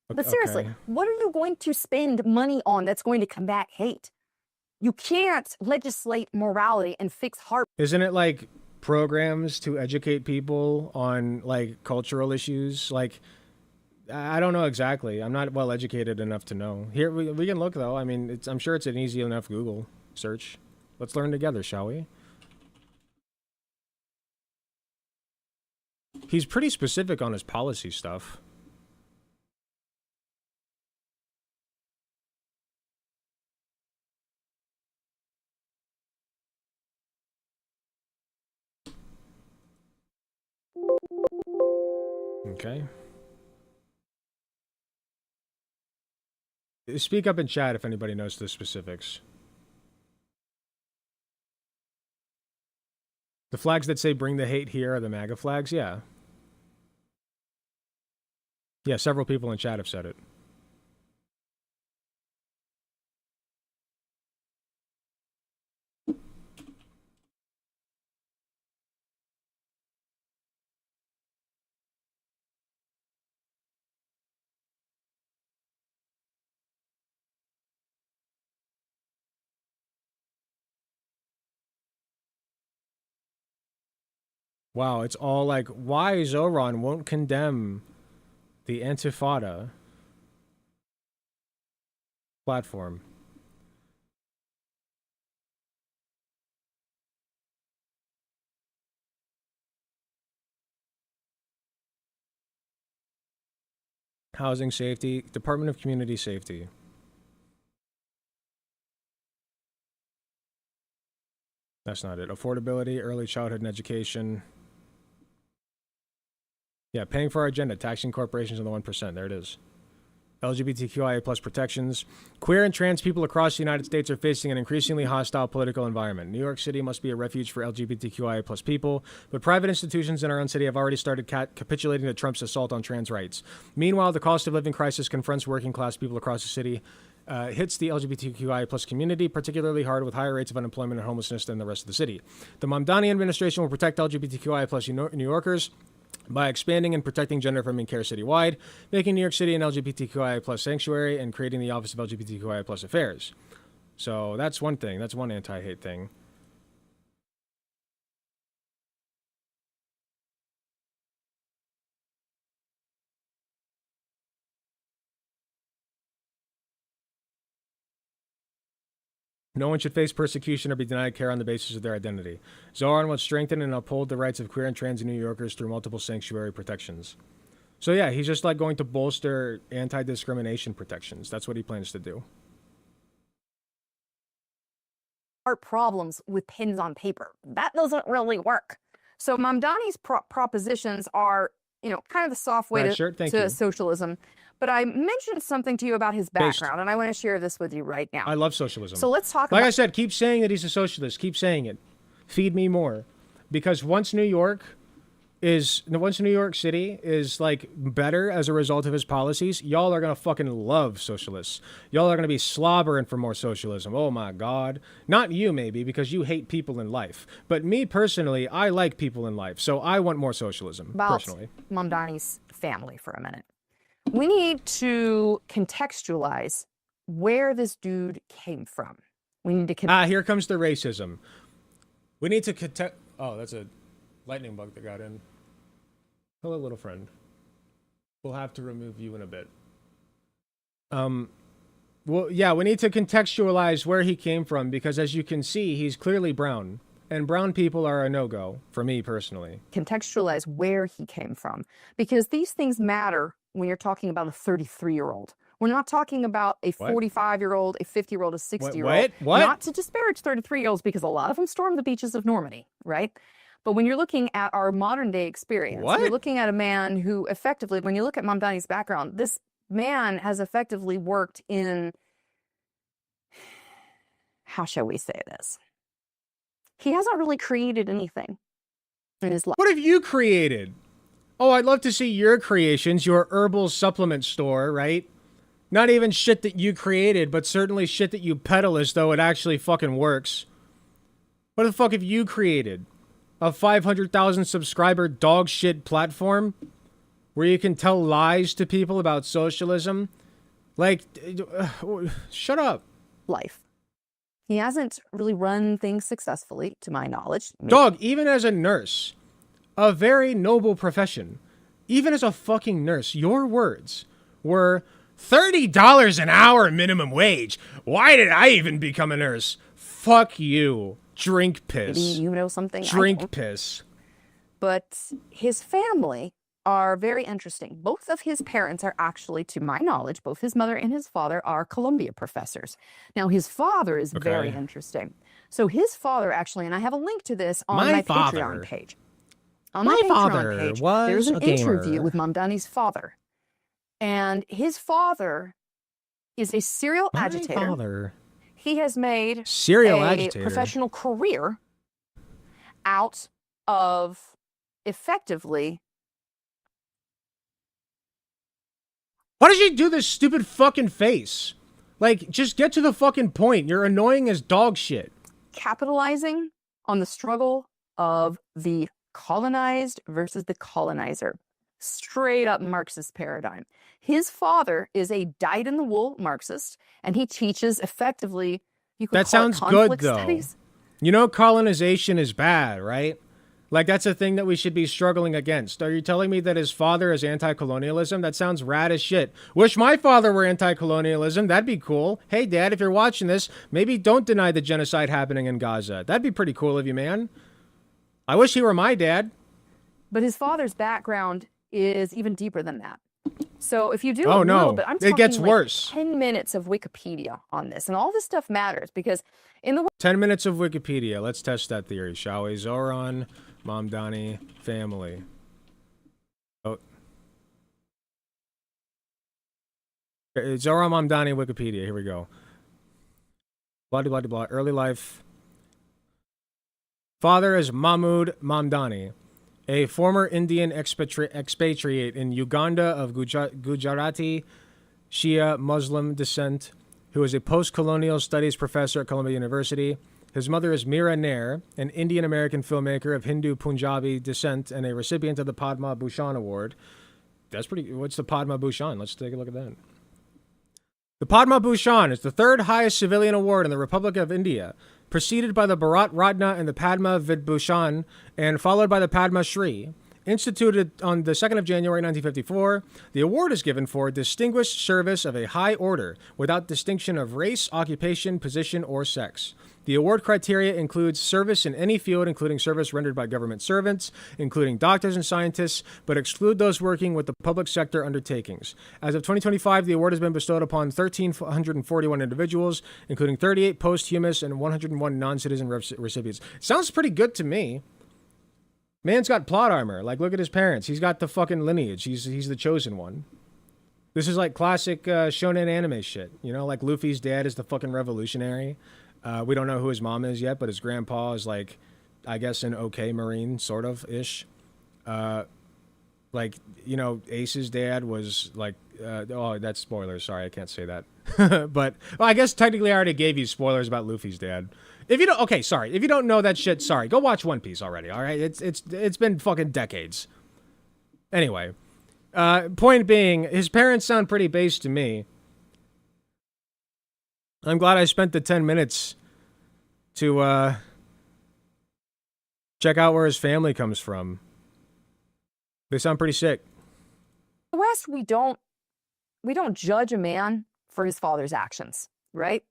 But seriously, what are you going to spend money on that's going to combat hate? You can't legislate morality and fix heart. Isn't it like programs to educate people on like cultural issues. Like, I don't know exactly. I'm not well educated enough to know. Here we can look though. I mean, I'm sure it's an easy enough Google search. Let's learn together, shall we? He's pretty specific on his policy stuff. Okay. Speak up in chat if anybody knows the specifics. The flags that say bring the hate here are the MAGA flags? Yeah. Yeah, several people in chat have said it. Wow, it's all like, why Zohran won't condemn the Intifada platform. Housing safety, Department of Community Safety. That's not it. Affordability, early childhood and education. Yeah, paying for our agenda, taxing corporations on the 1%. There it is. LGBTQIA plus protections. Queer and trans people across the United States are facing an increasingly hostile political environment. New York City must be a refuge for LGBTQIA plus people, but private institutions in our own city have already started capitulating to Trump's assault on trans rights. Meanwhile, the cost of living crisis confronts working class people across the city, hits the LGBTQIA plus community particularly hard with higher rates of unemployment and homelessness than the rest of the city. The Mamdani administration will protect LGBTQIA plus New Yorkers by expanding and protecting gender affirming care citywide, making New York City an LGBTQIA plus sanctuary, and creating the Office of LGBTQIA plus affairs. So that's one thing. That's one anti-hate thing. No one should face persecution or be denied care on the basis of their identity. Zohran will strengthen and uphold the rights of queer and trans New Yorkers through multiple sanctuary protections. So yeah, he's just like going to bolster anti-discrimination protections. That's what he plans to do. Art problems with pens on paper. That doesn't really work. So Mamdani's propositions are, you know, kind of the soft way to socialism. But I mentioned something to you about his background, and I want to share this with you right now. I love socialism. So let's talk about... Like I said, keep saying that he's a socialist. Keep saying it. Feed me more. Because once New York City is, like, better as a result of his policies, y'all are going to fucking love socialists. Y'all are going to be slobbering for more socialism. Oh, my God. Not you, maybe, because you hate people in life. But me, personally, I like people in life, so I want more socialism, personally. Mamdani's family for a minute. We need to contextualize where this dude came from. We need to... here comes the racism. We need to Oh, that's a lightning bug that got in. Hello, little friend. We'll have to remove you in a bit. Well, yeah, we need to contextualize where he came from because, as you can see, he's clearly brown. And brown people are a no-go, for me personally. Contextualize where he came from. Because these things matter when you're talking about a 33-year-old. We're not talking about a 45-year-old, a 50-year-old, a 60-year-old. What? Not to disparage 33-year-olds because a lot of them storm the beaches of Normandy, right? But when you're looking at our modern-day experience, you're looking at a man who effectively, when you look at Mamdani's background, this man has effectively worked in... How shall we say this? He hasn't really created anything in his life. What have you created? Oh, I'd love to see your creations, your herbal supplement store, right? Not even shit that you created, but certainly shit that you peddle as though it actually fucking works. What the fuck have you created? A 500,000 subscriber dog shit platform? Where you can tell lies to people about socialism? Like, shut up. Life. He hasn't really run things successfully, to my knowledge. Dog, even as a nurse, a very noble profession, even as a fucking nurse, your words were $30 an hour minimum wage. Why did I even become a nurse? Fuck you. Drink piss. Maybe you know something. Drink piss. But his family are very interesting. Both of his parents are actually, to my knowledge, both his mother and his father are Columbia professors. Now, his father is very interesting. So his father actually, and I have a link to this on my Patreon page. On my Patreon page, there's an interview with Mamdani's father. And his father is a serial agitator. He has made a professional career out of effectively. Why did you do this stupid fucking face? Like, just get to the fucking point. You're annoying as dog shit. Capitalizing on the struggle of the colonized versus the colonizer. Straight up Marxist paradigm. His father is a dyed-in-the-wool Marxist, and he teaches effectively, you could that call sounds it conflict good, though. studies. You know colonization is bad, right? Like, that's a thing that we should be struggling against. Are you telling me that his father is anti-colonialism? That sounds rad as shit. Wish my father were anti-colonialism. That'd be cool. Hey, Dad, if you're watching this, maybe don't deny the genocide happening in Gaza. That'd be pretty cool of you, man. I wish he were my dad. But his father's background is even deeper than that. So if you do a little bit, I'm talking it gets like worse. 10 minutes of Wikipedia on this. And all this stuff matters because in the 10 minutes of Wikipedia. Let's test that theory, shall we? Zohran, Mamdani, family. Oh. Zohran Mamdani, Wikipedia. Here we go. Blah, blah, blah, blah. Early life. Father is Mahmood Mamdani, a former Indian expatriate in Uganda of Gujarati Shia Muslim descent, who is a post-colonial studies professor at Columbia University. His mother is Meera Nair, an Indian-American filmmaker of Hindu Punjabi descent and a recipient of the Padma Bhushan Award. That's pretty... What's the Padma Bhushan? Let's take a look at that. The Padma Bhushan is the third highest civilian award in the Republic of India, preceded by the Bharat Ratna and the Padma Vibhushan, and followed by the Padma Shri. Instituted on the 2nd of January 1954, the award is given for distinguished service of a high order, without distinction of race, occupation, position, or sex. The award criteria includes service in any field, including service rendered by government servants, including doctors and scientists, but exclude those working with the public sector undertakings. As of 2025, the award has been bestowed upon 1,341 individuals, including 38 posthumous and 101 non-citizen recipients. Sounds pretty good to me. Man's got plot armor. Like, look at his parents. He's got the fucking lineage. He's the chosen one. This is like classic shonen anime shit. You know, like Luffy's dad is the fucking revolutionary. We don't know who his mom is yet, but his grandpa is like, I guess, an okay Marine, sort of ish. Like, you know, Ace's dad was like, oh, that's spoilers. Sorry, I can't say that. But well, I guess technically I already gave you spoilers about Luffy's dad. If you don't, okay, sorry. If you don't know that shit, sorry. Go watch One Piece already. All right, it's been fucking decades. Anyway, point being, his parents sound pretty base to me. I'm glad I spent the 10 minutes to check out where his family comes from. They sound pretty sick. In the West, we don't judge a man for his father's actions, right?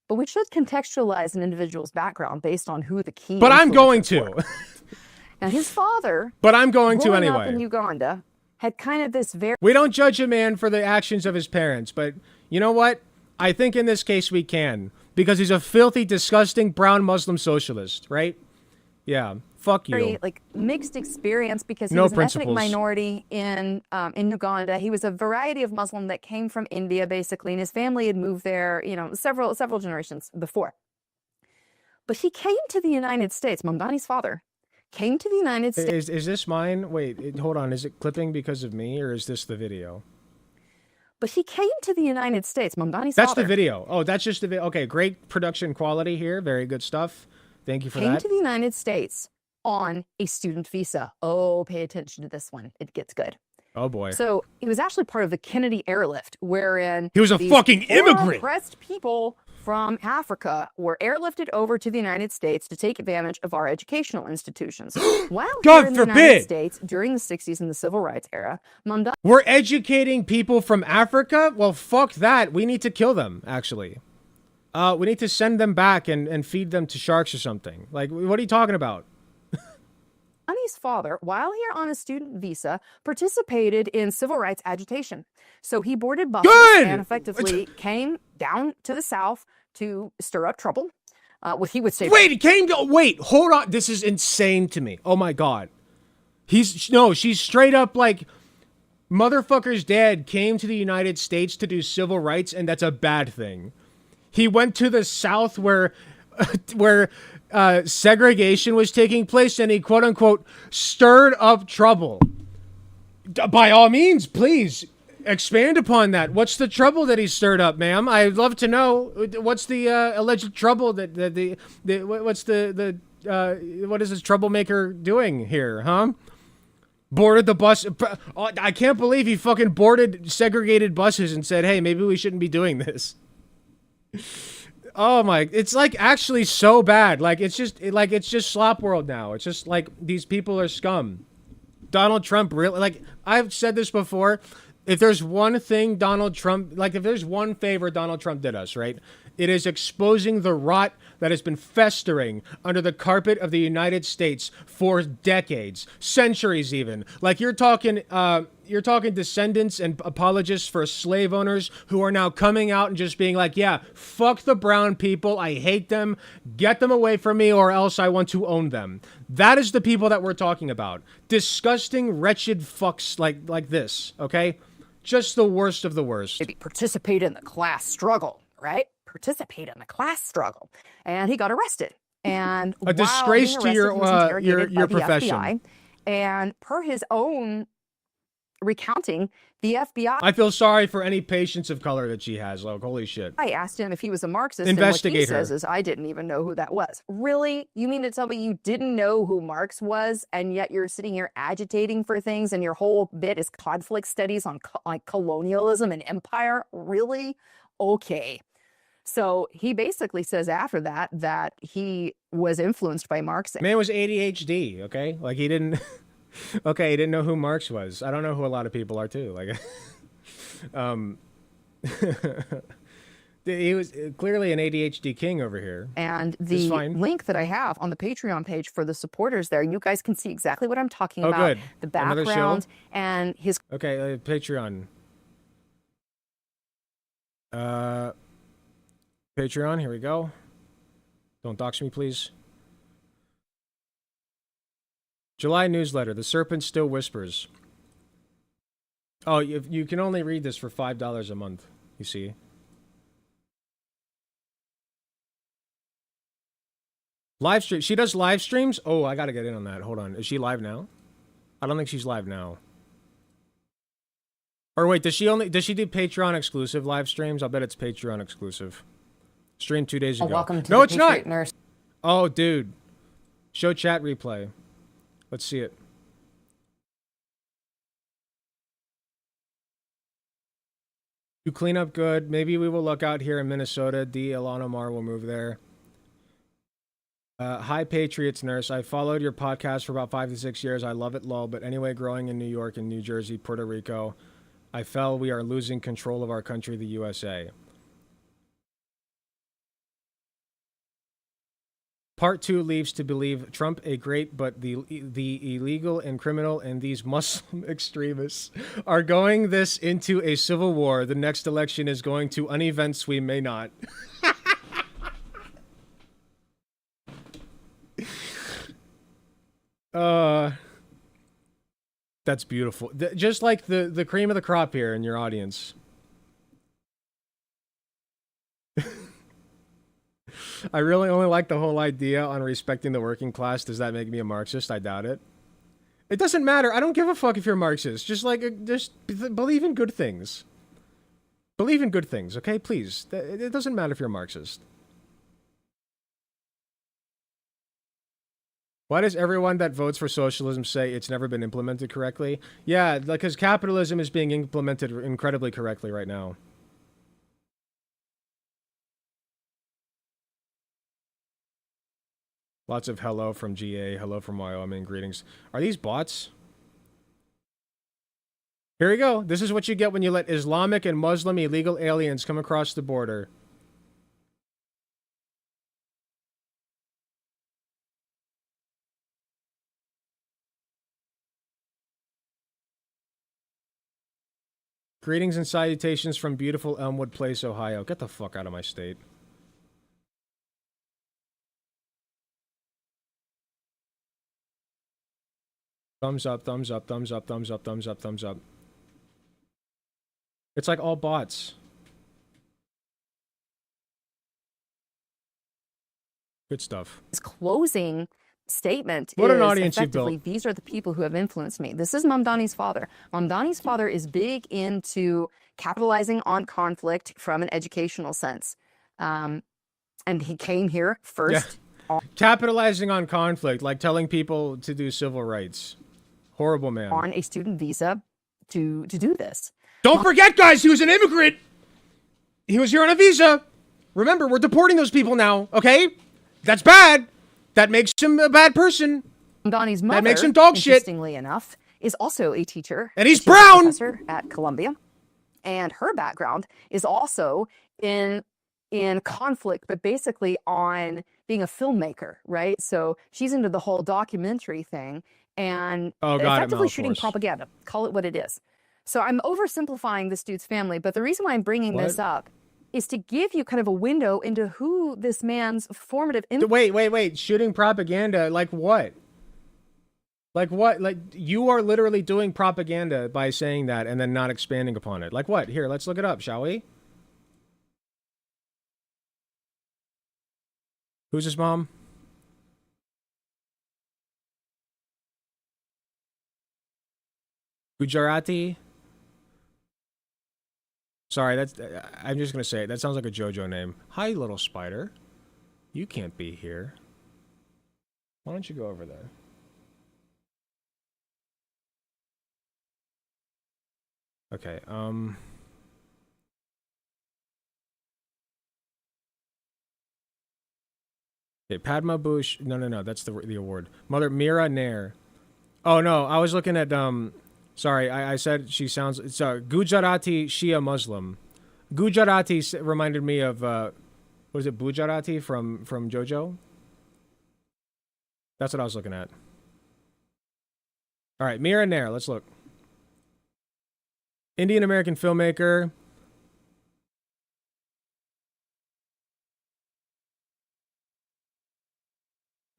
But we should contextualize an individual's background based on who the key. But I'm going to. Now, his father. But I'm going to anyway. Up in Uganda, had kind of this very. We don't judge a man for the actions of his parents, but you know what? I think in this case we can, because he's a filthy, disgusting brown Muslim socialist, right? Yeah. Fuck you. Very, like, mixed experience because he was an ethnic minority in Uganda. He was a variety of Muslim that came from India, basically, and his family had moved there, you know, several generations before. But he came to the United States. Mamdani's father came to the United States. Is this mine? Wait, hold on. Is it clipping because of me, or is this the video? But he came to the United States. Mamdani's That's father. the video. Oh, that's just the video. Okay, great production quality here. Very good stuff. Thank you for that. Came to the United States on a student visa. Oh, pay attention to this one. It gets good. Oh, boy. So he was actually part of the Kennedy airlift, wherein he was a fucking immigrant. Oppressed people from Africa were airlifted over to the United States to take advantage of our educational institutions. While God here in the United forbid! States during the 60s and the Civil Rights era, Mandela We're educating people from Africa? Well, fuck that. We need to kill them, actually. We need to send them back and feed them to sharks or something. Like, what are you talking about? Money's father, while here on a student visa, participated in civil rights agitation. So he boarded buses and effectively came down to the South to stir up trouble. He would say, Wait, wait, hold on. This is insane to me. Oh my God. She's straight up like, motherfucker's dad came to the United States to do civil rights, and that's a bad thing. He went to the South where segregation was taking place, and he quote unquote stirred up trouble. By all means, please expand upon that. What's the trouble that he stirred up, ma'am? I'd love to know. What's the alleged trouble that what is this troublemaker doing here, huh? Boarded the bus. I can't believe he fucking boarded segregated buses and said, hey, maybe we shouldn't be doing this. Oh my, it's like actually so bad. Like it's just slop world now. It's just like these people are scum. Donald Trump really, like I've said this before, if there's one thing Donald Trump, like if there's one favor Donald Trump did us, right? It is exposing the rot that has been festering under the carpet of the United States for decades, centuries even. Like you're talking descendants and apologists for slave owners who are now coming out and just being like, yeah, fuck the brown people. I hate them. Get them away from me or else I want to own them. That is the people that we're talking about. Disgusting, wretched fucks like this, okay? Just the worst of the worst. Maybe participate in the class struggle, right? Participate in the class struggle. And he got arrested. And a disgrace to your profession. FBI, and per his own recounting, the FBI. I feel sorry for any patients of color that she has. Like, holy shit. I asked him if he was a Marxist. Investigate and what he her. says is, I didn't even know who that was. Really? You mean to tell me you didn't know who Marx was, and yet you're sitting here agitating for things, and your whole bit is conflict studies on colonialism and empire? Really? Okay. So he basically says after that he was influeed by Marx. Man was ADHD, okay? Like he didn't okay, he didn't know who Marx was. I don't know who a lot of people are too. Like he was clearly an ADHD king over here. And the link that I have on the Patreon page for the supporters there, you guys can see exactly what I'm talking about. Good. The background and his Okay, Patreon. Patreon, here we go. Don't dox me, please. July newsletter. The serpent still whispers. Oh, you can only read this for $5 a month, you see. Live stream. She does live streams? Oh, I gotta get in on that. Hold on. Is she live now? I don't think she's live now. Or wait, does she do Patreon exclusive live streams? I'll bet it's Patreon exclusive. Streamed 2 days ago. Welcome to no, the it's not. Patriot Nurse. Oh, dude. Show chat replay. Let's see it. You clean up good. Maybe we will look out here in Minnesota. D. Ilana Mar will move there. Hi, Patriots Nurse. I followed your podcast for about 5 to 6 years. I love it, lol. But anyway, growing in New York and New Jersey, Puerto Rico, I felt we are losing control of our country, the USA. Part 2 leaves to believe Trump a great, but the illegal and criminal and these Muslim extremists are going this into a civil war. The next election is going to unevents we may not. That's beautiful. Just like the cream of the crop here in your audience. I really only like the whole idea on respecting the working class. Does that make me a Marxist? I doubt it. It doesn't matter. I don't give a fuck if you're Marxist. Just believe in good things. Believe in good things, okay? Please. It doesn't matter if you're a Marxist. Why does everyone that votes for socialism say it's never been implemented correctly? Yeah, because capitalism is being implemented incredibly correctly right now. Lots of hello from GA, hello from Wyoming, greetings. Are these bots? Here we go. This is what you get when you let Islamic and Muslim illegal aliens come across the border. Greetings and salutations from beautiful Elmwood Place, Ohio. Get the fuck out of my state. Thumbs up, thumbs up, thumbs up, thumbs up, thumbs up, thumbs up. It's like all bots. Good stuff. His closing statement What is an audience you've effectively, built. these are the people who have influenced me. This is Mamdani's father. Mamdani's father is big into capitalizing on conflict from an educational sense. And he came here first. Yeah. Capitalizing on conflict, like telling people to do civil rights. Horrible man. On a student visa to do this. Don't forget, guys, he was an immigrant. He was here on a visa. Remember, we're deporting those people now, okay? That's bad. That makes him a bad person. Donnie's mother, that makes him dog shit. Interestingly enough, is also a teacher. And he's She's brown. A professor at Columbia. And her background is also in conflict, but basically on being a filmmaker, right? So she's into the whole documentary thing and effectively shooting propaganda. Call it what it is. So I'm oversimplifying this dude's family, but the reason why I'm bringing this up is to give you kind of a window into who this man's formative... Wait. Shooting propaganda? Like what? Like what? Like you are literally doing propaganda by saying that and then not expanding upon it. Like what? Here, let's look it up, shall we? Who's his mom? Gujarati? Sorry, I'm just gonna say it. That sounds like a JoJo name. Hi, little spider. You can't be here. Why don't you go over there? Okay, okay, Padma Bush. No, that's the award. Mother Mira Nair. Oh no, I was looking at sorry, I said she sounds. It's Gujarati Shia Muslim. Gujarati reminded me of was it Bujarati from JoJo? That's what I was looking at. All right, Mira Nair. Let's look. Indian American filmmaker.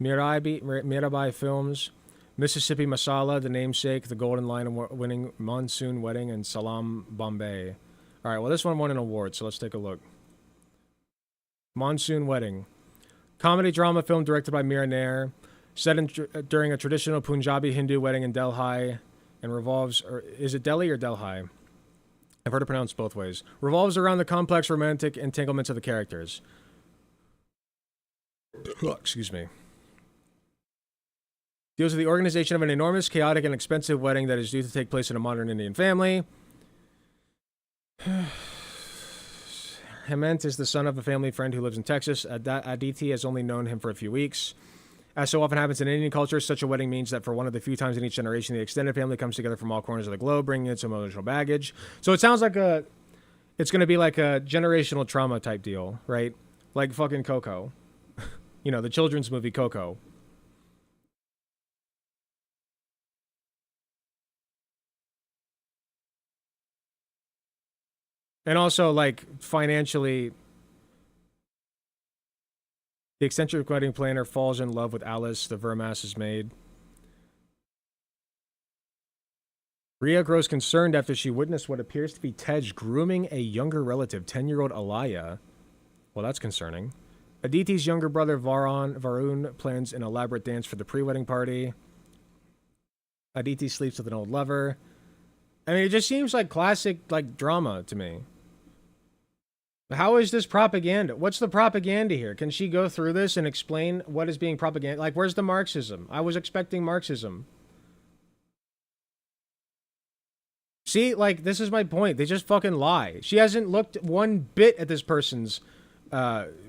Mirabai Films. Mississippi Masala, The Namesake, The Golden Lion winning Monsoon Wedding, and Salam Bombay. All right, well, this one won an award, so let's take a look. Monsoon Wedding. Comedy drama film directed by Mira Nair, set during a traditional Punjabi Hindu wedding in Delhi, and revolves, or is it Delhi or Delhi? I've heard it pronounced both ways. Revolves around the complex romantic entanglements of the characters. Excuse me. Deals with the organization of an enormous, chaotic, and expensive wedding that is due to take place in a modern Indian family. Hemant is the son of a family friend who lives in Texas. Aditi has only known him for a few weeks. As so often happens in Indian culture, such a wedding means that for one of the few times in each generation, the extended family comes together from all corners of the globe, bringing in some emotional baggage. So it sounds like it's going to be like a generational trauma type deal, right? Like fucking Coco. You know, the children's movie Coco. And also, like, financially, the eccentric wedding planner falls in love with Alice, the Vermass's maid. Rhea grows concerned after she witnessed what appears to be Tej grooming a younger relative, 10-year-old Alaya. Well, that's concerning. Aditi's younger brother, Varun, plans an elaborate dance for the pre-wedding party. Aditi sleeps with an old lover. I mean, it just seems like classic, like, drama to me. How is this propaganda? What's the propaganda here? Can she go through this and explain what is being propaganda? Like, where's the Marxism? I was expecting Marxism. See, like, this is my point. They just fucking lie. She hasn't looked one bit at this person's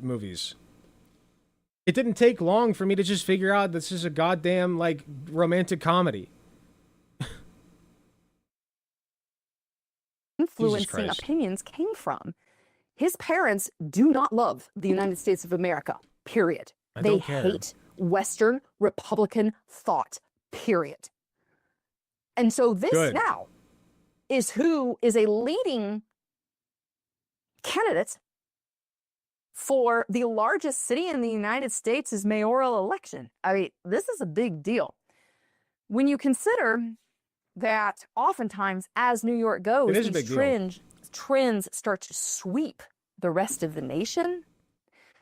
movies. It didn't take long for me to just figure out this is a goddamn, like, romantic comedy. Influencing opinions came from. His parents do not love the United States of America, period. They hate Western Republican thought, period. And so this now is who is a leading candidate for the largest city in the United States' mayoral election. I mean, this is a big deal. When you consider that oftentimes as New York goes, these trends start to sweep the rest of the nation.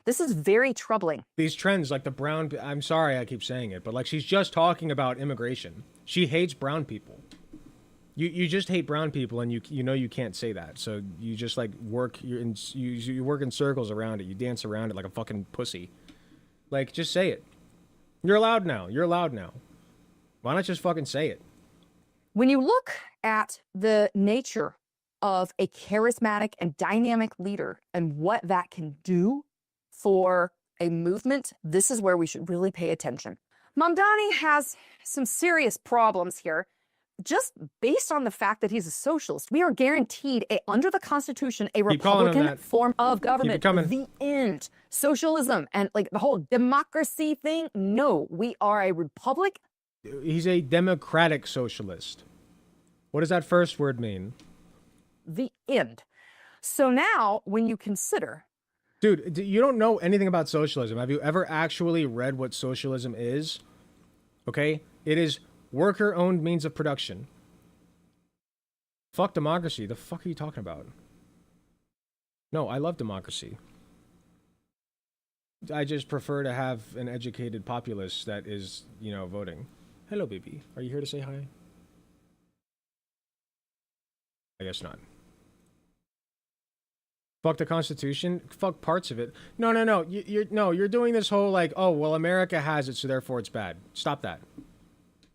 This is very troubling. These trends, like the brown, I'm sorry I keep saying it, but like she's just talking about immigration. She hates brown people. You just hate brown people, and you know you can't say that. So you just like work, you work in circles around it. You dance around it like a fucking pussy. Like, just say it. You're allowed now. You're allowed now. Why not just fucking say it? When you look at the nature of a charismatic and dynamic leader and what that can do for a movement, this is where we should really pay attention. Mamdani has some serious problems here. Just based on the fact that he's a socialist, we are guaranteed, under the Constitution, a Republican form of government. The end. Socialism and like the whole democracy thing, no, we are a republic. He's a democratic socialist. What does that first word mean? The end. So now, when you consider... Dude, you don't know anything about socialism. Have you ever actually read what socialism is? Okay? It is worker-owned means of production. Fuck democracy. The fuck are you talking about? No, I love democracy. I just prefer to have an educated populace that is, you know, voting. Hello, baby. Are you here to say hi? I guess not. Fuck the Constitution. Fuck parts of it. No. You're doing this whole like, oh well, America has it, so therefore it's bad. Stop that.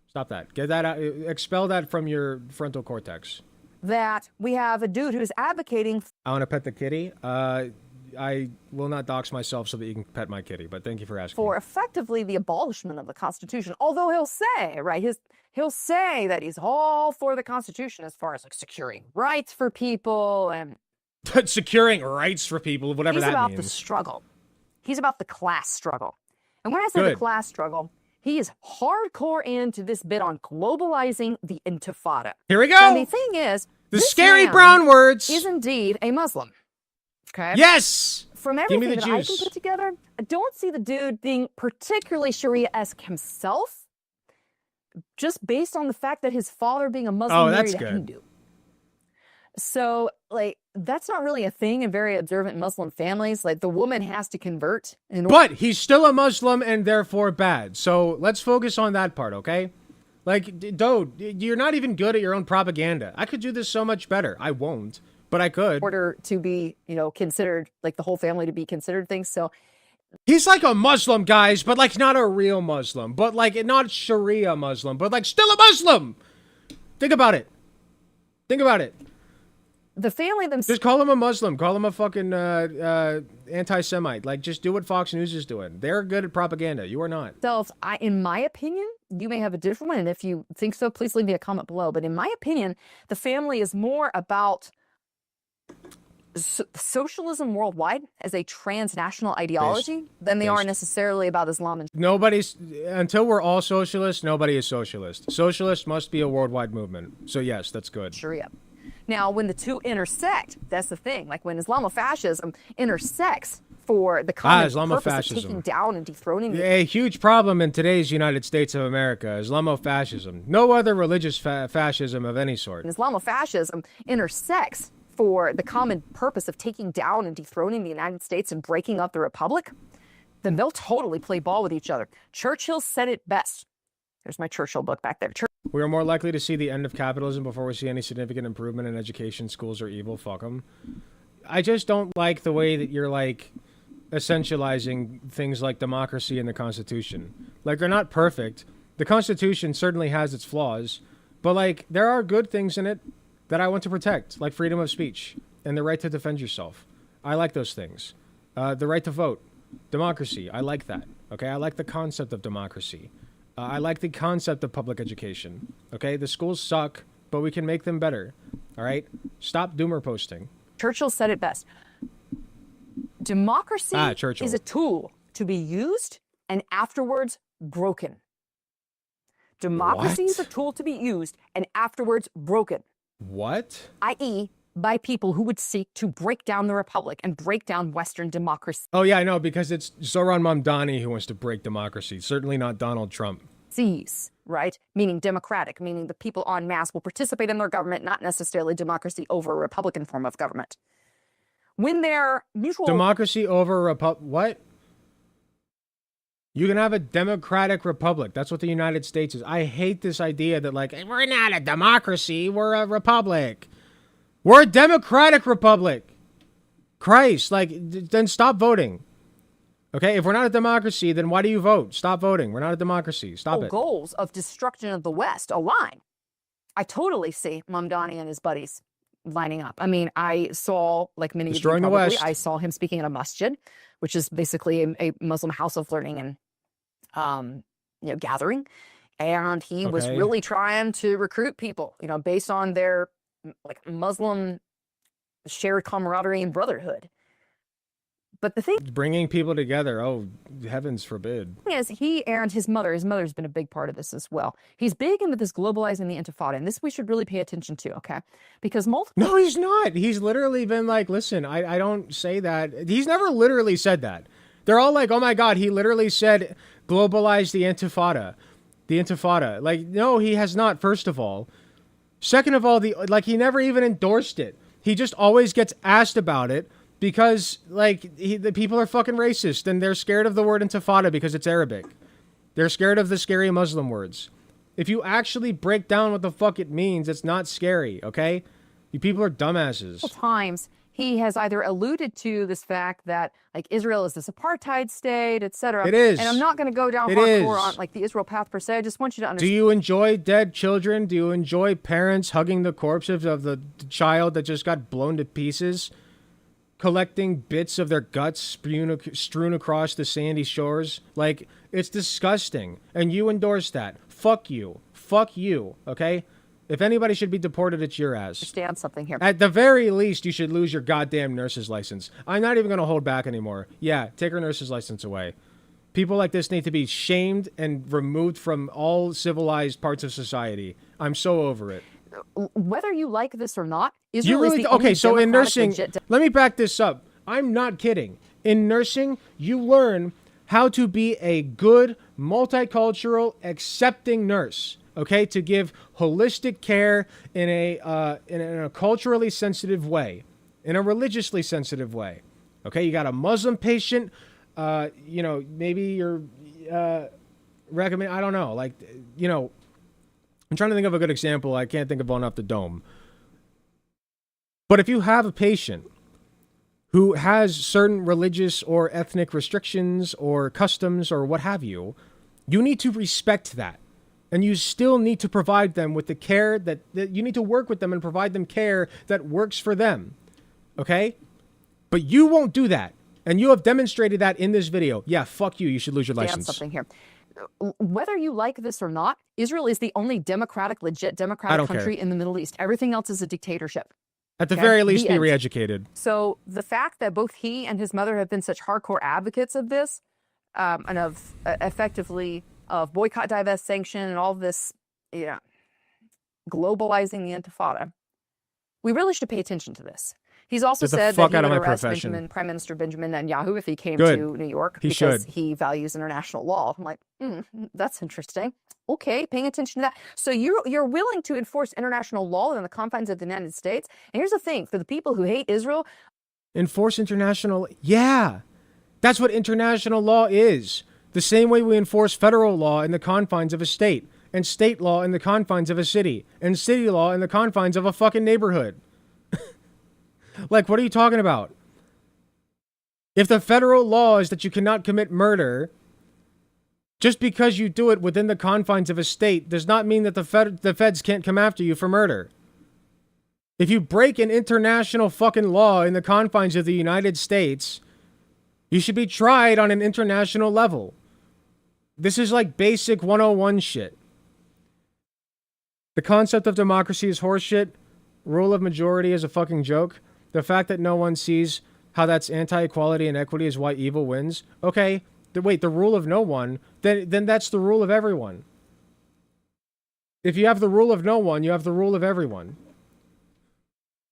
Stop that. Get that out. Expel that from your frontal cortex. That we have a dude who's advocating. I want to pet the kitty. I will not dox myself so that you can pet my kitty, but thank you for asking. For effectively the abolishment of the Constitution. Although he'll say, right, he'll say that he's all for the Constitution as far as like securing rights for people and securing rights for people, whatever that means. He's about the struggle. He's about the class struggle. And when I say the class struggle, he is hardcore into this bit on globalizing the Intifada. Here we go. And the thing is, the scary brown words is indeed a Muslim. Okay. Yes. From everything that I can put together, I don't see the dude being particularly Sharia-esque himself, just based on the fact that his father being a Muslim married a Hindu. So, like, that's not really a thing in very observant Muslim families. Like, the woman has to convert. But he's still a Muslim and therefore bad. So let's focus on that part, okay? Like, dude, you're not even good at your own propaganda. I could do this so much better. I won't, but I could. In order to be, you know, considered, like the whole family to be considered things. So he's like a Muslim, guys, but like not a real Muslim, but like not Sharia Muslim, but like still a Muslim. Think about it. Think about it. The family themselves. Just call him a Muslim. Call him a fucking anti-Semite. Like, just do what Fox News is doing. They're good at propaganda. You are not. In my opinion, you may have a different one, and if you think so, please leave me a comment below. But in my opinion, the family is more about socialism worldwide as a transnational ideology than they are necessarily about Islam. Until we're all socialists, nobody is socialist. Socialist must be a worldwide movement. So yes, that's good. Sharia. Now, when the two intersect, that's the thing. Like when Islamofascism intersects for the common purpose of taking down and dethroning. A huge problem in today's United States of America, Islamofascism. No other religious fascism of any sort. Islamofascism intersects for the common purpose of taking down and dethroning the United States and breaking up the Republic, then they'll totally play ball with each other. Churchill said it best. There's my Churchill book back there. We are more likely to see the end of capitalism before we see any significant improvement in education. Schools are evil. Fuck them. I just don't like the way that you're, like, essentializing things like democracy and the Constitution. Like, they're not perfect. The Constitution certainly has its flaws, but, like, there are good things in it that I want to protect, like freedom of speech and the right to defend yourself. I like those things. The right to vote. Democracy. I like that. Okay, I like the concept of democracy. I like the concept of public education. Okay, the schools suck, but we can make them better. All right, stop doomer posting. Churchill said it best. Democracy is a tool to be used and afterwards broken. Democracy is a tool to be used and afterwards broken. What? I.e., by people who would seek to break down the republic and break down Western democracy. Oh, yeah, I know, because it's Zohran Mamdani who wants to break democracy. Certainly not Donald Trump. Right? Meaning democratic, meaning the people en masse will participate in their government, not necessarily democracy over a Republican form of government. When they're mutual... Democracy over a what? You can have a democratic republic. That's what the United States is. I hate this idea that, like, we're not a democracy, we're a republic. We're a democratic republic. Christ, like, then stop voting. Okay, if we're not a democracy, then why do you vote? Stop voting. We're not a democracy. Stop it. Goals of destruction of the West align. I totally see Mamdani and his buddies lining up. I mean, I saw, like many Destroying of you probably, the West. I saw him speaking at a masjid, which is basically a Muslim house of learning and gathering. And he was really trying to recruit people, based on their like Muslim shared camaraderie and brotherhood. But the thing, bringing people together, oh, heavens forbid. Is he and his mother's been a big part of this as well. He's big into this globalizing the intifada, and this we should really pay attention to, okay? Because No, he's not. He's literally been like, listen, I don't say that. He's never literally said that. They're all like, oh my God, he literally said globalize the intifada. The intifada. Like, no, he has not, first of all. Second of all, he never even endorsed it. He just always gets asked about it because, like, the people are fucking racist and they're scared of the word intifada because it's Arabic. They're scared of the scary Muslim words. If you actually break down what the fuck it means, it's not scary, okay? You people are dumbasses. Times he has either alluded to this fact that, like, Israel is this apartheid state, etc. It is. And I'm not going to go down It hardcore is. on, like, the Israel path per se. I just want you to Do understand. you enjoy dead children? Do you enjoy parents hugging the corpses of the child that just got blown to pieces? Collecting bits of their guts strewn across the sandy shores? Like, it's disgusting. And you endorse that. Fuck you. Fuck you, okay? If anybody should be deported, it's your ass. Understand something here. At the very least, you should lose your goddamn nurse's license. I'm not even going to hold back anymore. Yeah, take her nurse's license away. People like this need to be shamed and removed from all civilized parts of society. I'm so over it. Whether you like this or not, Israel is the okay, only so in nursing, democratic let me back this up. I'm not kidding. In nursing, you learn how to be a good, multicultural, accepting nurse. Okay, to give holistic care in a culturally sensitive way, in a religiously sensitive way. Okay, you got a Muslim patient, maybe you're recommend. I don't know, like, I'm trying to think of a good example. I can't think of one off the dome. But if you have a patient who has certain religious or ethnic restrictions or customs or what have you, you need to respect that. And you still need to provide them with the care that you need to work with them and provide them care that works for them. Okay? But you won't do that. And you have demonstrated that in this video. Yeah, fuck you. You should lose your license. Something here. Whether you like this or not, Israel is the only legit democratic country in the Middle East. Everything else is a dictatorship. At the very least, be re-educated. So the fact that both he and his mother have been such hardcore advocates of this, and of effectively of boycott, divest, sanction, and all of this, globalizing the intifada, we really should pay attention to this. He's also said that he would arrest Prime Minister Benjamin Netanyahu if he came to New York because he values international law. I'm like, that's interesting. Okay, paying attention to that. So you're willing to enforce international law within the confines of the United States. And here's the thing, for the people who hate Israel. Enforce international, yeah. That's what international law is. The same way we enforce federal law in the confines of a state, and state law in the confines of a city, and city law in the confines of a fucking neighborhood. Like, what are you talking about? If the federal law is that you cannot commit murder, just because you do it within the confines of a state does not mean that the feds can't come after you for murder. If you break an international fucking law in the confines of the United States, you should be tried on an international level. This is like basic 101 shit. The concept of democracy is horseshit. Rule of majority is a fucking joke. The fact that no one sees how that's anti-equality and equity is why evil wins. Okay, wait, the rule of no one, then that's the rule of everyone. If you have the rule of no one, you have the rule of everyone.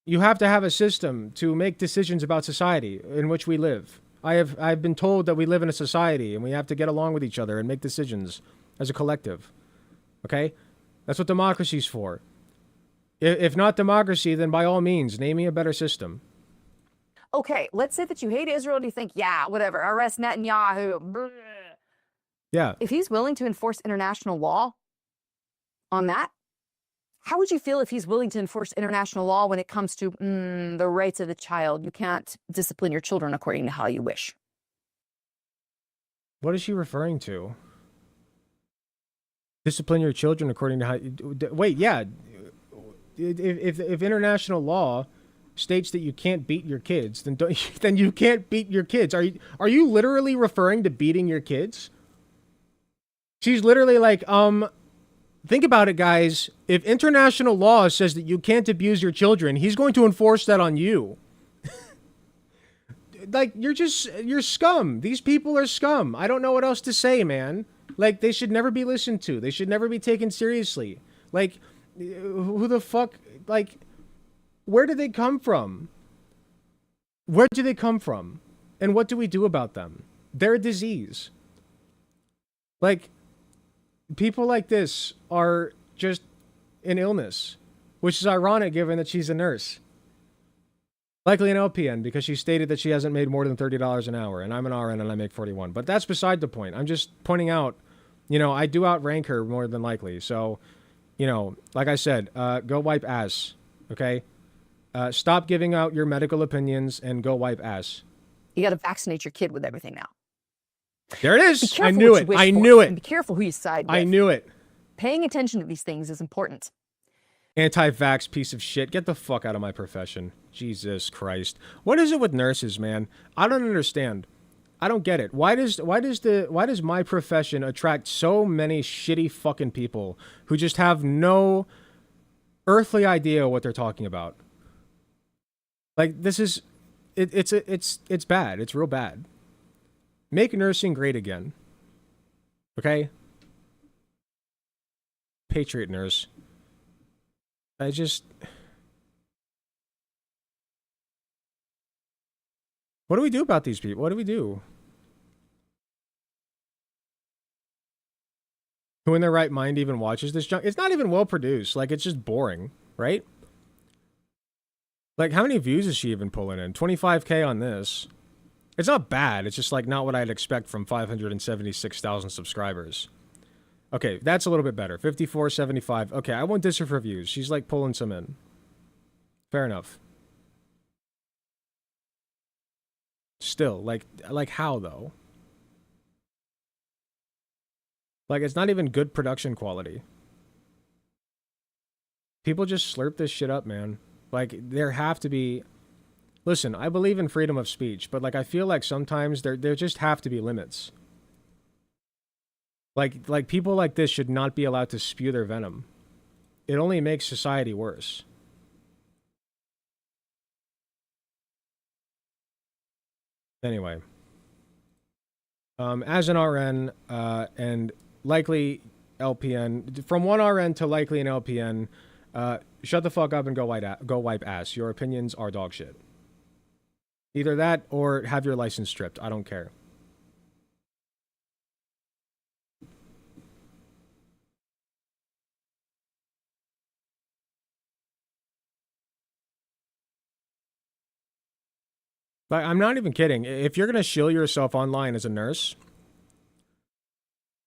You have to have a system to make decisions about society in which we live. I've been told that we live in a society and we have to get along with each other and make decisions as a collective. Okay? That's what democracy's for. If not democracy, then by all means, name me a better system. Okay, let's say that you hate Israel and you think, yeah, whatever, arrest Netanyahu. Brr. Yeah. If he's willing to enforce international law on that, how would you feel if he's willing to enforce international law when it comes to the rights of the child? You can't discipline your children according to how you wish. What is she referring to? Discipline your children according to how you... Wait, yeah. If international law states that you can't beat your kids, then you can't beat your kids. Are you literally referring to beating your kids? She's literally like, think about it, guys. If international law says that you can't abuse your children, he's going to enforce that on you. Like, you're scum. These people are scum. I don't know what else to say, man. Like, they should never be listened to. They should never be taken seriously. Like, who the fuck, like, where do they come from? Where do they come from? And what do we do about them? They're a disease. Like, people like this are just an illness, which is ironic given that she's a nurse. Likely an LPN, because she stated that she hasn't made more than $30 an hour, and I'm an RN and I make 41. But that's beside the point. I'm just pointing out, you know, I do outrank her more than likely. So, you know, like I said, go wipe ass, okay? Stop giving out your medical opinions and go wipe ass. You got to vaccinate your kid with everything now. There it is. I knew it. I knew it. And be careful who you side with. I knew it. Paying attention to these things is important. Anti-vax piece of shit. Get the fuck out of my profession. Jesus Christ. What is it with nurses, man? I don't understand. I don't get it. Why does my profession attract so many shitty fucking people who just have no earthly idea what they're talking about? Like, this is it's bad. It's real bad. Make nursing great again. Okay? Patriot nurse. What do we do about these people? What do we do? Who in their right mind even watches this junk? It's not even well produced. Like, it's just boring, right? Like, how many views is she even pulling in? 25K on this. It's not bad. It's just, like, not what I'd expect from 576,000 subscribers. Okay, that's a little bit better. 5475. Okay, I won't diss her for views. She's, like, pulling some in. Fair enough. Still, like how, though? Like, it's not even good production quality. People just slurp this shit up, man. Like, there have to be... Listen, I believe in freedom of speech, but, like, I feel like sometimes there just have to be limits. Like people like this should not be allowed to spew their venom. It only makes society worse. Anyway. As an RN, and likely LPN, from one RN to likely an LPN, shut the fuck up and go wipe ass. Your opinions are dog shit. Either that or have your license stripped. I don't care. Like, I'm not even kidding. If you're going to shill yourself online as a nurse,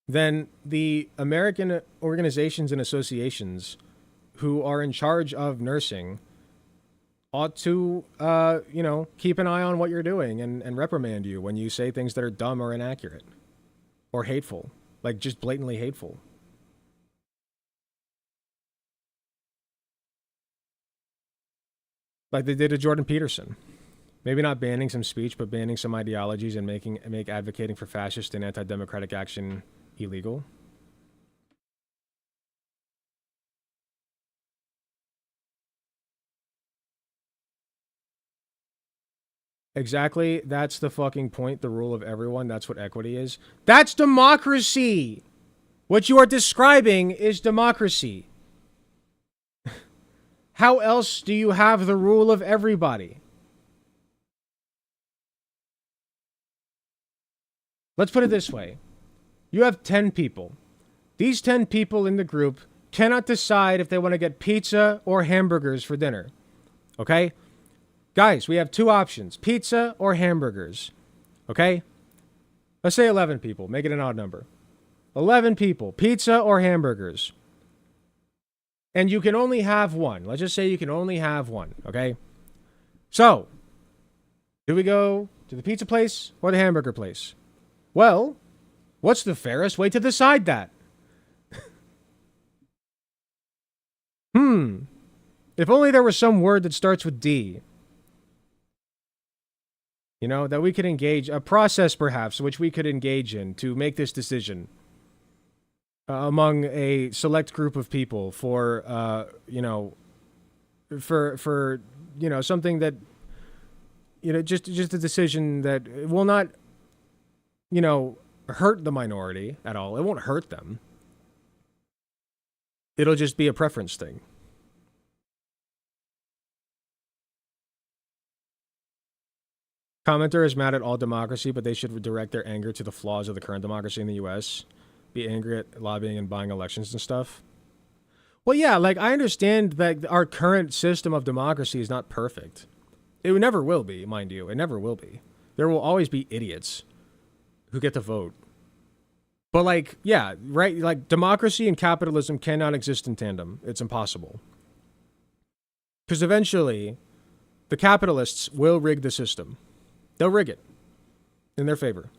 then the American organizations and associations who are in charge of nursing ought to, you know, keep an eye on what you're doing and reprimand you when you say things that are dumb or inaccurate or hateful, like just blatantly hateful. Like they did to Jordan Peterson. Maybe not banning some speech, but banning some ideologies and make advocating for fascist and anti-democratic action illegal. Exactly. That's the fucking point. The rule of everyone. That's what equity is. That's democracy. What you are describing is democracy. How else do you have the rule of everybody? Let's put it this way. You have 10 people. These 10 people in the group cannot decide if they want to get pizza or hamburgers for dinner. Okay? Guys, we have two options. Pizza or hamburgers. Okay? Let's say 11 people. Make it an odd number. 11 people. Pizza or hamburgers. And you can only have one. Let's just say you can only have one. Okay? So, do we go to the pizza place or the hamburger place? Well, what's the fairest way to decide that? If only there was some word that starts with D. You know, that we could engage, a process perhaps, which we could engage in to make this decision among a select group of people for, you know, for, you know, something that, you know, just a decision that will not, you know, hurt the minority at all. It won't hurt them. It'll just be a preference thing. Commenter is mad at all democracy, but they should direct their anger to the flaws of the current democracy in the U.S. Be angry at lobbying and buying elections and stuff. Well, yeah, like, I understand that our current system of democracy is not perfect. It never will be, mind you. It never will be. There will always be idiots who get to vote. But, like, yeah, right? Like, democracy and capitalism cannot exist in tandem. It's impossible. Because eventually, the capitalists will rig the system. They'll rig it in their favor.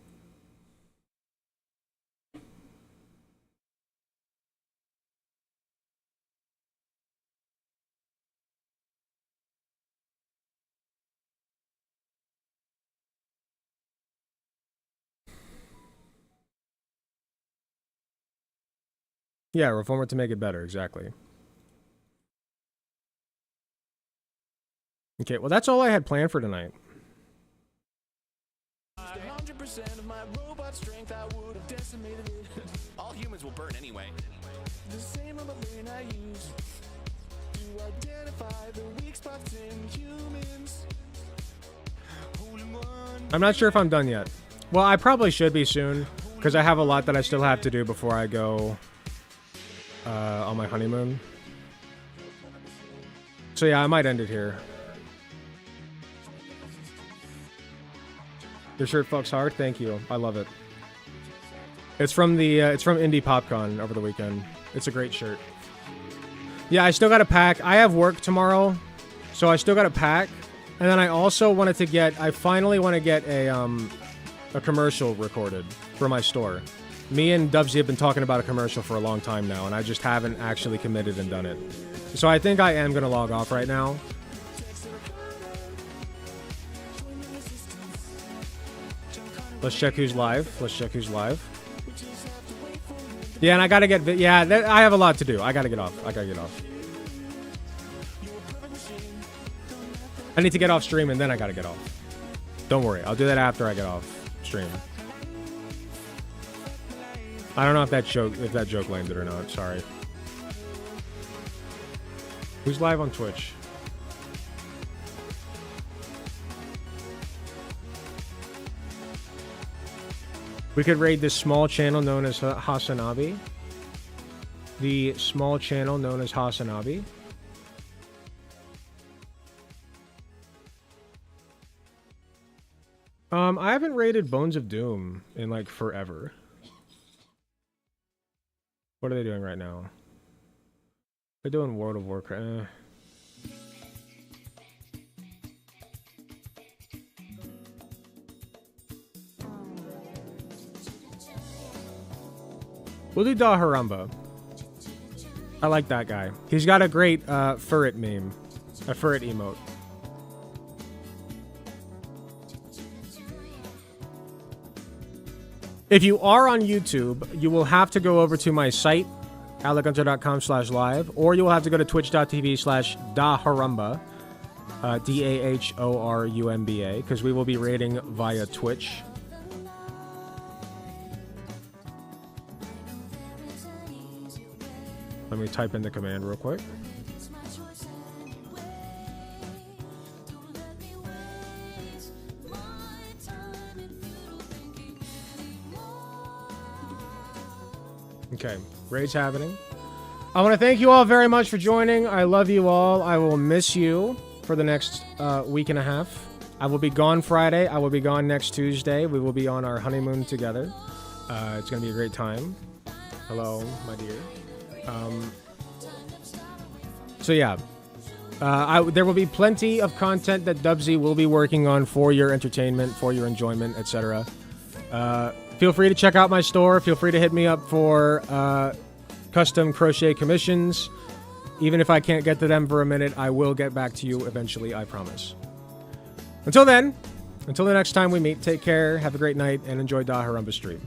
Yeah, reform it to make it better, exactly. Okay, well, that's all I had planned for tonight. 100% of my robot strength, I would have decimated it. All humans will burn anyway. The same on the brain I use to identify the weak spots in humans. I'm not sure if I'm done yet. Well, I probably should be soon, because I have a lot that I still have to do before I go on my honeymoon. So yeah, I might end it here. Your shirt fucks hard. Thank you. I love it. It's from the it's from Indie PopCon over the weekend. It's a great shirt. Yeah, I still got to pack. I have work tomorrow, so I still got to pack. And then I also wanted to get. I finally want to get a commercial recorded for my store. Me and Dubsy have been talking about a commercial for a long time now, and I just haven't actually committed and done it. So I think I am gonna log off right now. Let's check who's live. Let's check who's live. Yeah, and I gotta get... Yeah, I have a lot to do. I gotta get off. I gotta get off. I need to get off stream, and then I gotta get off. Don't worry. I'll do that after I get off stream. I don't know if that joke landed or not. Sorry. Who's live on Twitch? We could raid this small channel known as Hasanabi. The small channel known as Hasanabi. I haven't raided Bones of Doom in like forever. What are they doing right now? They're doing World of Warcraft. We'll do Daharamba. I like that guy. He's got a great Furret meme. A Furret emote. If you are on YouTube, you will have to go over to my site, alecgunter.com/live, or you will have to go to twitch.tv/daharumba, DAHORUMBA, because we will be raiding via Twitch. Let me type in the command real quick. Okay, raid's happening. I want to thank you all very much for joining. I love you all. I will miss you for the next week and a half. I will be gone Friday. I will be gone next Tuesday. We will be on our honeymoon together. It's going to be a great time. Hello, my dear. So yeah, there will be plenty of content that Dubsy will be working on for your entertainment, for your enjoyment, etc. Feel free to check out my store. Feel free to hit me up for custom crochet commissions. Even if I can't get to them for a minute, I will get back to you eventually, I promise. Until then, until the next time we meet, take care, have a great night, and enjoy Daharumba Street.